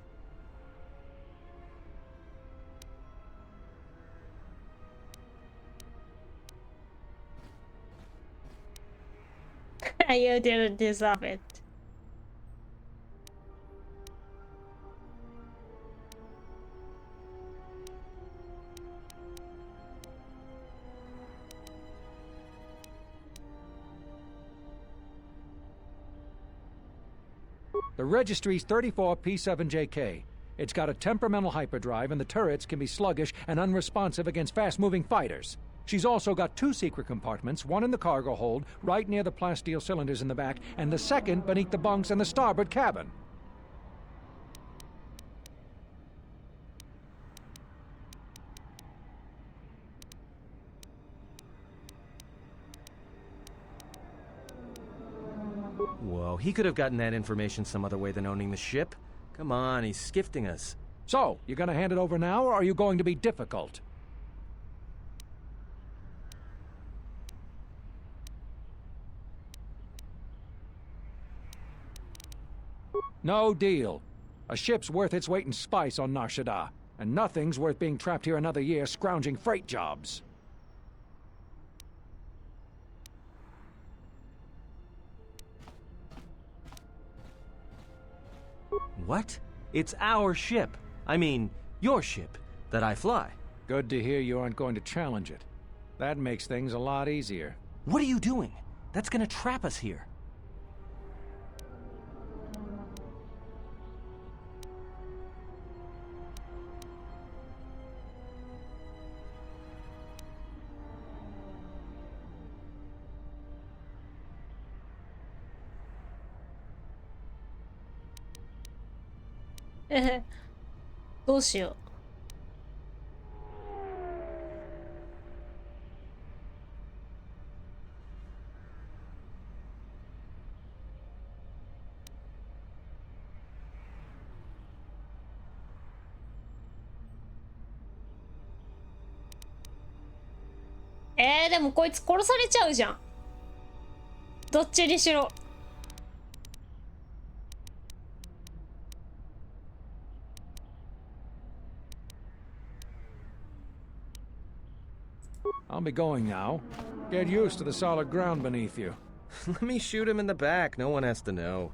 You didn't deserve it. The registry's 34 P7JK. It's got a temperamental hyperdrive, and the turrets can be sluggish and unresponsive against fast-moving fighters. She's also got 2 secret compartments, one in the cargo hold, right near the plasteel cylinders in the back, and the second beneath the bunks in the starboard cabin. Whoa, he could have gotten that information some other way than owning the ship. Come on, he's skifting us. So, you gonna hand it over now, or are you going to be difficult? No deal. A ship's worth its weight in spice on Nar Shaddaa, and nothing's worth being trapped here another year scrounging freight jobs. What? It's our ship. I mean, your ship that I fly. Good to hear you aren't going to challenge it. That makes things a lot easier. What are you doing? That's gonna trap us here. どうしよう。でもこいつ殺されちゃうじゃん。どっちにしろ。I'll be going now. Get used to the solid ground beneath you. Let me shoot him in the back. No one has to know.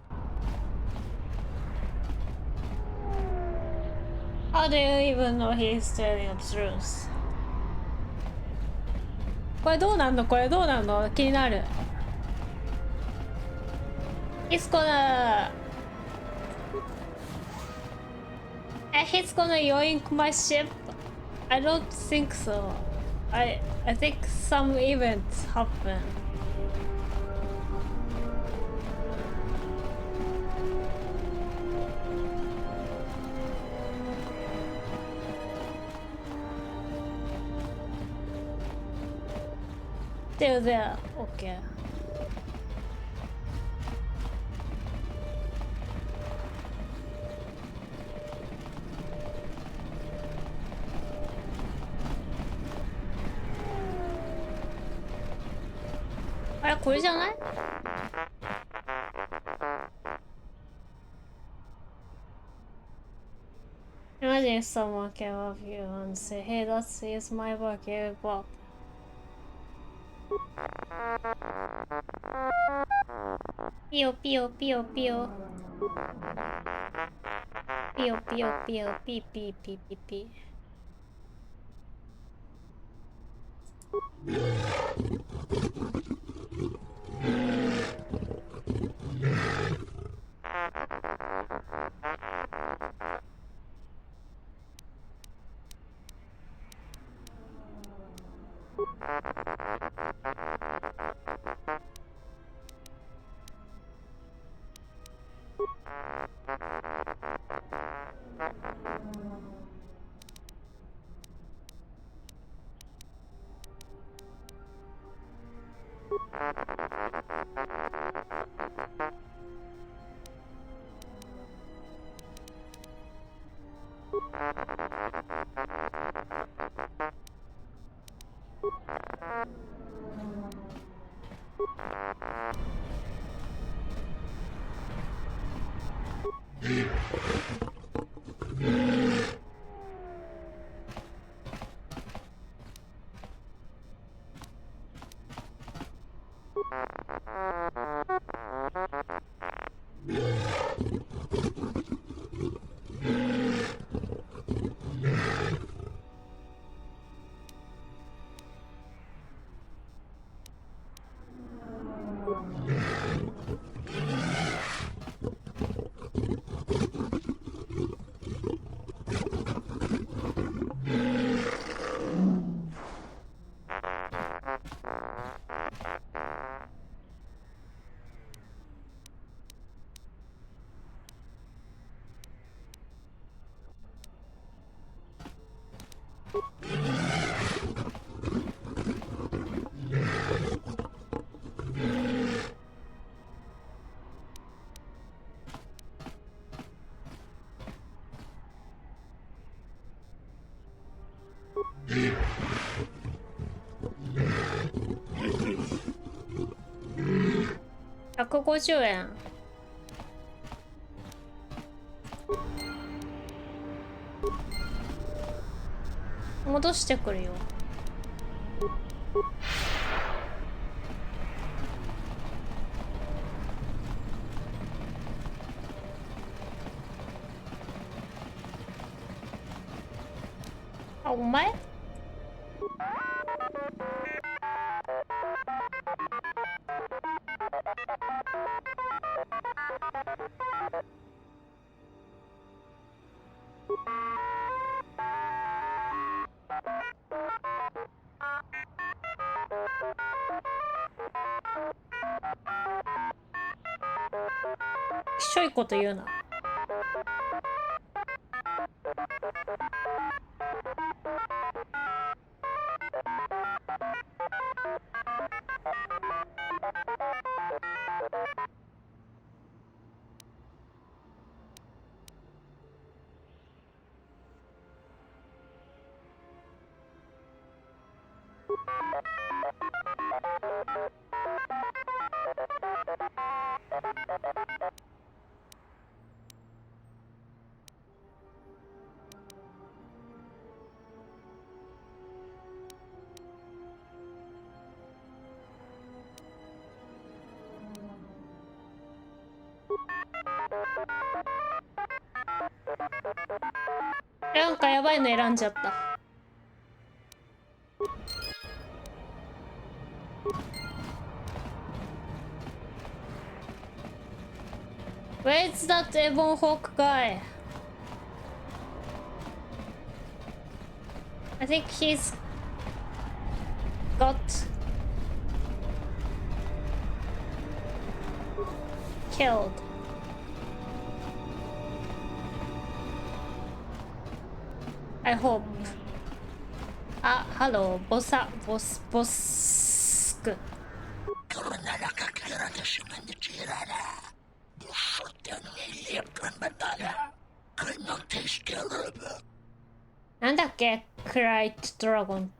How do you even know he's telling the truth? これどうなんの？これどうなんの？気になる。He's gonna he's gonna yoink my ship? I don't think so. I think some events happen. Still there. Okay. Ah, これじゃない? Imagine if someone came up to you and say, "Hey, that is my work, you bought." Pio, pio, pio, pio. Pio, pio, pio, pi, pi, pi, pi, pi. $150. 戻してくるよ。あ、お前？ひしょいこと言うな。なんかやばいの選んじゃった。Where's that Ebon Hawk guy? I think he's got killed. I hope. Ah, hello, boss. Nandake, Cried Dragon.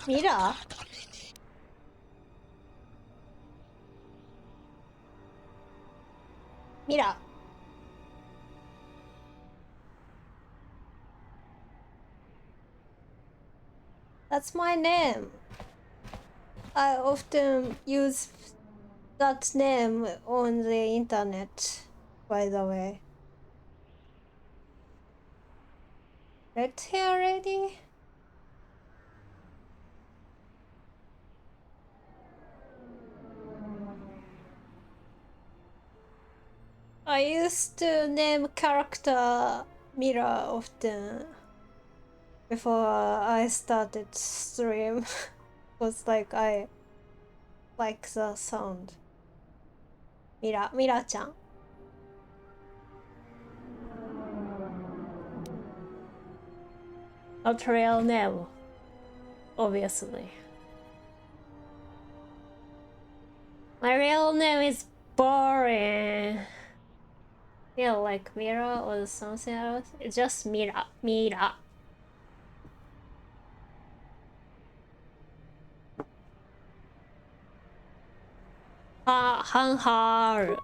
Mira. Mira. That's my name. I often use that name on the internet, by the way. Red hair lady? I used to name character Mira often before I started stream. Was like I like the sound. Mira-chan. Not real name, obviously. My real name is boring. Yeah, like Mira or something else. It's just Mira. Hanhar.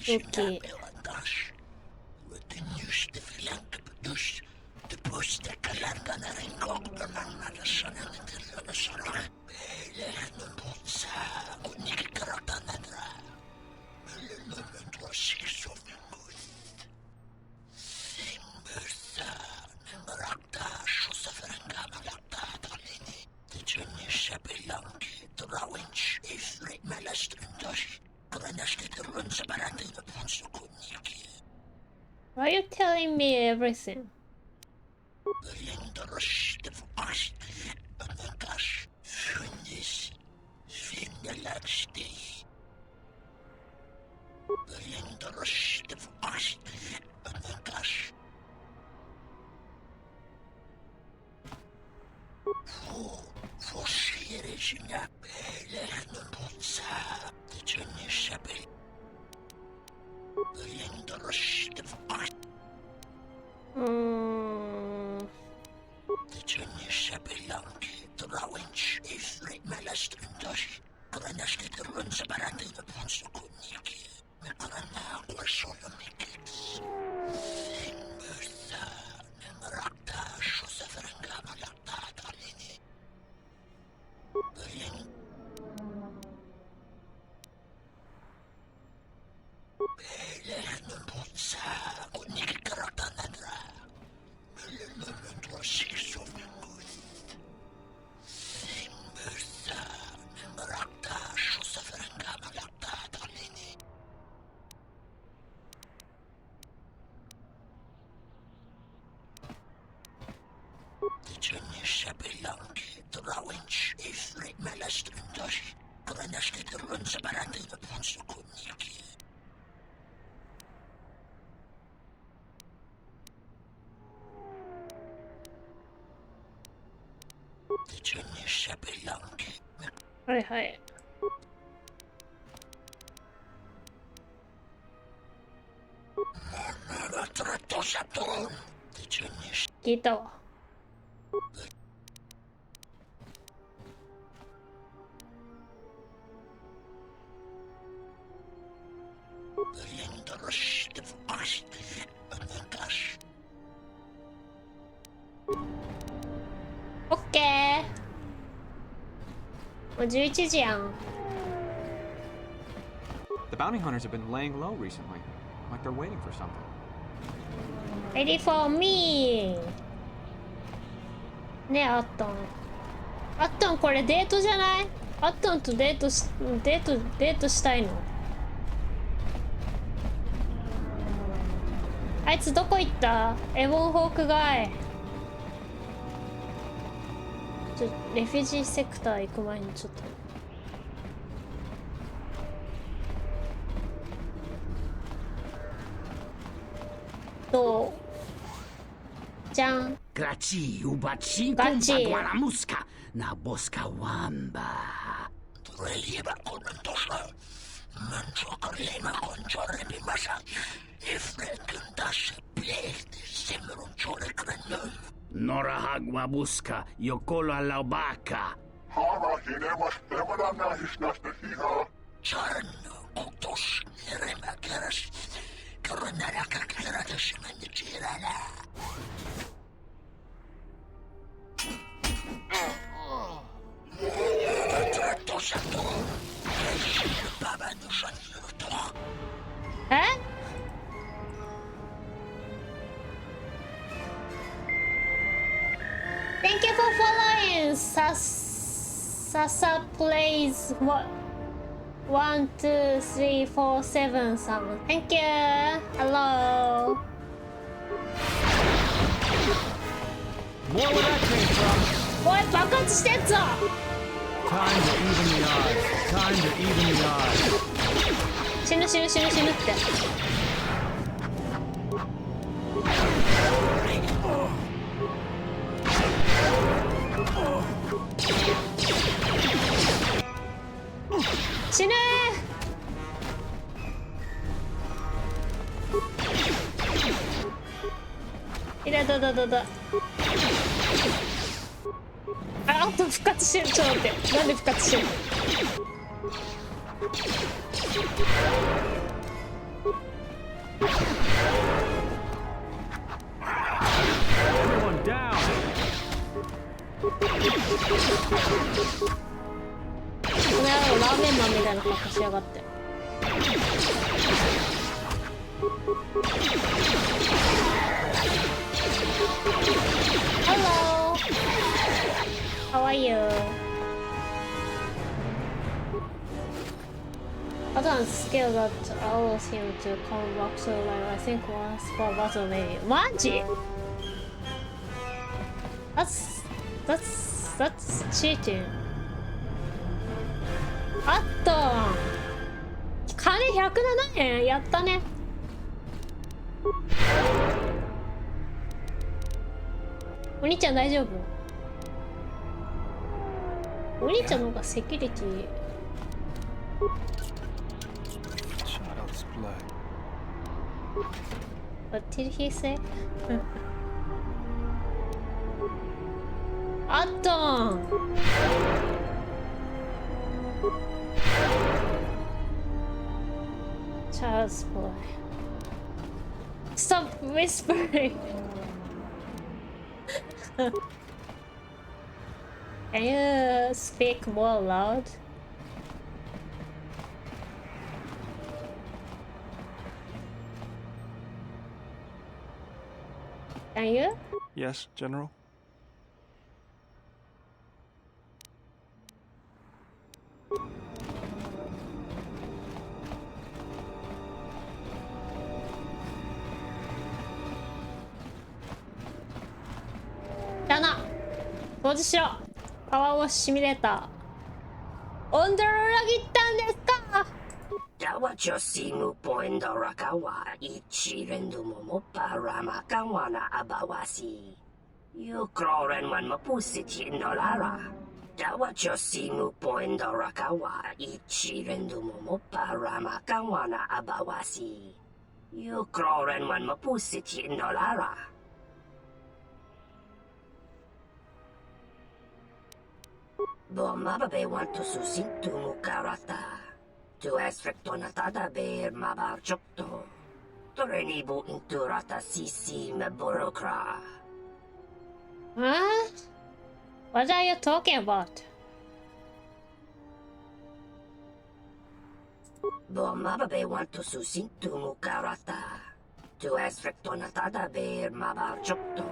Okay. Why are you telling me everything? Hi, hi. Kita wa. Okay. もう11時やん。The bounty hunters have been laying low recently, like they're waiting for something. Ready for me. ねえ、アットン。アットン、これデートじゃない？アットンとデートしたいの？あいつどこ行った？エボンホークガイ。レフュジーセクター行く前にちょっと。どう？じゃん。Graci, ubacin con la musca, na bosca wamba. Relieva con tosha, mancho corlema con chorre bimasa, ifrekundas bled, semron chorre krenum. Nora hagwa busca, yokolo alla bacca. Hara hinemas temana hisnaste hiha. Charno, kutos, nerema keras, koronara kakeratas mandikirana. Eh? Thank you for following. Sasa plays what? 1, 2, 3, 4, 7 some. Thank you. Hello. More where that came from. おい、爆発してんぞ。 Time to even the odds. Time to even the odds. 死ぬ死ぬ死ぬ死ぬって。死ぬー。いらだだだだ。あと復活してる。ちょっと待って、なんで復活してるの？この野郎ラーメンマンみたいな格好しやがって。Hello. How are you? Adam's skill that allows him to come back to life, I think once for battle maybe. マジ? That's cheating. あった。金107円やったね。お兄ちゃん大丈夫？お兄ちゃんの方がセキュリティ。What did he say? あったん。Child's play. Stop whispering. Can you speak more loud? Can you? Yes, General. Dana, 掃除しろ。パワーウォッシュシミュレーター。温度を裏切ったんですかTawachosimu poindorakawa ichirendu momo paramakawa na abawasi. Yukroren wan mapusiti nolara. Tawachosimu poindorakawa ichirendu momo paramakawa na abawasi. Yukroren wan mapusiti nolara. Bomababe want to susintu mukarata. Tu es rectonatada ber mabar chokto. Torenibu inturata sisi me burokra. Huh? What are you talking about? Bomababe want to susintu mukarata. Tu es rectonatada ber mabar chokto.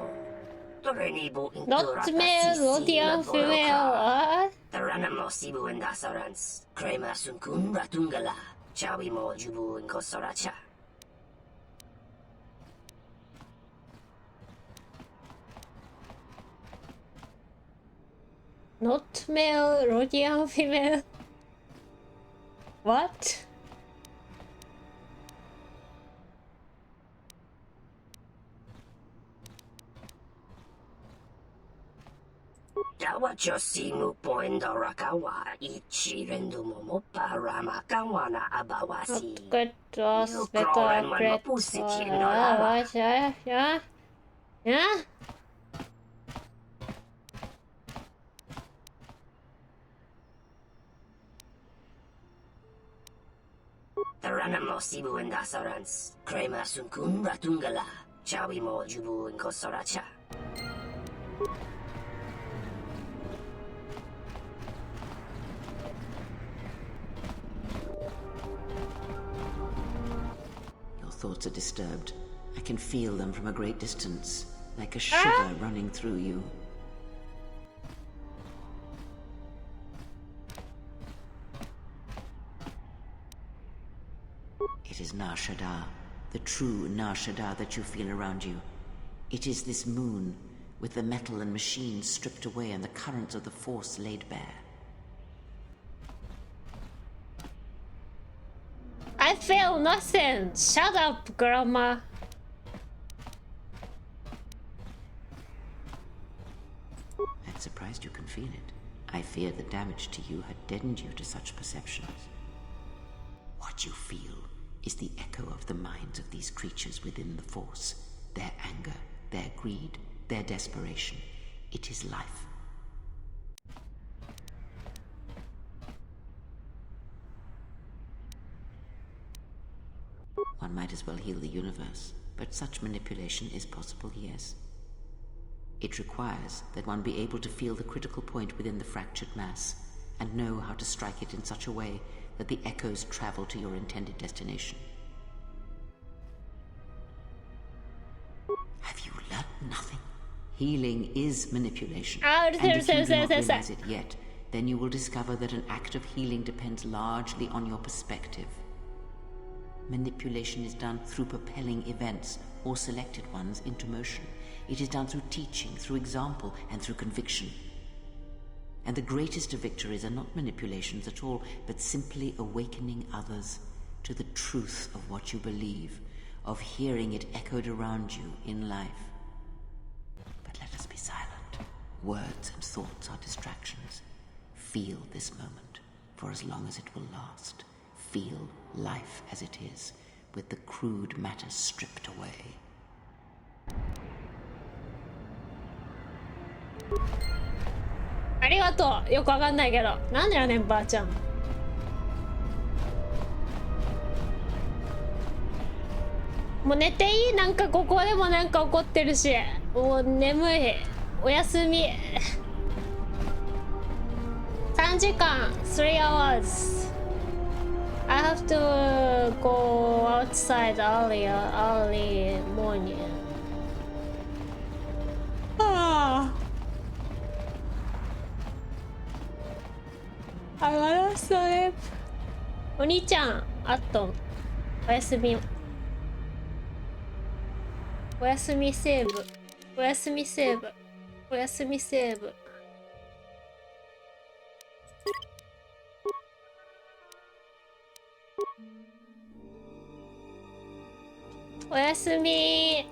Not male, Rodian female. Taranamo sibu and dasarans. Crema sunkun ratungala. Chawi mo jubu and kosoracha. Not male, Rodian female. What? Tawachosimu poindorakawa ichirendu momo paramakawa na abawasi. Good was better great. Yeah. Taranamo sibu and dasarans. Crema sunkun ratungala. Chawi mo jubu and kosoracha. Thoughts are disturbed. I can feel them from a great distance, like a shiver running through you. It is Nar Shaddaa, the true Nar Shaddaa that you feel around you. It is this moon, with the metal and machines stripped away and the currents of the Force laid bare. I feel nothing. Shut up, Grandma. I'm surprised you can feel it. I fear the damage to you had deadened you to such perceptions. What you feel is the echo of the minds of these creatures within the Force. Their anger, their greed, their desperation. It is life. One might as well heal the universe, but such manipulation is possible, yes. It requires that one be able to feel the critical point within the fractured mass, and know how to strike it in such a way that the echoes travel to your intended destination. Have you learned nothing? Healing is manipulation, and if you do not realize it yet, then you will discover that an act of healing depends largely on your perspective. Manipulation is done through propelling events, or selected ones, into motion. It is done through teaching, through example, and through conviction. And the greatest of victories are not manipulations at all, but simply awakening others to the truth of what you believe, of hearing it echoed around you in life. But let us be silent. Words and thoughts are distractions. Feel this moment, for as long as it will last. Feel life as it is, with the crude matter stripped away.ありがとう。よくわかんないけど。なんでやねん、ばあちゃん。もう寝ていい？なんかここでもなんか怒ってるし。もう眠い。おやすみ。3時間。3 hours. I have to go outside early morning. ああ。I wanna sleep. お兄ちゃん、あっとん。おやすみ。おやすみセーブ。おやすみセーブ。おやすみセーブ。おやすみ。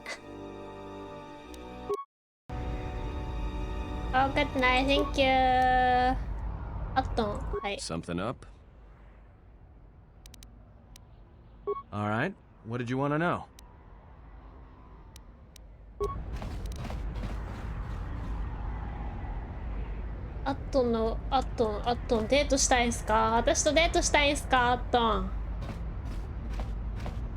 Oh, good night. Thank you. あっとん。はい。Something up? All right. What did you want to know? あっとんの、あっとん、デートしたいんすか？私とデートしたいんすか？あっとん。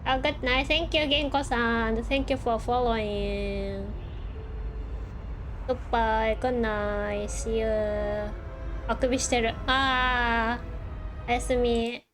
Oh, good night. Thank you, 銀子さん。Thank you for following. Goodbye. Good night. See you. あくびしてる。あー。おやすみ。